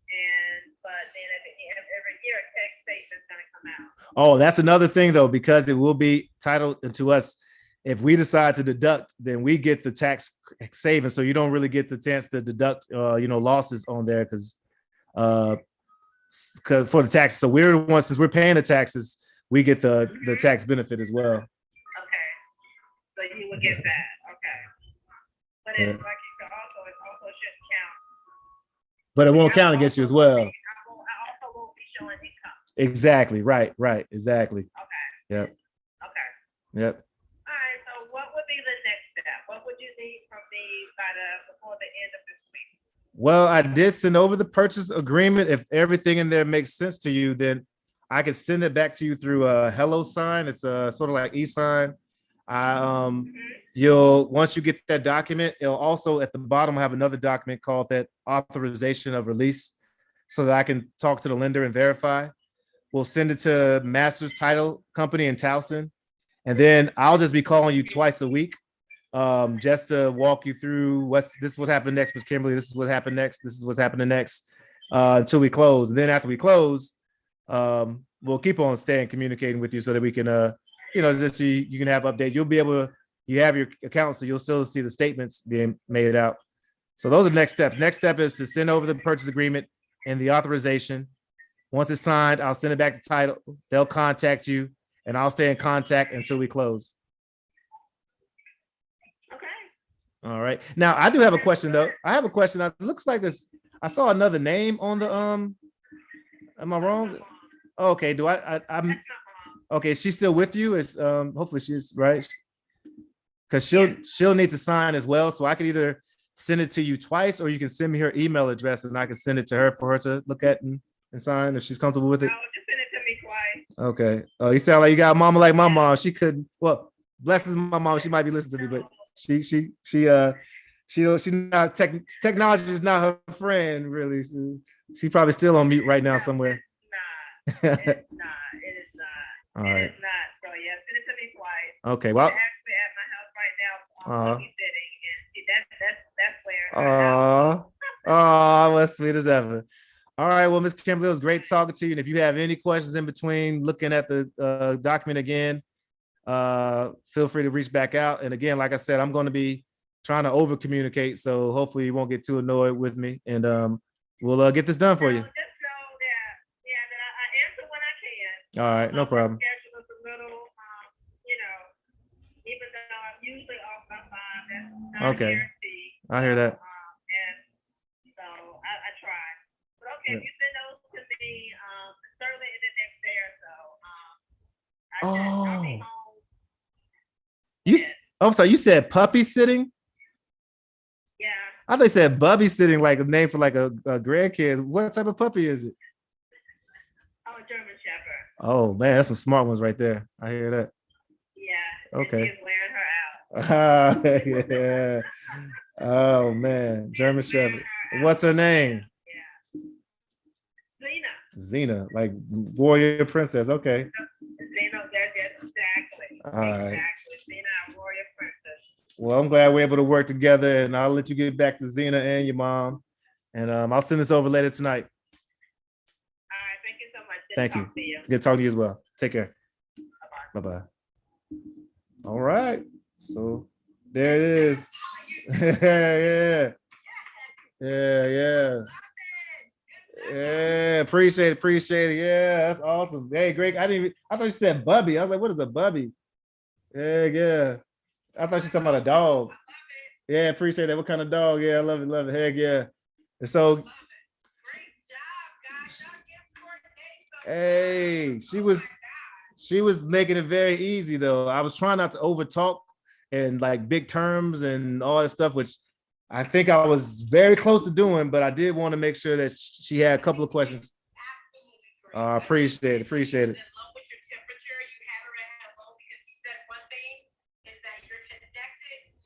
but then every year a tax statement's gonna come out. Oh, that's another thing though, because it will be titled to us. If we decide to deduct, then we get the tax savings. So you don't really get the chance to deduct, losses on there because for the taxes. So we're the ones, since we're paying the taxes, we get the tax benefit as well. Okay. So you would get that. Okay. But Yeah. it's like you said, it also shouldn't count. But it won't count against you as well. I also won't be showing income. Exactly. Right. Exactly. Okay. Yep. Okay. Yep. All right. So what would be the next step? What would you need from me before the end of this week? Well, I did send over the purchase agreement. If everything in there makes sense to you, then I could send it back to you through a Hello Sign. It's a sort of like e-sign. Once you get that document, it'll also at the bottom have another document called that authorization of release, so that I can talk to the lender and verify. We'll send it to Masters Title Company in Towson, and then I'll just be calling you twice a week, just to walk you through this is what happened next, Ms. Kimberly. This is what happened next. This is what's happening next, until we close. And then after we close, we'll keep on staying communicating with you so that we can, just so you can have updates. You'll be able to, you have your account, so you'll still see the statements being made out. So those are the next steps. Next step is to send over the purchase agreement and the authorization. Once it's signed, I'll send it back to title. They'll contact you, and I'll stay in contact until we close. Okay. All right. Now I do have a question though. I have a question. It looks like this. I saw another name on the Am I wrong? Okay. Do I'm okay? She's still with you. It's hopefully she's right. Because she'll need to sign as well. So I could either send it to you twice, or you can send me her email address and I can send it to her for her to look at and sign if she's comfortable with it. No, just send it to me twice. Okay. Oh, you sound like you got a mama like my mom. She couldn't. Well, blesses my mom. She might be listening to me, but she's not technology is not her friend really. She's probably still on mute right now somewhere. Nah, it is not. All It right. is not. So yeah, send it to me twice. Okay. Well. I'm actually at my house right now. Sitting, and see, that's where. Well, sweet as ever. All right. Well, Ms. Kimberly, it was great talking to you. And if you have any questions in between looking at the document again, feel free to reach back out. And again, like I said, I'm going to be trying to over communicate, so hopefully you won't get too annoyed with me, and we'll get this done for you. Just know that I answer when I can. All right, no problem. Schedule is a little, even though I'm usually off by 5, that's not Okay. guaranteed. I hear that. And so I try. But okay, if you send those to me, certainly in the next day or so, I'll be home. I'm sorry, you said puppy sitting? Yeah. I thought you said bubby sitting, like a name for like a grandkid. What type of puppy is it? I'm a German Shepherd. Oh man, that's some smart ones right there. I hear that. Okay. She's wearing her out. Yeah. Oh man, German Shepherd. What's her name? Zena. Xena, like warrior princess. Okay. Zena, that's exactly. All right. Exactly. Zena, our warrior princess. Well, I'm glad we're able to work together, and I'll let you get back to Xena and your mom. And I'll send this over later tonight. All right. Thank you so much. Good Thank to you. talk to you. Good talking to you as well. Take care. Bye-bye. Bye-bye. All right. So there it is. Yeah. Yeah, yeah. Yeah, appreciate it. Yeah, that's awesome. Hey, Greg, I thought you said Bubby. I was like, what is a Bubby? Yeah. I thought she was talking about a dog. Yeah, appreciate that. What kind of dog? Yeah, I love it. Heck yeah. And so, hey, she was making it very easy though. I was trying not to overtalk and like big terms and all that stuff, which I think I was very close to doing, but I did want to make sure that she had a couple of questions. Appreciate it.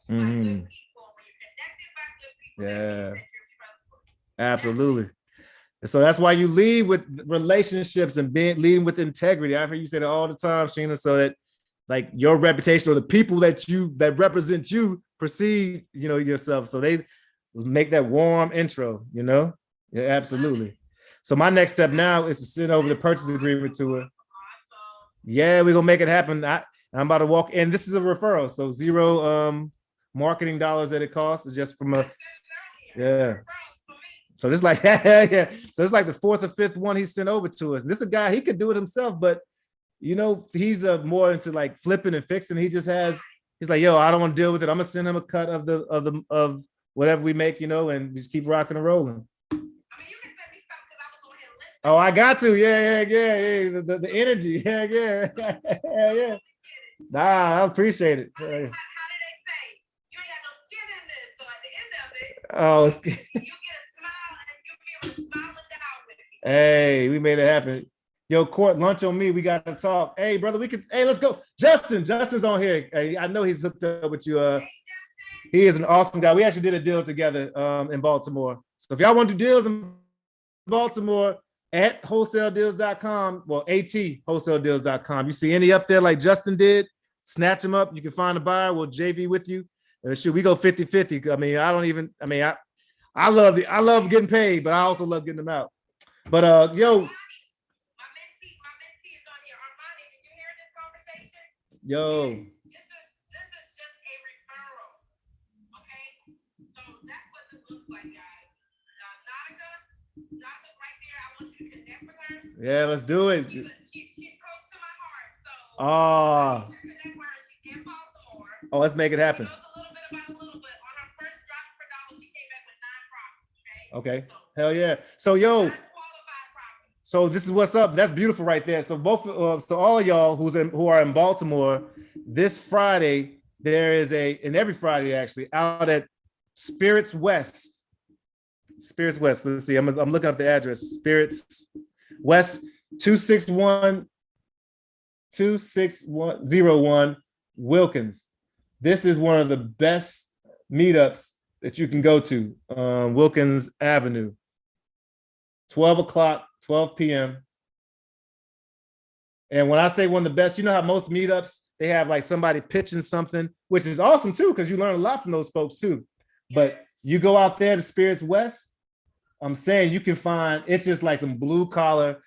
Mm-hmm. Yeah, absolutely. And so that's why you lead with relationships and leading with integrity. I hear you say that all the time, Sheena, so that like your reputation or the people that represent you perceive, yourself. So they make that warm intro, Yeah, absolutely. So my next step now is to send over the purchase agreement to her. Yeah, we're gonna make it happen. I'm about to walk in. This is a referral, so zero marketing dollars that it costs. It's just from yeah. So this like yeah. So it's like the fourth or fifth one he sent over to us. And this is a guy, he could do it himself, but he's more into like flipping and fixing. He's like, yo, I don't want to deal with it. I'm gonna send him a cut of whatever we make, and we just keep rocking and rolling. Oh, I got to. Yeah. The energy. Yeah. Yeah. Nah, I appreciate it. How do they say? You ain't got no skin in this. So at the end of it, Oh, you get a smile and you give a smile down with me. Hey, we made it happen. Yo, Court, lunch on me. We got to talk. Hey, brother, let's go. Justin's on here. Hey, I know he's hooked up with you. He is an awesome guy. We actually did a deal together in Baltimore. So if y'all want to do deals in Baltimore, at wholesaledeals.com, well, at wholesaledeals.com. You see any up there like Justin did, snatch them up. You can find a buyer. We'll JV with you. Shoot, we go 50-50. I love getting paid, but I also love getting them out. But yo. My mentee is on here. Armani, did you hear this conversation? Yo. This is just a referral. Okay? So that's what this looks like, guys. Nadica's right there. I want you to connect with her. Yeah, let's do it. She's close to my heart. So connect with her. She's in Baltimore. Oh, let's make it happen. She knows a little bit about a little bit. On her first drop for dollars, she came back with 9 properties. Okay. Hell yeah. So yo. So this is what's up. That's beautiful right there. So so all of y'all who are in Baltimore, this Friday there is and every Friday actually out at Spirits West. Let's see. I'm looking up the address. Spirits West 26101 Wilkins. This is one of the best meetups that you can go to. Wilkins Avenue. 12 p.m. And when I say one of the best, you know how most meetups, they have like somebody pitching something, which is awesome too, because you learn a lot from those folks too. But you go out there to Spirits West, I'm saying you can find, it's just like some blue collar,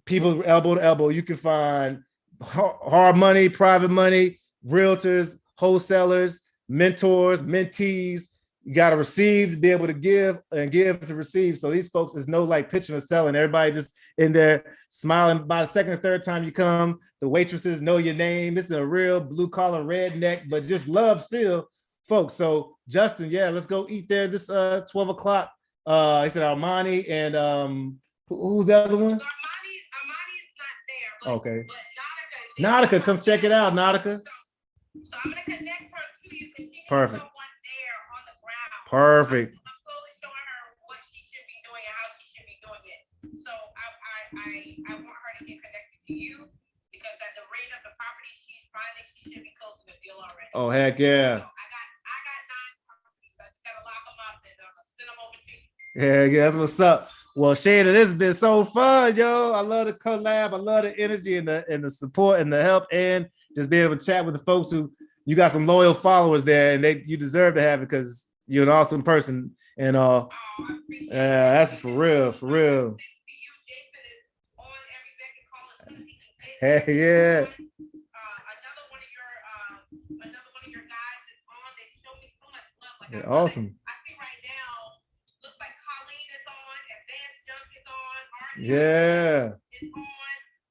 people elbow to elbow. You can find hard money, private money, realtors, wholesalers, mentors, mentees. You got to receive to be able to give and give to receive. So these folks is no like pitching or selling. Everybody just in there smiling. By the second or third time you come, the waitresses know your name. This is a real blue collar redneck, but just love still, folks. So Justin, yeah, let's go eat there this 12 o'clock. He said Armani and who's the other one? So Armani's not there. But, okay. But Nautica, come check it out, Nautica. So I'm gonna connect her to you because she needs Perfect. someone there on the ground. Perfect. I'm slowly showing her what she should be doing and how she should be doing it. So I want her to get connected to you because at the rate of the property she's finding, she should be closing a Oh, heck yeah. I got 9 properties. I just gotta lock them up and send them over to you. Yeah, that's what's up. Well, Shayna, this has been so fun, yo. I love the collab. I love the energy and the support and the help, and just being able to chat with the folks who you got some loyal followers there, and you deserve to have it because you're an awesome person. And that's for real, for real. Hey, yeah. Another one of your guys is on. They show me so much love. Like Yeah, awesome. I see right now, looks like Colleen is on, Advanced Junk is on, Yeah. is on.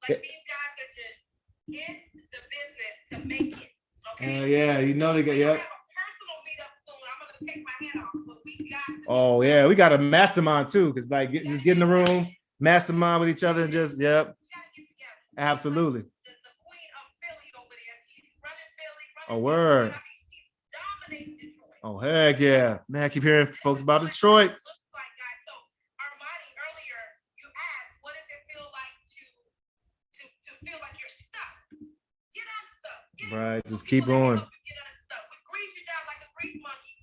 Like these guys are just in the business to make it. Okay. Yeah, you know they got Have a personal meetup soon. I'm gonna take my hat off, but we got to. Oh yeah, we got a mastermind too, because like just get in the room, mastermind with each other, and just yep. Absolutely. The queen of Philly over there. She's running Philly. A word. I mean, she's dominating Detroit. Oh heck yeah, man! I keep hearing folks about Detroit. Looks like, guys. So Armani, earlier you asked, what does it feel like to feel like you're stuck? Get unstuck. Right, just keep going. Get unstuck. We grease you down like a grease monkey.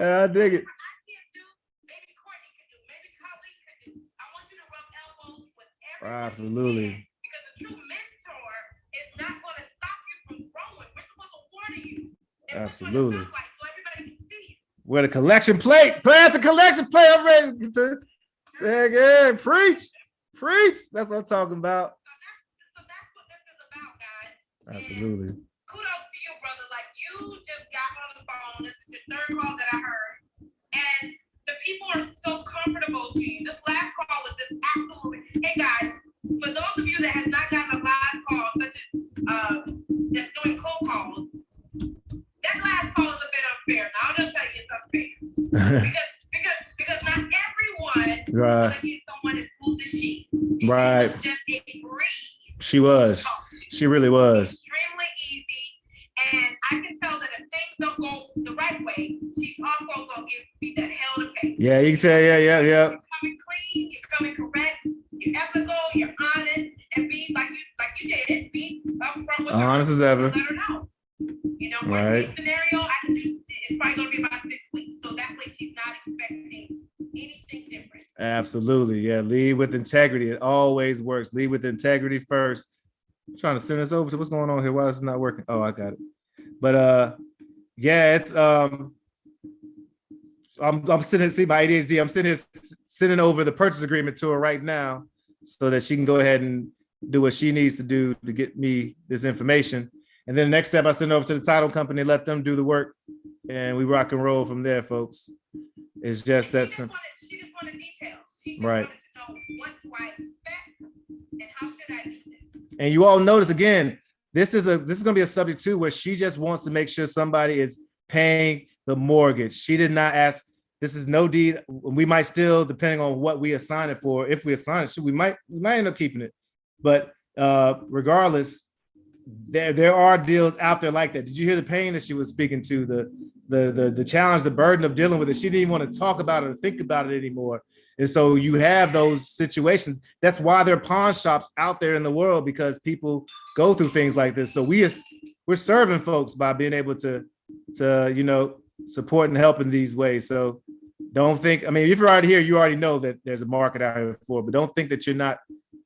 I dig it. Maybe Courtney can do. Maybe Colleen can do. I want you to rub elbows with everyone. Absolutely. Because a true mentor is not going to stop you from growing. We're supposed to water you. Absolutely. So everybody can see you. Where the collection plate? Plant the collection plate. I'm ready to. Yeah, preach. That's what I'm talking about. So that's what this is about, guys. Absolutely. And kudos to you, brother. Like you just got on the phone. This is your 3rd call that I heard. And the people are so comfortable to you. This last call was just absolutely. Hey guys, for those of you that have not gotten a live call, such as that's doing cold calls, that last call is a bit unfair. Now I'm gonna tell you it's unfair. because not everyone is gonna get someone as smooth as she. Right. It's just a breeze. She was. She really was. Extremely easy. And I can tell that if things don't go the right way, she's also gonna give me that hell to pay. Yeah, you can tell. Yeah. You're coming clean, you're coming correct, you're ethical, you're honest, and be like you did, be upfront with her. Honest as ever. Let her know. You know, worst Right. case scenario, I can do. It's probably gonna be about 6 weeks, so that way she's not expecting anything different. Absolutely. Yeah. Lead with integrity. It always works. Lead with integrity first. I'm trying to send this over. So what's going on here? Why is this not working? Oh, I got it. But yeah, it's I'm sending, see my ADHD. I'm sending over the purchase agreement to her right now so that she can go ahead and do what she needs to do to get me this information. And then the next step, I send over to the title company, let them do the work, and we rock and roll from there, folks. It's just that simple. She just wanted details. She just Right. wanted to know what do I expect and how should I do this. And you all notice again, this is going to be a subject too, where she just wants to make sure somebody is paying the mortgage. She did not ask. This is no deed. We might still, depending on what we assign it for, if we assign it, we might end up keeping it. But regardless, there are deals out there like that. Did you hear the pain that she was speaking to? The challenge, the burden of dealing with it. She didn't even want to talk about it or think about it anymore. And so you have those situations. That's why there are pawn shops out there in the world, because people go through things like this. So we're serving folks by being able to support and help in these ways. So don't think, I mean, if you're already here, you already know that there's a market out here for it, but don't think that you're not,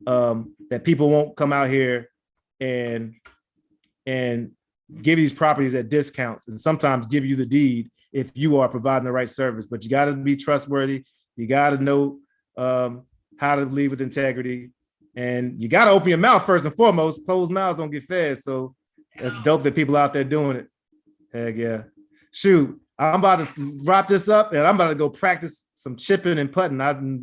that people won't come out here and give these properties at discounts and sometimes give you the deed if you are providing the right service. But you got to be trustworthy. You got to know how to lead with integrity, and you got to open your mouth first and foremost. Closed mouths don't get fed. So that's dope that people out there doing it. Heck yeah. Shoot, I'm about to wrap this up and I'm about to go practice some chipping and putting. I done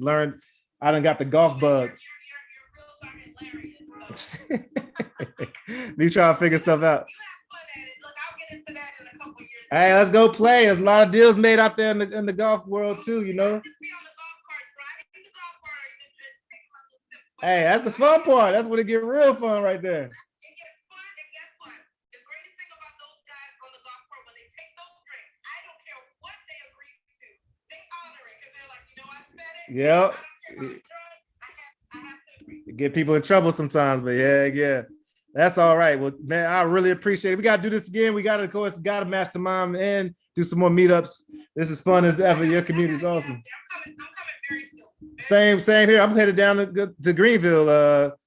got the golf bug. Your reels are hilarious. Me trying to figure stuff out. You have fun at it. Look, I'll get into that in a couple years. Hey, let's go play. There's a lot of deals made out there in the golf world too, you know. Just be on the golf cart, driving the golf cart, and just take a little sip. Hey, that's the fun part. That's when it get real fun right there. It gets fun, and guess what? The greatest thing about those guys on the golf cart, when they take those drinks, I don't care what they agree to, they honor it because they're like, you know, I said it. Yep. I don't care about the drug. I have to agree. Get people in trouble sometimes, but yeah. That's all right. Well, man, I really appreciate it. We got to do this again. We got to, of course, got to mastermind and do some more meetups. This is fun as ever. Your community is awesome. I'm coming very soon. Same here. I'm headed down to Greenville.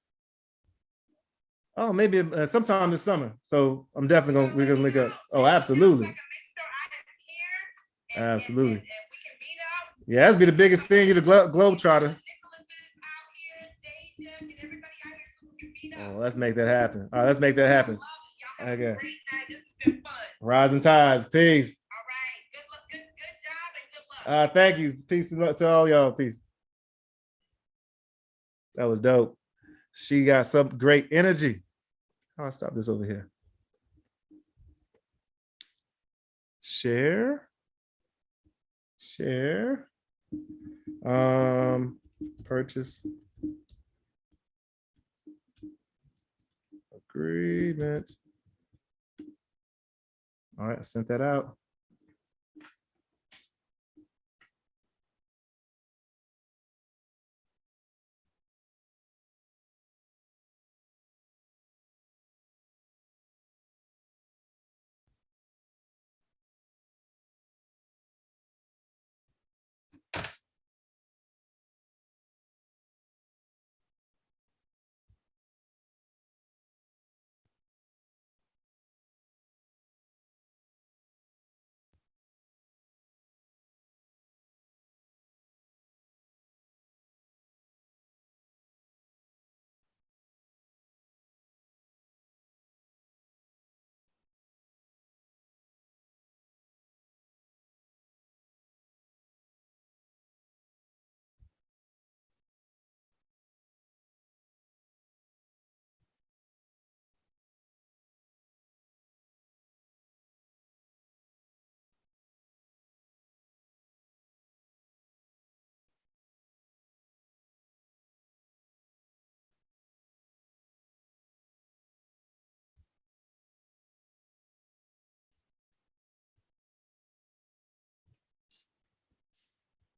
Oh, maybe sometime this summer. So I'm definitely we're gonna link up. Oh, absolutely. Absolutely. Yeah, that's be the biggest thing. You're the globetrotter. Oh, let's make that happen. All right, let's make that happen. Okay. Rising tides. Peace. All right. Good job and good luck. Thank you. Peace to all y'all. Peace. That was dope. She got some great energy. I'll stop this over here. Share. Purchase agreement. All right, I sent that out.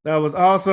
That was awesome.